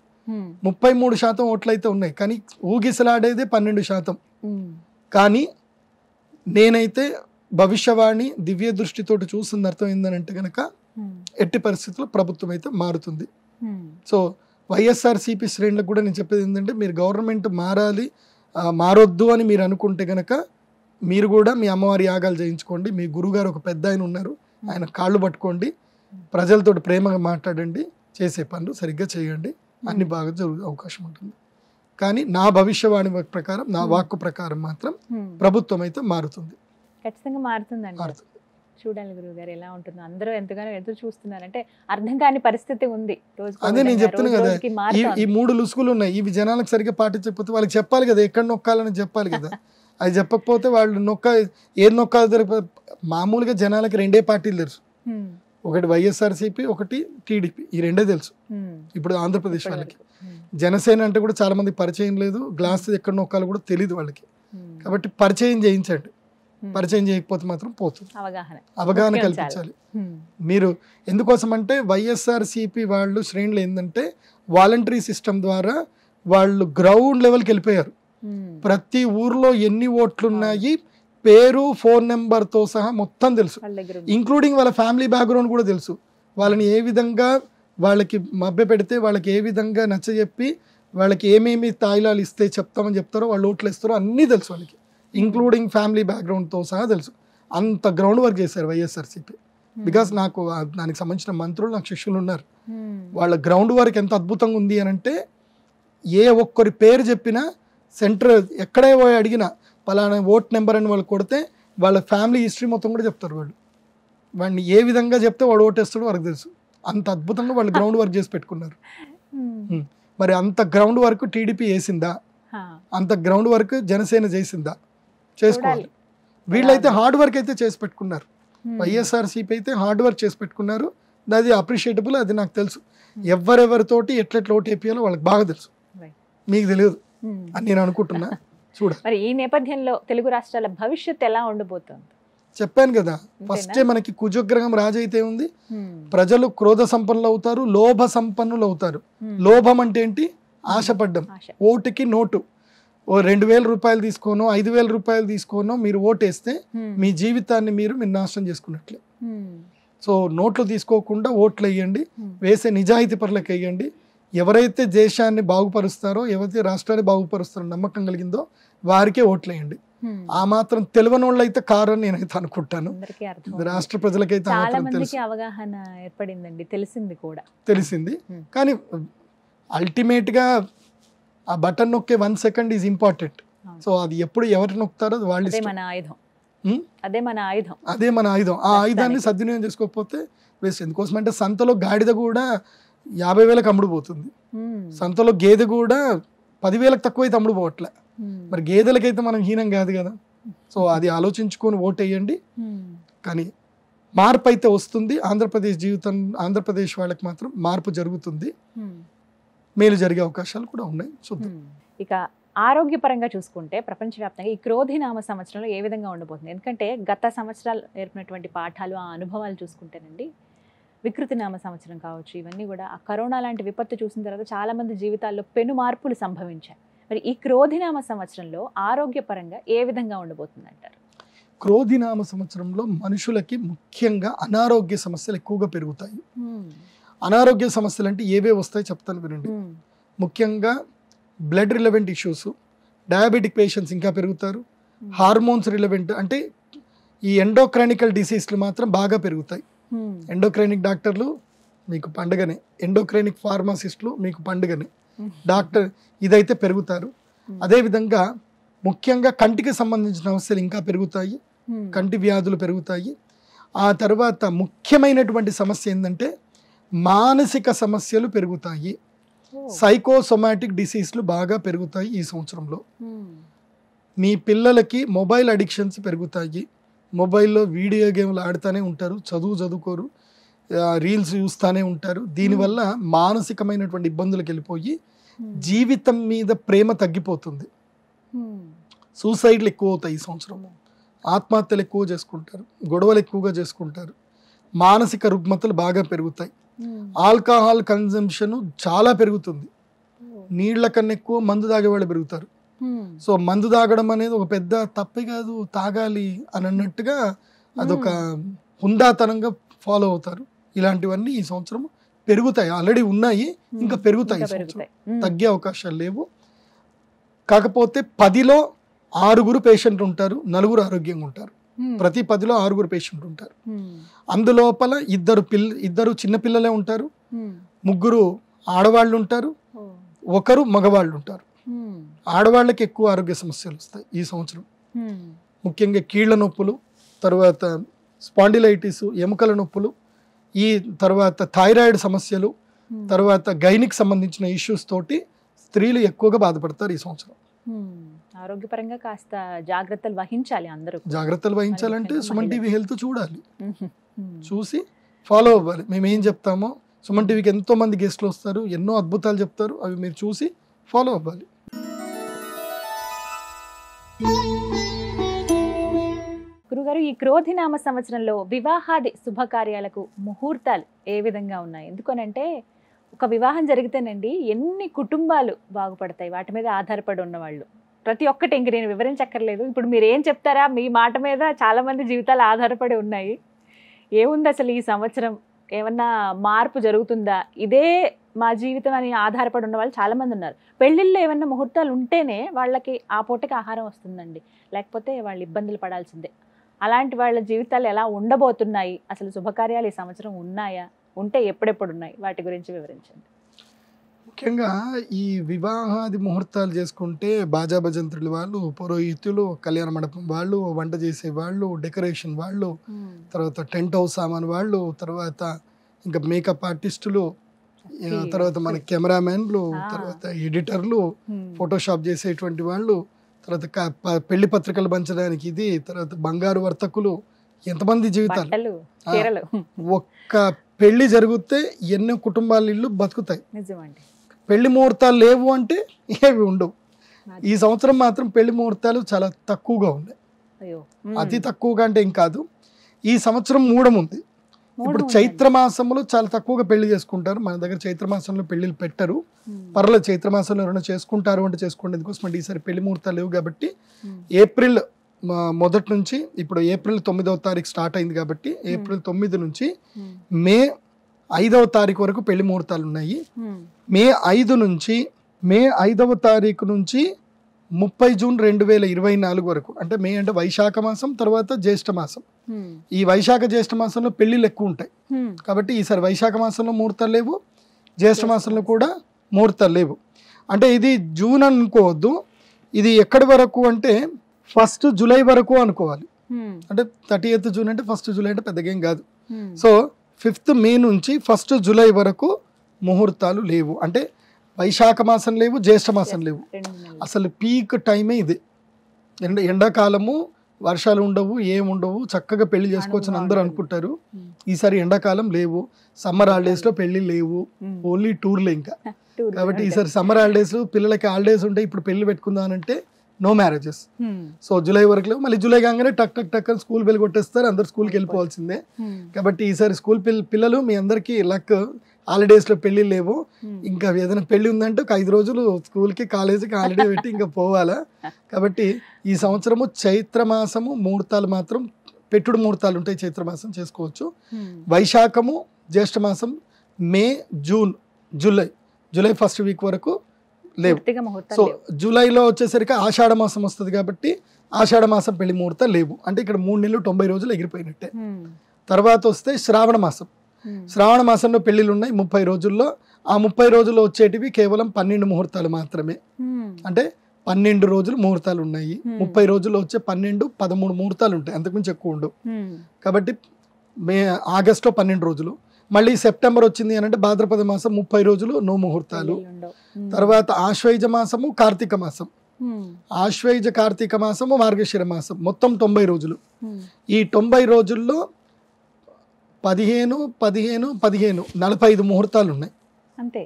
33% ఓట్లు అయితే ఉన్నాయి. కానీ ఊగిసలాడేదే 12%. కానీ నేనైతే భవిష్యవాణి దివ్య దృష్టితోటి చూసిన అర్థం ఏంటంటే కనుక ఎట్టి పరిస్థితుల్లో ప్రభుత్వం అయితే మారుతుంది. సో వైఎస్ఆర్సీపీ శ్రేణులకు కూడా నేను చెప్పేది ఏంటంటే, మీరు గవర్నమెంట్ మారొద్దు అని మీరు అనుకుంటే కనుక మీరు కూడా మీ అమ్మవారి యాగాలు చేయించుకోండి. మీ గురుగారు ఒక పెద్ద ఆయన ఉన్నారు, ఆయన కాళ్ళు పట్టుకోండి, ప్రజలతో ప్రేమగా మాట్లాడండి, చేసే పనులు సరిగ్గా చేయండి, అన్ని బాగా జరిగే అవకాశం ఉంటుంది. కానీ నా భవిష్యవాణి ప్రకారం, నా వాక్కు ప్రకారం మాత్రం ప్రభుత్వం అయితే మారుతుంది, ఖచ్చితంగా మారుతుంది. చూడాలి గురువు గారు ఎలా ఉంటుందో. అందరూ ఎంతగానో ఎదురు చూస్తున్నారు, అంటే అర్థం కాని పరిస్థితి ఉంది. అదే నేను చెప్తున్నా కదా, ఈ 3 లుసుగులు ఉన్నాయి, ఇవి జనాలకు సరిగ్గా పాటించకపోతే వాళ్ళకి చెప్పాలి కదా, ఎక్కడ నొక్కాలని చెప్పాలి కదా. అది చెప్పకపోతే వాళ్ళు ఏది నొక్కాలో మామూలుగా జనాలకి 2 పార్టీలు తెలుసు, ఒకటి వైఎస్ఆర్సీపీ, ఒకటి టీడీపీ, ఈ 2 తెలుసు. ఇప్పుడు ఆంధ్రప్రదేశ్ వాళ్ళకి జనసేన అంటే కూడా చాలా మంది పరిచయం లేదు, గ్లాస్ ఎక్కడ నొక్కాలో కూడా తెలియదు వాళ్ళకి. కాబట్టి పరిచయం చేయించండి, పరిచయం చేయకపోతే మాత్రం పోతుంది. అవగాహన కల్పించాలి. మీరు ఎందుకోసం అంటే వైఎస్ఆర్సీపీ వాళ్ళు శ్రేణులు ఏంటంటే వాలంటరీ సిస్టమ్ ద్వారా వాళ్ళు గ్రౌండ్ లెవెల్కి వెళ్ళిపోయారు. ప్రతి ఊర్లో ఎన్ని ఓట్లు ఉన్నాయి, పేరు, ఫోన్ నెంబర్తో సహా మొత్తం తెలుసు, ఇంక్లూడింగ్ వాళ్ళ ఫ్యామిలీ బ్యాక్గ్రౌండ్ కూడా తెలుసు. వాళ్ళని ఏ విధంగా వాళ్ళకి మభ్య పెడితే, వాళ్ళకి ఏ విధంగా నచ్చజెప్పి, వాళ్ళకి ఏమేమి తాయిలాలు ఇస్తే చెప్తామని చెప్తారో, వాళ్ళు ఓట్లు ఇస్తారో అన్నీ తెలుసు వాళ్ళకి, ఇంక్లూడింగ్ ఫ్యామిలీ బ్యాక్గ్రౌండ్తో సహా తెలుసు. అంత గ్రౌండ్ వర్క్ చేశారు వైఎస్ఆర్సీపీ. బికాస్ నాకు దానికి సంబంధించిన మంత్రులు, నాకు శిష్యులు ఉన్నారు. వాళ్ళ గ్రౌండ్ వర్క్ ఎంత అద్భుతంగా ఉంది అని అంటే, ఏ ఒక్కరి పేరు చెప్పినా సెంటర్ ఎక్కడే పోయి అడిగినా పలానా ఓట్ నెంబర్ అని వాళ్ళు కొడితే వాళ్ళ ఫ్యామిలీ హిస్టరీ మొత్తం కూడా చెప్తారు. వాడిని ఏ విధంగా చెప్తే వాడు ఓటేస్తాడో వాళ్ళకి తెలుసు. అంత అద్భుతంగా వాళ్ళు గ్రౌండ్ వర్క్ చేసి పెట్టుకున్నారు. మరి అంత గ్రౌండ్ వర్క్ టీడీపీ వేసిందా, అంత గ్రౌండ్ వర్క్ జనసేన చేసిందా? చేసుకోవాలి. వీళ్ళైతే హార్డ్ వర్క్ అయితే చేసి పెట్టుకున్నారు. వైఎస్ఆర్సీపీ అయితే హార్డ్ వర్క్ చేసి పెట్టుకున్నారు, అది అప్రిషియేటబుల్. అది నాకు తెలుసు. ఎవరెవరితోటి ఎట్లెట్లా ఓటు వేయాలో వాళ్ళకి బాగా తెలుసు, మీకు తెలియదు అని నేను అనుకుంటున్నా. చూడ మరి ఈ నేపథ్యంలో తెలుగు రాష్ట్రాల భవిష్యత్తు ఎలా ఉండబోతుంది? చెప్పాను కదా, ఫస్టే మనకి కుజగ్రహం రాజైతే ఉంది, ప్రజలు క్రోధ సంపన్నులు అవుతారు, లోభ సంపన్నులు అవుతారు. లోభం అంటే ఏంటి? ఆశపడ్డం. ఓటుకి నోటు, ఓ 2000 రూపాయలు తీసుకోనో 5000 రూపాయలు తీసుకోనో మీరు ఓటేస్తే మీ జీవితాన్ని మీరు నాశనం చేసుకున్నట్లే. సో నోట్లు తీసుకోకుండా ఓట్లు వేయండి, వేసే నిజాయితీ పరులకు వేయండి. ఎవరైతే దేశాన్ని బాగుపరుస్తారో, ఎవరైతే రాష్ట్రాన్ని బాగుపరుస్తారో నమ్మకం కలిగిందో వారికే ఓట్లు వేయండి. ఆ మాత్రం తెలియని వాళ్ళు అయితే కారని నేనైతే అనుకుంటాను. రాష్ట్ర ప్రజలకైతే అవగాహన ఏర్పడిందండి, తెలిసింది. కానీ అల్టిమేట్ గా ఆ బటన్ నొక్కే 1 సెకండ్ ఈజ్ ఇంపార్టెంట్. సో అది ఎప్పుడు ఎవరు నొక్కుతారో వాళ్ళు, అదే మన ఆయుధం. ఆ ఆయుధాన్ని సద్వినియోగం చేసుకోకపోతే వేస్ట్. ఎందుకోసం అంటే సంతలో గాడిద కూడా 50,000కి అమ్ముడుపోతుంది, సంతలో గేదె కూడా 10,000కి తక్కువైతే అమ్ముడుపోవట్లే. మరి గేదెలకైతే మనం హీనం కాదు కదా. సో అది ఆలోచించుకొని ఓటు వేయండి. కానీ మార్పు అయితే వస్తుంది. ఆంధ్రప్రదేశ్ వాళ్ళకి మాత్రం మార్పు జరుగుతుంది, మేలు జరిగే అవకాశాలు కూడా ఉన్నాయి. చూద్దాం. ఇక ఆరోగ్యపరంగా చూసుకుంటే ప్రపంచవ్యాప్తంగా ఈ క్రోధినామ సంవత్సరంలో ఏ విధంగా ఉండబోతుంది? ఎందుకంటే గత సంవత్సరాలు నేర్పినటువంటి పాఠాలు, ఆ అనుభవాలు చూసుకుంటేనండి, వికృతినామ సంవత్సరం కావచ్చు, ఇవన్నీ కూడా ఆ కరోనా లాంటి విపత్తు చూసిన తర్వాత చాలా మంది జీవితాల్లో పెను మార్పులు సంభవించాయి. మరి ఈ క్రోధినామ సంవత్సరంలో ఆరోగ్యపరంగా ఏ విధంగా ఉండబోతుంది అంటారు? క్రోధినామ సంవత్సరంలో మనుషులకి ముఖ్యంగా అనారోగ్య సమస్యలు ఎక్కువగా పెరుగుతాయి. అనారోగ్య సమస్యలు అంటే ఏవే వస్తాయి చెప్తాను వినండి. ముఖ్యంగా blood relevant issues, diabetic patients ఇంకా పెరుగుతారు. హార్మోన్స్ రిలవెంట్ అంటే ఈ ఎండోక్రైనికల్ డిసీజ్లు మాత్రం బాగా పెరుగుతాయి. ఎండోక్రైనిక్ డాక్టర్లు మీకు పండుగనే, ఎండోక్రైనిక్ ఫార్మసిస్టులు మీకు పండుగనే. డాక్టర్ ఇదైతే పెరుగుతారు. అదేవిధంగా ముఖ్యంగా కంటికి సంబంధించిన సమస్యలు ఇంకా పెరుగుతాయి, కంటి వ్యాధులు పెరుగుతాయి. ఆ తర్వాత ముఖ్యమైనటువంటి సమస్య ఏంటంటే మానసిక సమస్యలు పెరుగుతాయి. సైకోసొమాటిక్ డిసీజ్లు బాగా పెరుగుతాయి ఈ సంవత్సరంలో. మీ పిల్లలకి మొబైల్ అడిక్షన్స్ పెరుగుతాయి. మొబైల్లో వీడియో గేమ్లు ఆడుతూనే ఉంటారు, చదువుకోరు, రీల్స్ చూస్తూనే ఉంటారు. దీనివల్ల మానసికమైనటువంటి ఇబ్బందులకు వెళ్ళిపోయి జీవితం మీద ప్రేమ తగ్గిపోతుంది. సూసైడ్లు ఎక్కువ అవుతాయి ఈ సంవత్సరం. ఆత్మహత్యలు ఎక్కువ చేసుకుంటారు, గొడవలు ఎక్కువగా చేసుకుంటారు, మానసిక రుగ్మతలు బాగా పెరుగుతాయి. ఆల్కహాల్ కన్జంప్షన్ చాలా పెరుగుతుంది. నీళ్ల కన్నా ఎక్కువ మందు తాగేవాళ్ళు పెరుగుతారు. సో మందు తాగడం అనేది ఒక పెద్ద తప్పే కాదు, తాగాలి అని అన్నట్టుగా అదొక హుందాతనంగా ఫాలో అవుతారు. ఇలాంటివన్నీ ఈ సంవత్సరం పెరుగుతాయి. ఆల్రెడీ ఉన్నాయి, ఇంకా పెరుగుతాయి. తగ్గే అవకాశాలు లేవు. కాకపోతే 10లో 6 పేషెంట్లు ఉంటారు, 4 ఆరోగ్యంగా ఉంటారు. ప్రతి 10లో 6 పేషెంట్లు ఉంటారు. అందులోపల ఇద్దరు చిన్నపిల్లలే ఉంటారు, 3 ఆడవాళ్ళు ఉంటారు, 1 మగవాళ్ళు ఉంటారు. ఆడవాళ్ళకి ఎక్కువ ఆరోగ్య సమస్యలు వస్తాయి ఈ సంవత్సరం. ముఖ్యంగా కీళ్ల నొప్పులు, తర్వాత స్పాండిలైటిస్, ఎముకల నొప్పులు, ఈ తర్వాత థైరాయిడ్ సమస్యలు, తర్వాత గైనిక్ సంబంధించిన ఇష్యూస్ తోటి స్త్రీలు ఎక్కువగా బాధపడతారు ఈ సంవత్సరం. ఆరోగ్యపరంగా కాస్త జాగ్రత్తలు వహించాలి అందరూ. జాగ్రత్తలు వహించాలంటే సుమన్ టీవీ హెల్త్ చూడాలి, చూసి ఫాలో అవ్వాలి. మేము ఏం చెప్తామో, సుమన్ టీవీకి ఎంతో మంది గెస్ట్లు వస్తారు, ఎన్నో అద్భుతాలు చెప్తారు, అవి మీరు చూసి ఫాలో అవ్వాలి. గురుగారు, ఈ క్రోధినామ సంవత్సరంలో వివాహాది శుభకార్యాలకు ముహూర్తాలు ఏ విధంగా ఉన్నాయి? ఎందుకనంటే ఒక వివాహం జరిగితేనండి ఎన్ని కుటుంబాలు బాగుపడతాయి వాటి మీద ఆధారపడి ఉన్నవాళ్ళు. ప్రతి ఒక్కటి ఇంక నేను వివరించక్కర్లేదు. ఇప్పుడు మీరు ఏం చెప్తారా, మీ మాట మీద చాలా మంది జీవితాలు ఆధారపడి ఉన్నాయి. ఏముంది అసలు ఈ సంవత్సరం, ఏమన్నా మార్పు జరుగుతుందా, ఇదే మా జీవితం అని ఆధారపడి ఉన్న వాళ్ళు చాలా మంది ఉన్నారు. పెళ్ళిళ్ళు ఏమన్నా ముహూర్తాలు ఉంటేనే వాళ్ళకి ఆ పూటకి ఆహారం వస్తుందండి, లేకపోతే వాళ్ళు ఇబ్బందులు పడాల్సిందే. అలాంటి వాళ్ళ జీవితాలు ఎలా ఉండబోతున్నాయి, అసలు శుభకార్యాలు ఈ సంవత్సరం ఉన్నాయా, ఉంటే ఎప్పుడెప్పుడు ఉన్నాయి, వాటి గురించి వివరించండి. ముఖ్యంగా ఈ వివాహాది ముహూర్తాలు చేసుకుంటే బాజా భజంత్రులు వాళ్ళు, పురోహితులు, కళ్యాణ మండపం వాళ్ళు, వంట చేసే వాళ్ళు, డెకరేషన్ వాళ్ళు, తర్వాత టెంట్ హౌస్ సామాన్ వాళ్ళు, తర్వాత ఇంకా మేకప్ ఆర్టిస్టులు, తర్వాత మన కెమెరామెన్లు, తర్వాత ఎడిటర్లు, ఫోటోషాప్ చేసేటువంటి వాళ్ళు, తర్వాత పెళ్లి పత్రికలు పంచడానికి ఇది, తర్వాత బంగారు వర్తకులు, ఎంతమంది జీవితాలు. ఒక్క పెళ్లి జరిగితే ఎన్నో కుటుంబాల ఇల్లు బతుకుతాయి. పెళ్లి ముహూర్తాలు లేవు అంటే ఏవి ఉండవు. ఈ సంవత్సరం మాత్రం పెళ్లి ముహూర్తాలు చాలా తక్కువగా ఉన్నాయి. అతి తక్కువగా అంటే ఏం కాదు. ఈ సంవత్సరం మూఢం ఉంది. ఇప్పుడు చైత్రమాసంలో చాలా తక్కువగా పెళ్లి చేసుకుంటారు. మన దగ్గర చైత్రమాసంలో పెళ్లిళ్ళు పెట్టరు. పర్లేదు, చైత్రమాసంలో ఎవరైనా చేసుకుంటారు అంటే చేసుకోండి. ఎందుకోసం అంటే ఈసారి పెళ్లి ముహూర్తాలు లేవు కాబట్టి ఏప్రిల్ మొదటి నుంచి, ఇప్పుడు ఏప్రిల్ 9వ తారీఖు స్టార్ట్ అయింది కాబట్టి ఏప్రిల్ 9 నుంచి మే 5వ తారీఖు వరకు పెళ్లి ముహూర్తాలు ఉన్నాయి. మే 5వ తారీఖు నుంచి 30 జూన్ 2024 వరకు, అంటే మే అంటే వైశాఖ మాసం, తర్వాత జ్యేష్ఠ మాసం. ఈ వైశాఖ జ్యేష్ఠ మాసంలో పెళ్లిళ్ళు ఎక్కువ ఉంటాయి కాబట్టి ఈసారి వైశాఖ మాసంలో ముహూర్తాలు లేవు, జ్యేష్ఠ మాసంలో కూడా ముహూర్తాలు లేవు. అంటే ఇది జూన్ అనుకోవద్దు, ఇది ఎక్కడి వరకు అంటే 1 జూలై వరకు అనుకోవాలి. అంటే 30th జూన్ అంటే 1 జూలై అంటే పెద్దగా ఏం కాదు. సో 5th మే నుంచి 1 జూలై వరకు ముహూర్తాలు లేవు. అంటే వైశాఖ మాసం లేవు, జ్యేష్ఠ మాసం లేవు. అసలు పీక్ టైమే ఇది. ఎండాకాలము, వర్షాలు ఉండవు, ఏముండవు, చక్కగా పెళ్లి చేసుకోవచ్చు అని అందరూ అనుకుంటారు. ఈసారి ఎండాకాలం లేవు, సమ్మర్ హాలిడేస్ లో పెళ్లి లేవు, ఓన్లీ టూర్లే ఇంకా. కాబట్టి ఈసారి సమ్మర్ హాలిడేస్, పిల్లలకి హాలిడేస్ ఉంటాయి, ఇప్పుడు పెళ్లి పెట్టుకుందాం అంటే నో మ్యారేజెస్. సో జూలై వరకు లేవు. మళ్ళీ జూలై కాగానే టక్ టక్ టక్ అని స్కూల్ బెల్ కొట్టేస్తారు, అందరు స్కూల్కి వెళ్ళిపోవాల్సిందే. కాబట్టి ఈసారి స్కూల్ పిల్లలు మీ అందరికీ లక్, హాలిడేస్ లో పెళ్లి లేవు, ఇంకా ఏదైనా పెళ్లి ఉందంటే ఒక 5 రోజులు స్కూల్కి కాలేజీకి హాలిడే పెట్టి ఇంకా పోవాలా. కాబట్టి ఈ సంవత్సరము చైత్రమాసము ముహూర్తాలు మాత్రం పెట్టుడు ముహూర్తాలు ఉంటాయి, చైత్రమాసం చేసుకోవచ్చు. వైశాఖము, జ్యేష్ఠమాసం, మే, జూన్, జూలై ఫస్ట్ వీక్ వరకు లేవు. సో జూలైలో వచ్చేసరికి ఆషాఢ మాసం వస్తుంది కాబట్టి ఆషాఢ మాసం పెళ్లి ముహూర్తాలు లేవు. అంటే ఇక్కడ 3 నెలలు 90 రోజులు ఎగిరిపోయినట్టే. తర్వాత వస్తే శ్రావణ మాసం. శ్రావణ మాసంలో పెళ్లిళ్ళు ఉన్నాయి 30 రోజుల్లో. ఆ 30 రోజుల్లో వచ్చేటివి కేవలం 12 ముహూర్తాలు మాత్రమే. అంటే 12 రోజులు ముహూర్తాలు ఉన్నాయి. 30 రోజుల్లో వచ్చే 12, 13 ముహూర్తాలు ఉంటాయి, అంతకుమించి ఎక్కువ ఉండవు. కాబట్టి ఆగస్టులో 12 రోజులు, మళ్ళీ సెప్టెంబర్ వచ్చింది అని అంటే భాద్రపద మాసం 30 రోజులు నో ముహూర్తాలు. తర్వాత ఆశ్వయుజ మాసము, కార్తీక మాసం. ఆశ్వయుజ కార్తీక మాసము, మార్గశిర మాసం, మొత్తం 90 రోజులు. ఈ 90 రోజుల్లో 15, 45 ముహూర్తాలు ఉన్నాయి. అంతే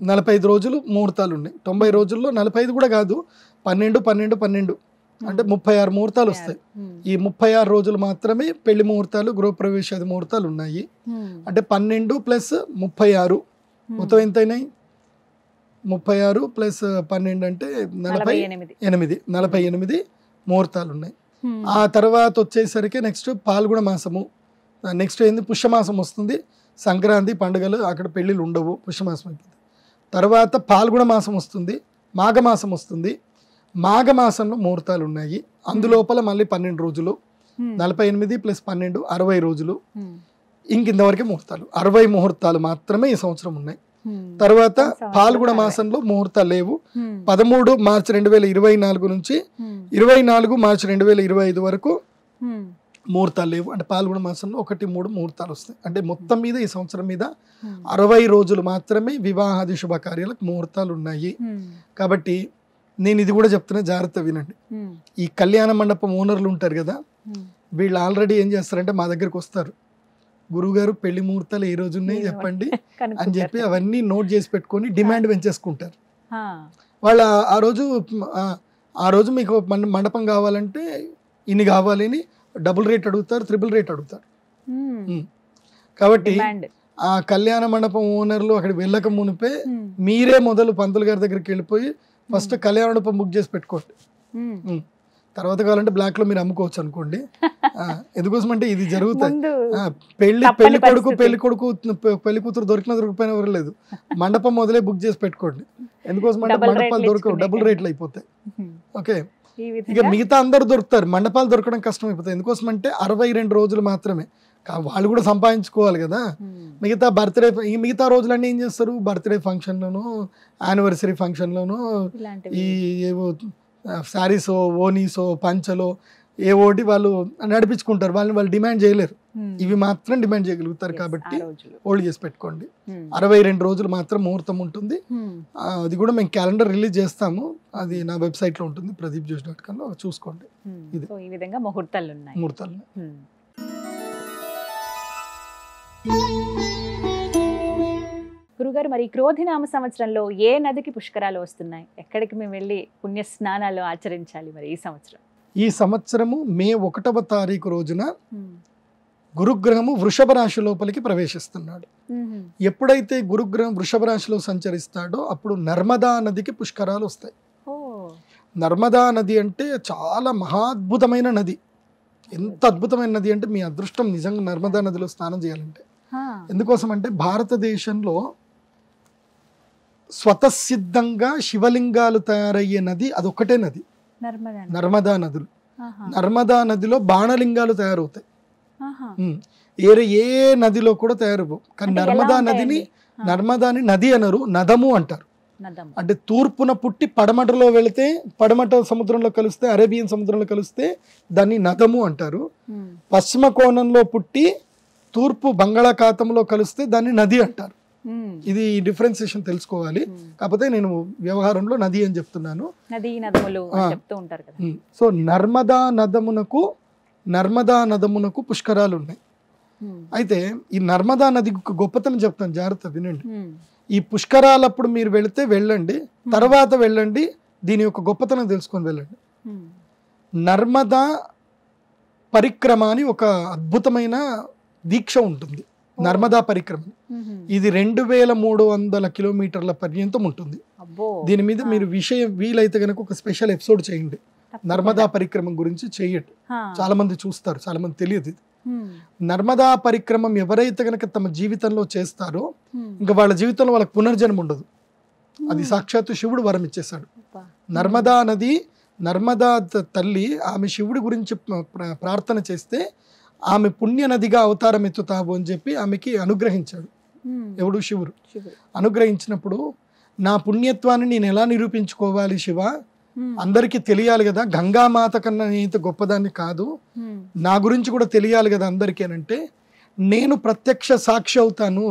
45 రోజులు ముహూర్తాలు ఉన్నాయి. 90 రోజుల్లో 45 కూడా కాదు, 12 అంటే 36 ముహూర్తాలు వస్తాయి. ఈ 36 రోజులు మాత్రమే పెళ్లి ముహూర్తాలు, గృహప్రవేశాది ముహూర్తాలు ఉన్నాయి. అంటే 12 + 36 మొత్తం ఎంతైనాయి? 36 + 12 అంటే 48 ముహూర్తాలు ఉన్నాయి. ఆ తర్వాత వచ్చేసరికి నెక్స్ట్ పాల్గొన మాసము, నెక్స్ట్ ఏంది పుష్యమాసం వస్తుంది. సంక్రాంతి పండుగలు అక్కడ పెళ్ళిళ్ళు ఉండవు, పుష్యమాసం అయిపోతుంది. తర్వాత పాల్గొన మాసం వస్తుంది, మాఘమాసం వస్తుంది. మాఘమాసంలో ముహూర్తాలు ఉన్నాయి. అందులోపల మళ్ళీ 12 రోజులు, 48 + 12 60 రోజులు. ఇంకింతవరకే ముహూర్తాలు, 60 ముహూర్తాలు మాత్రమే ఈ సంవత్సరం ఉన్నాయి. తర్వాత పాల్గొన మాసంలో ముహూర్తాలు లేవు. 13 మార్చి 2024 నుంచి 24 మార్చి 2025 వరకు ముహూర్తాలు లేవు. అంటే పాల్గొన మాసంలో 1-3 ముహూర్తాలు వస్తాయి. అంటే మొత్తం మీద ఈ సంవత్సరం మీద 60 రోజులు మాత్రమే వివాహాది శుభకార్యాలకు ముహూర్తాలు ఉన్నాయి. కాబట్టి నేను ఇది కూడా చెప్తున్నా, జాగ్రత్త వినండి. ఈ కళ్యాణ మండపం ఓనర్లు ఉంటారు కదా, వీళ్ళు ఆల్రెడీ ఏం చేస్తారంటే మా దగ్గరకు వస్తారు, గురువుగారు పెళ్లి ముహూర్తాలు ఏ రోజు ఉన్నాయి చెప్పండి అని చెప్పి అవన్నీ నోట్ చేసి పెట్టుకొని డిమాండ్ పెంచేసుకుంటారు. వాళ్ళు ఆ రోజు మీకు మండపం కావాలంటే ఇన్ని కావాలి అని డబుల్ రేట్ అడుగుతారు, ట్రిపుల్ రేట్ అడుగుతారు. కాబట్టి ఆ కళ్యాణ మండపం ఓనర్లు అక్కడికి వెళ్ళక మునిపే మీరే మొదలు పంతులు గారి దగ్గరికి వెళ్ళిపోయి ఫస్ట్ కళ్యాణ మండపం బుక్ చేసి పెట్టుకోండి. తర్వాత కావాలంటే బ్లాక్ లో మీరు అమ్ముకోవచ్చు అనుకోండి. ఎందుకోసం అంటే ఇది జరుగుతాయి. పెళ్లి కూతురు దొరికినా దొరికిపోయినా ఎవరు లేదు, మండపం మొదలే బుక్ చేసి పెట్టుకోండి. ఎందుకోసం అంటే మండపాలు దొరకవు, డబుల్ రేట్లు అయిపోతాయి. ఓకే, ఇక మిగతా అందరు దొరుకుతారు, మండపాలు దొరకడం కష్టం అయిపోతాయి. ఎందుకోసం అంటే 62 రోజులు మాత్రమే, వాళ్ళు కూడా సంపాదించుకోవాలి కదా. మిగతా రోజులన్నీ ఏం చేస్తారు, బర్త్డే ఫంక్షన్లోను, యానివర్సరీ ఫంక్షన్లోను, ఈ ఏవో శారీసో, ఓనీసో, పంచలో ఏవోటి వాళ్ళు నడిపించుకుంటారు. వాళ్ళు డిమాండ్ చేయలేరు, ఇవి మాత్రం డిమాండ్ చేయగలుగుతారు. కాబట్టి హోల్డ్ చేసి పెట్టుకోండి. 62 రోజులు మాత్రం ముహూర్తం ఉంటుంది. అది కూడా మేము క్యాలెండర్ రిలీజ్ చేస్తాము, అది నా వెబ్సైట్ లో ఉంటుంది, pradeepjoshi.com లో చూసుకోండి. ఇది ఈ విధంగా ముహూర్తాలు ఉన్నాయి. గురుగారు, మరి క్రోధినామ సంవత్సరంలో ఏ నదికి పుష్కరాలు వస్తున్నాయి? ఎక్కడికి మేము వెళ్ళి పుణ్య స్నానాలు ఆచరించాలి మరి ఈ సంవత్సరం? ఈ సంవత్సరము మే 1వ తారీఖు రోజున గురుగ్రహము వృషభ రాశి లోపలికి ప్రవేశిస్తున్నాడు. ఎప్పుడైతే గురుగ్రహం వృషభ రాశిలో సంచరిస్తాడో అప్పుడు నర్మదా నదికి పుష్కరాలు వస్తాయి. నర్మదా నది అంటే చాలా మహాద్భుతమైన నది. ఎంత అద్భుతమైన నది అంటే మీ అదృష్టం నిజంగా నర్మదా నదిలో స్నానం చేయాలంటే. ఎందుకోసం అంటే భారతదేశంలో స్వతసిద్ధంగా శివలింగాలు తయారయ్యే నది అదొక్కటే నది, నర్మదా నదులు. నర్మదా నదిలో బాణలింగాలు తయారవుతాయి, ఏ నదిలో కూడా తయారవు. కానీ నర్మదాని నది అనరు, నదము అంటారు. అంటే తూర్పున పుట్టి పడమటలో వెళితే, పడమట సముద్రంలో కలిస్తే, అరేబియన్ సముద్రంలో కలిస్తే దాన్ని నదము అంటారు. పశ్చిమ కోణంలో పుట్టి తూర్పు బంగాళాఖాతంలో కలిస్తే దాన్ని నది అంటారు. ఇది డిఫరెన్సియేషన్ తెలుసుకోవాలి. కాకపోతే నేను వ్యవహారంలో నది అని చెప్తున్నాను. సో నర్మదా నదమునకు పుష్కరాలు ఉన్నాయి. అయితే ఈ నర్మదా నది గొప్పతనం చెప్తాను, జాగ్రత్త వినండి. ఈ పుష్కరాలప్పుడు మీరు వెళితే వెళ్ళండి, తర్వాత వెళ్ళండి, దీని యొక్క గొప్పతనం తెలుసుకొని వెళ్ళండి. నర్మదా పరిక్రమ అని ఒక అద్భుతమైన దీక్ష ఉంటుంది. నర్మదా పరిక్రమ. ఇది 2300 కిలోమీటర్ల పర్యంతం ఉంటుంది. దీని మీద మీరు విషయం వీలైతే కనుక ఒక స్పెషల్ ఎపిసోడ్ చేయండి, నర్మదా పరిక్రమ గురించి చెయ్యండి. చాలా మంది చూస్తారు, చాలా మంది తెలియదు ఇది. నర్మదా పరిక్రమం ఎవరైతే కనుక తమ జీవితంలో చేస్తారో ఇంకా వాళ్ళ జీవితంలో వాళ్ళకి పునర్జన్మ ఉండదు. అది సాక్షాత్తు శివుడు వరం ఇచ్చేశాడు. నర్మదా నది, నర్మదా తల్లి ఆమె శివుడి గురించి ప్రార్థన చేస్తే ఆమె పుణ్య నదిగా అవతారం ఎత్తుతావు అని చెప్పి ఆమెకి అనుగ్రహించాడు. ఎవడు? శివుడు. అనుగ్రహించినప్పుడు నా పుణ్యత్వాన్ని నేను ఎలా నిరూపించుకోవాలి శివ, అందరికీ తెలియాలి కదా, గంగామాత కన్నా నేనైతే గొప్పదాన్ని కాదు, నా గురించి కూడా తెలియాలి కదా అందరికీ. నేను ప్రత్యక్ష సాక్షి అవుతాను,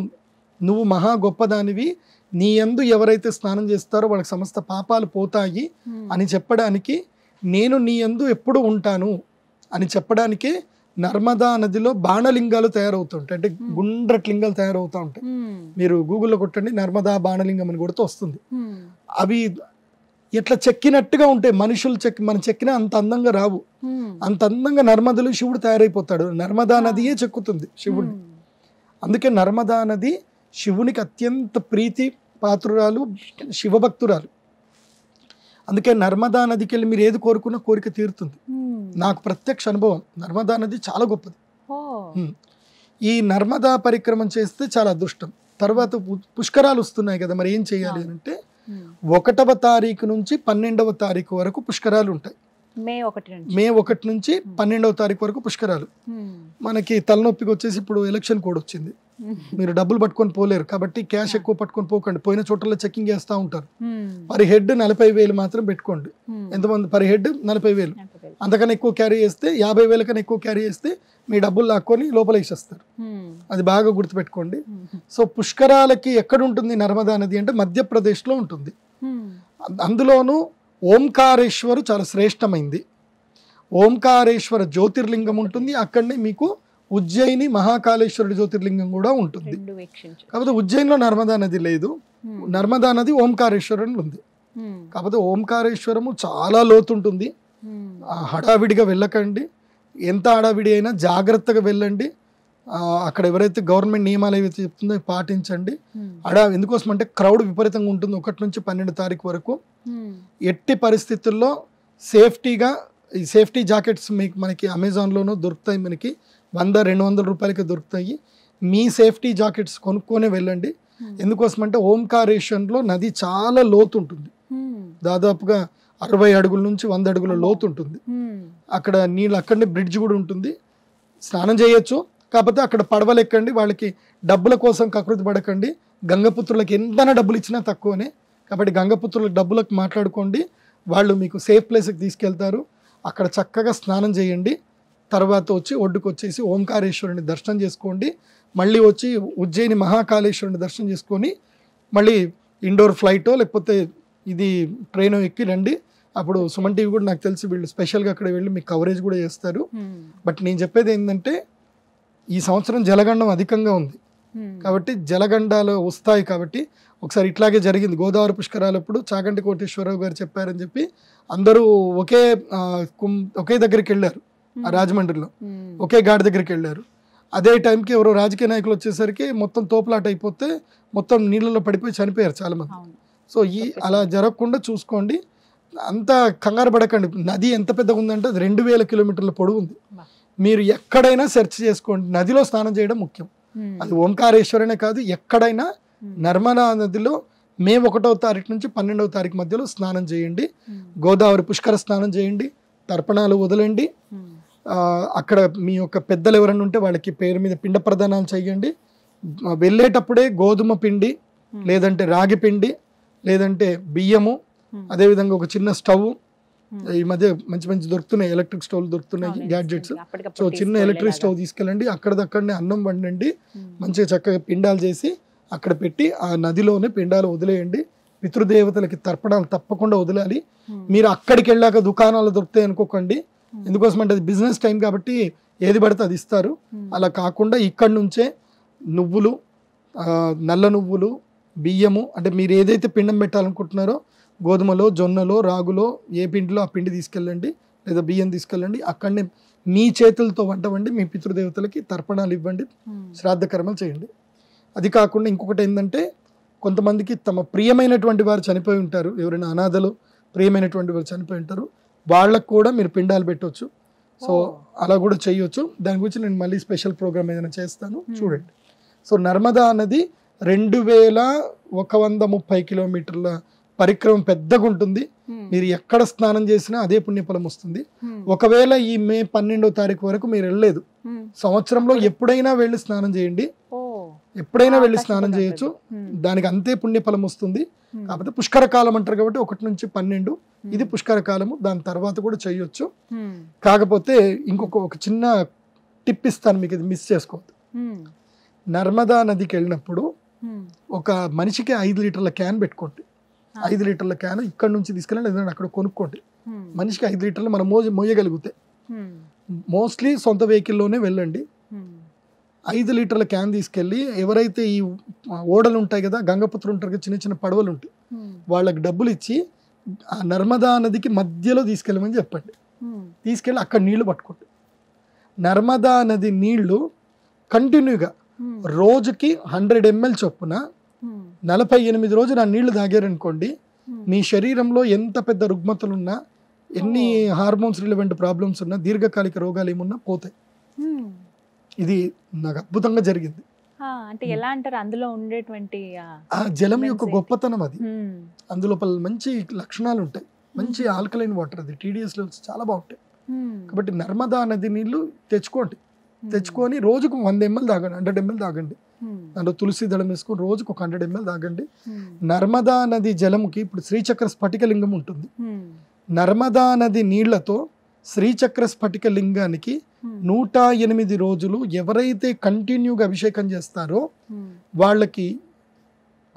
నువ్వు మహా గొప్పదానివి, నీ యందు ఎవరైతే స్నానం చేస్తారో వాళ్ళకి సమస్త పాపాలు పోతాయి అని చెప్పడానికి, నేను నీ యందు ఎప్పుడు ఉంటాను అని చెప్పడానికే నర్మదా నదిలో బాణలింగాలు తయారవుతుంటాయి. అంటే గుండ్రటి లింగాలు తయారవుతూ ఉంటాయి. మీరు గూగుల్లో కొట్టండి, నర్మదా బాణలింగం అని కొడితే వస్తుంది. అవి ఎట్లా చెక్కినట్టుగా ఉంటాయి. మనుషులు మనం చెక్కినా అంత అందంగా రావు. అంత అందంగా నర్మదలు శివుడు తయారైపోతాడు. నర్మదా నదియే చెక్కుతుంది శివుడిని. అందుకే నర్మదా నది శివునికి అత్యంత ప్రీతి పాత్రురాలు, శివభక్తురాలు. అందుకే నర్మదా నదికి వెళ్ళి మీరు ఏది కోరుకున్నా కోరిక తీరుతుంది. నాకు ప్రత్యక్ష అనుభవం. నర్మదా నది చాలా గొప్పది. ఈ నర్మదా పరిక్రమం చేస్తే చాలా అదృష్టం. తర్వాత పుష్కరాలు వస్తున్నాయి కదా, మరి ఏం చేయాలి అంటే 1వ తారీఖు నుంచి 12వ తారీఖు వరకు పుష్కరాలు ఉంటాయి. మే 1 నుంచి 12వ తారీఖు వరకు పుష్కరాలు. మనకి తలనొప్పికి వచ్చేసి ఇప్పుడు ఎలక్షన్ కోడ్ వచ్చింది, మీరు డబ్బులు పట్టుకొని పోలేరు కాబట్టి క్యాష్ ఎక్కువ పట్టుకొని పోకండి. పోయిన చోట్ల చెకింగ్ చేస్తూ ఉంటారు. పర్ హెడ్ 40,000 మాత్రం పెట్టుకోండి. ఎంతమంది? Per head 40,000. అంతకన్నా ఎక్కువ క్యారీ చేస్తే, 50,000 కన్నా ఎక్కువ క్యారీ చేస్తే మీ డబ్బులు లాక్కొని లోపల వేసేస్తారు. అది బాగా గుర్తుపెట్టుకోండి. సో పుష్కరాలకి ఎక్కడ ఉంటుంది నర్మదా నది అంటే మధ్యప్రదేశ్లో ఉంటుంది. అందులోనూ ఓంకారేశ్వరు చాలా శ్రేష్టమైంది. ఓంకారేశ్వర జ్యోతిర్లింగం ఉంటుంది. అక్కడనే మీకు ఉజ్జయిని మహాకాళేశ్వరుడి జ్యోతిర్లింగం కూడా ఉంటుంది. కాకపోతే ఉజ్జయిన్లో నర్మదా నది లేదు. నర్మదా నది ఓంకారేశ్వరం ఉంది. కాకపోతే ఓంకారేశ్వరము చాలా లోతుంటుంది. హడావిడిగా వెళ్ళకండి. ఎంత హడావిడి అయినా జాగ్రత్తగా వెళ్ళండి. అక్కడ ఎవరైతే గవర్నమెంట్ నియమాలు ఏవైతే చెప్తుందో పాటించండి. ఎందుకోసం అంటే క్రౌడ్ విపరీతంగా ఉంటుంది 1 నుంచి 12 తారీఖు వరకు. ఎట్టి పరిస్థితుల్లో సేఫ్టీగా ఈ సేఫ్టీ జాకెట్స్ మనకి అమెజాన్లోనూ దొరుకుతాయి. మనకి 100-200 రూపాయలకి దొరుకుతాయి. మీ సేఫ్టీ జాకెట్స్ కొనుక్కొనే వెళ్ళండి. ఎందుకోసం అంటే ఓంకారేశ్వరంలో నది చాలా లోతు ఉంటుంది. దాదాపుగా 60 అడుగుల నుంచి 100 అడుగుల లోతు ఉంటుంది. అక్కడ నీళ్ళు, అక్కడనే బ్రిడ్జ్ కూడా ఉంటుంది. స్నానం చేయొచ్చు. కాకపోతే అక్కడ పడవలు ఎక్కండి. వాళ్ళకి డబ్బుల కోసం కకృతి పడకండి. గంగపుత్రులకు ఎంతైనా డబ్బులు ఇచ్చినా తక్కువనే. కాబట్టి గంగపుత్రులకు డబ్బులకు మాట్లాడుకోండి. వాళ్ళు మీకు సేఫ్ ప్లేస్కి తీసుకెళ్తారు. అక్కడ చక్కగా స్నానం చేయండి. తర్వాత వచ్చి ఒడ్డుకు వచ్చేసి ఓంకారేశ్వరుని దర్శనం చేసుకోండి. మళ్ళీ వచ్చి ఉజ్జయిని మహాకాళేశ్వరుని దర్శనం చేసుకొని మళ్ళీ ఇండోర్ ఫ్లైటో లేకపోతే ఇది ట్రైన్ ఎక్కి రండి. అప్పుడు సుమన్ టీవీ కూడా నాకు తెలిసి వీళ్ళు స్పెషల్గా అక్కడ వెళ్ళి మీకు కవరేజ్ కూడా చేస్తారు. బట్ నేను చెప్పేది ఏంటంటే ఈ సంవత్సరం జలగండం అధికంగా ఉంది కాబట్టి జలగండాలు వస్తాయి. కాబట్టి ఒకసారి ఇట్లాగే జరిగింది గోదావరి పుష్కరాలప్పుడు. చాగంటి కోటేశ్వరరావు గారు చెప్పారని చెప్పి అందరూ ఒకే దగ్గరికి వెళ్ళారు. రాజమండ్రిలో ఒకే ఘాట్ దగ్గరికి వెళ్ళారు. అదే టైంకి ఎవరో రాజకీయ నాయకులు వచ్చేసరికి మొత్తం తోపులాట అయిపోతే మొత్తం నీళ్ళలో పడిపోయి చనిపోయారు చాలామంది. సో అలా జరగకుండా చూసుకోండి. అంత కంగారు పడకండి. నది ఎంత పెద్దగా ఉందంటే 2000 కిలోమీటర్ల పొడవు ఉంది. మీరు ఎక్కడైనా సెర్చ్ చేసుకోండి. నదిలో స్నానం చేయడం ముఖ్యం. అది ఓంకారేశ్వరనే కాదు, ఎక్కడైనా నర్మదా నదిలో మే 1వ తారీఖు నుంచి 12వ తారీఖు మధ్యలో స్నానం చేయండి. గోదావరి పుష్కర స్నానం చేయండి. తర్పణాలు వదలండి. అక్కడ మీ యొక్క పెద్దలు ఎవరైనా ఉంటే వాళ్ళకి పేరు మీద పిండ ప్రదానాలు చేయండి. వెళ్ళేటప్పుడే గోధుమ పిండి లేదంటే రాగి పిండి లేదంటే బియ్యము, అదేవిధంగా ఒక చిన్న స్టవ్, ఈ మధ్య మంచి మంచి దొరుకుతున్నాయి, ఎలక్ట్రిక్ స్టవ్లు దొరుకుతున్నాయి, గ్యాడ్జెట్స్. సో చిన్న ఎలక్ట్రిక్ స్టవ్ తీసుకెళ్ళండి. అక్కడదక్కడనే అన్నం వండండి. మంచిగా చక్కగా పిండాలు చేసి అక్కడ పెట్టి ఆ నదిలోనే పిండాలు వదిలేయండి. పితృదేవతలకి తర్పణాలు తప్పకుండా వదలాలి. మీరు అక్కడికి వెళ్ళాక దుకాణాలు దొరుకుతాయి అనుకోకండి. ఎందుకోసం అంటే అది బిజినెస్ టైం కాబట్టి ఏది పడితే అది ఇస్తారు. అలా కాకుండా ఇక్కడి నుంచే నువ్వులు, నల్ల నువ్వులు, బియ్యము, అంటే మీరు ఏదైతే పిండం పెట్టాలనుకుంటున్నారో గోధుమలో, జొన్నలో, రాగులో ఏ పిండిలో ఆ పిండి తీసుకెళ్ళండి లేదా బియ్యం తీసుకెళ్ళండి. అక్కడనే మీ చేతులతో వంట వండి మీ పితృదేవతలకి తర్పణాలు ఇవ్వండి, శ్రాద్ధ కర్మలు చేయండి. అది కాకుండా ఇంకొకటి ఏంటంటే, కొంతమందికి తమ ప్రియమైనటువంటి వారు చనిపోయి ఉంటారు, ఎవరైనా అనాథలు ప్రియమైనటువంటి వారు చనిపోయి ఉంటారు, వాళ్ళకు కూడా మీరు పిండాలు పెట్టవచ్చు. సో అలా కూడా చేయొచ్చు. దాని గురించి నేను మళ్ళీ స్పెషల్ ప్రోగ్రామ్ ఏదైనా చేస్తాను, చూడండి. సో నర్మదా నది 2130 కిలోమీటర్ల పరిక్రమం పెద్దగా ఉంటుంది. మీరు ఎక్కడ స్నానం చేసినా అదే పుణ్యఫలం వస్తుంది. ఒకవేళ ఈ మే 12వ తారీఖు వరకు మీరు వెళ్ళలేదు, సంవత్సరంలో ఎప్పుడైనా వెళ్ళి స్నానం చేయండి, ఎప్పుడైనా వెళ్ళి స్నానం చేయొచ్చు, దానికి అంతే పుణ్యఫలం వస్తుంది. కాకపోతే పుష్కర కాలం అంటారు కాబట్టి 1 నుంచి 12 ఇది పుష్కర కాలము, దాని తర్వాత కూడా చేయొచ్చు. కాకపోతే ఒక చిన్న టిప్ ఇస్తాను మీకు, ఇది మిస్ చేసుకోవద్దు. నర్మదా నదికి వెళ్ళినప్పుడు ఒక మనిషికి 5 లీటర్ల క్యాన్ పెట్టుకోండి. 5 లీటర్ల క్యాన్ ఇక్కడ నుంచి తీసుకెళ్ళండి, లేదంటే అక్కడ కొనుక్కోండి. మనిషికి 5 లీటర్లు మనం మోయగలిగితే, మోస్ట్లీ సొంత వెహికల్లోనే వెళ్ళండి. 5 లీటర్ల క్యాన్ తీసుకెళ్ళి ఎవరైతే ఈ ఓడలు ఉంటాయి కదా, గంగపుత్రులు ఉంటారు కదా, చిన్న చిన్న పడవలు ఉంటాయి, వాళ్ళకి డబ్బులు ఇచ్చి ఆ నర్మదా నదికి మధ్యలో తీసుకెళ్ళమని చెప్పండి. తీసుకెళ్ళి అక్కడ నీళ్లు పట్టుకోండి. నర్మదా నది నీళ్లు కంటిన్యూగా రోజుకి 100 ml చొప్పున 48 రోజులు ఆ నీళ్లు తాగారనుకోండి, మీ శరీరంలో ఎంత పెద్ద రుగ్మతలున్నా, ఎన్ని హార్మోన్స్ రిలవెంట్ ప్రాబ్లమ్స్ ఉన్నా, దీర్ఘకాలిక రోగాలు ఏమున్నా పోతాయి. ఇది నాకు అద్భుతంగా జరిగింది. అంటే ఎలా అంటారు, అందులో ఉండేటువంటి ఆ జలం యొక్క గొప్పతనం అది. అందులో మంచి లక్షణాలు ఉంటాయి, మంచి ఆల్కలైన్ వాటర్, అది TDS లెవెల్స్ చాలా బాగుంటాయి. కాబట్టి నర్మదా నది నీళ్లు తెచ్చుకొని రోజుకు 100 ml తాగండి, 100 ml తాగండి. దాంట్లో తులసి దళం వేసుకొని రోజుకు ఒక 100 ml తాగండి. నర్మదా నది జలముకి ఇప్పుడు శ్రీచక్ర స్ఫటిక లింగం ఉంటుంది. నర్మదా నది నీళ్లతో శ్రీచక్ర స్ఫటిక లింగానికి 108 రోజులు ఎవరైతే కంటిన్యూగా అభిషేకం చేస్తారో వాళ్ళకి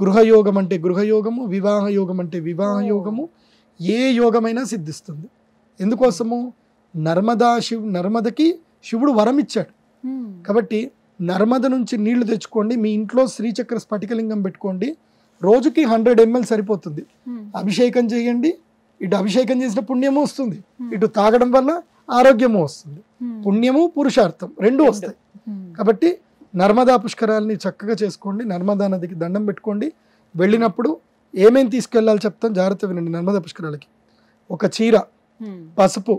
గృహయోగం అంటే గృహయోగము, వివాహ యోగం అంటే వివాహ యోగము, ఏ యోగమైనా సిద్ధిస్తుంది. ఎందుకోసము? నర్మదకి శివుడు వరం ఇచ్చాడు కాబట్టి నర్మద నుంచి నీళ్లు తెచ్చుకోండి, మీ ఇంట్లో శ్రీచక్ర స్ఫటికలింగం పెట్టుకోండి, రోజుకి 100 ml సరిపోతుంది. అభిషేకం చేయండి, ఇటు అభిషేకం చేసిన పుణ్యము వస్తుంది, ఇటు తాగడం వల్ల ఆరోగ్యము వస్తుంది. పుణ్యము పురుషార్థం రెండు వస్తాయి. కాబట్టి నర్మదా పుష్కరాలని చక్కగా చేసుకోండి. నర్మదా నదికి దండం పెట్టుకోండి. వెళ్ళినప్పుడు ఏమేమి తీసుకెళ్ళాలి చెప్తాను, జాగ్రత్త వినండి. నర్మదా పుష్కరాలకి ఒక చీర, పసుపు,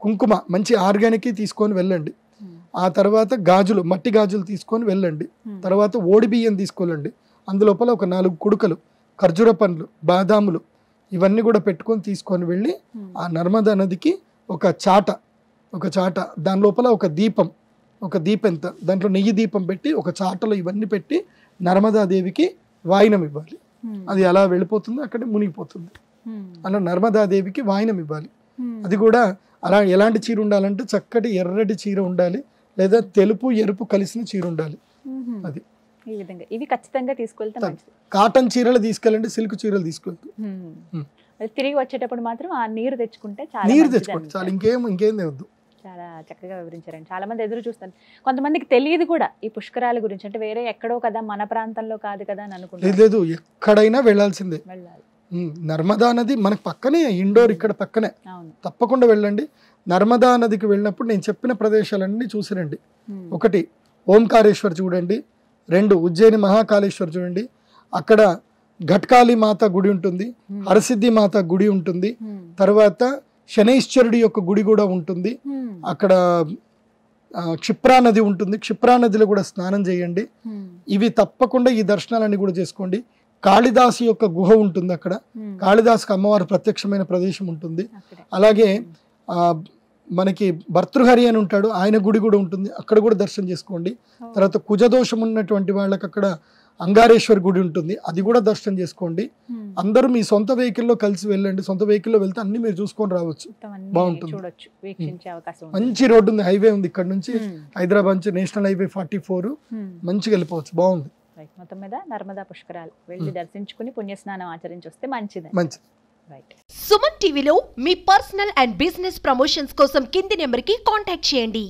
కుంకుమ మంచి ఆర్గానిక్ తీసుకొని వెళ్ళండి. ఆ తర్వాత గాజులు, మట్టి గాజులు తీసుకొని వెళ్ళండి. తర్వాత ఓడి బియ్యం తీసుకోవాలండి. అందులోపల ఒక 4 కుడుకలు, ఖర్జూర పండ్లు, బాదాములు ఇవన్నీ కూడా పెట్టుకొని తీసుకొని వెళ్ళి ఆ నర్మదా నదికి ఒక చాట దాని లోపల ఒక దీపం ఎంత దాంట్లో నెయ్యి దీపం పెట్టి ఒక చాటలో ఇవన్నీ పెట్టి నర్మదాదేవికి వాయినం ఇవ్వాలి. అది అలా వెళ్ళిపోతుంది, అక్కడే మునిగిపోతుంది. అలా నర్మదాదేవికి వాయినం ఇవ్వాలి. అది కూడా అలా ఎలాంటి చీర ఉండాలంటే చక్కటి ఎర్రటి చీర ఉండాలి, లేదా తెలుపు ఎరుపు కలిసిన చీర ఉండాలి. అది ఈ విధంగా ఇవి ఖచ్చితంగా తీసుకెళ్తే మంచిది. కాటన్ చీరలు తీసుకెళ్ళండి, సిల్క్ చీరలు తీసుకెళ్తూ తిరిగి వచ్చేటప్పుడు మాత్రం ఆ నీరు తెచ్చుకుంటే చాలా ఇంకేం వద్దు. చాలా చక్కగా వివరించారండి. చాలా మంది ఎదురు చూస్తారు, కొంతమందికి తెలియదు కూడా ఈ పుష్కరాల గురించి. అంటే వేరే ఎక్కడో కదా, మన ప్రాంతంలో కాదు కదా అని అనుకుంటారు. లేదు, ఎక్కడైనా వెళ్ళాల్సిందే. నర్మదా నది మనకు పక్కనే, ఇండోర్ ఇక్కడ పక్కనే, తప్పకుండా వెళ్ళండి. నర్మదా నదికి వెళ్ళినప్పుడు నేను చెప్పిన ప్రదేశాలన్నీ చూసిరండి. 1 ఓంకారేశ్వర్ చూడండి, 2 ఉజ్జయిని మహాకాళేశ్వర్ చూడండి, అక్కడ ఘట్కాళి మాత గుడి ఉంటుంది, హరసిద్ధి మాత గుడి ఉంటుంది, తర్వాత శనైశ్వరుడి యొక్క గుడి కూడా ఉంటుంది, అక్కడ క్షిప్రా నది ఉంటుంది, క్షిప్రా నదిలో కూడా స్నానం చేయండి. ఇవి తప్పకుండా ఈ దర్శనాలన్నీ కూడా చేసుకోండి. కాళిదాసు యొక్క గుహ ఉంటుంది, అక్కడ కాళిదాసుకు అమ్మవారు ప్రత్యక్షమైన ప్రదేశం ఉంటుంది. అలాగే మనకి భర్తృహరి అని ఉంటాడు, ఆయన గుడి కూడా ఉంటుంది, అక్కడ కూడా దర్శనం చేసుకోండి. తర్వాత కుజదోషం ఉన్నటువంటి వాళ్ళకి అక్కడ అంగారేశ్వర్ గుడి ఉంటుంది, అది కూడా దర్శనం చేసుకోండి. అందరూ మీ సొంత వెహికల్లో కలిసి వెళ్ళండి. సొంత వెహికల్లో వెళ్తే అన్ని మీరు చూసుకొని రావచ్చు, బాగుంటుంది. మంచి రోడ్డు ఉంది, హైవే ఉంది, ఇక్కడ నుంచి హైదరాబాద్ నుంచి నేషనల్ హైవే 44 మంచిగా వెళ్ళిపోవచ్చు, బాగుంది. మొత్తం మీద నర్మదా పుష్కరాలు వెళ్ళి దర్శించుకుని పుణ్యస్నానం ఆచరించి వస్తే మంచిది. సుమన్ టీవీలో మీ పర్సనల్ అండ్ బిజినెస్ ప్రమోషన్స్ కోసం కింది నెంబర్కి కాంటాక్ట్ చేయండి.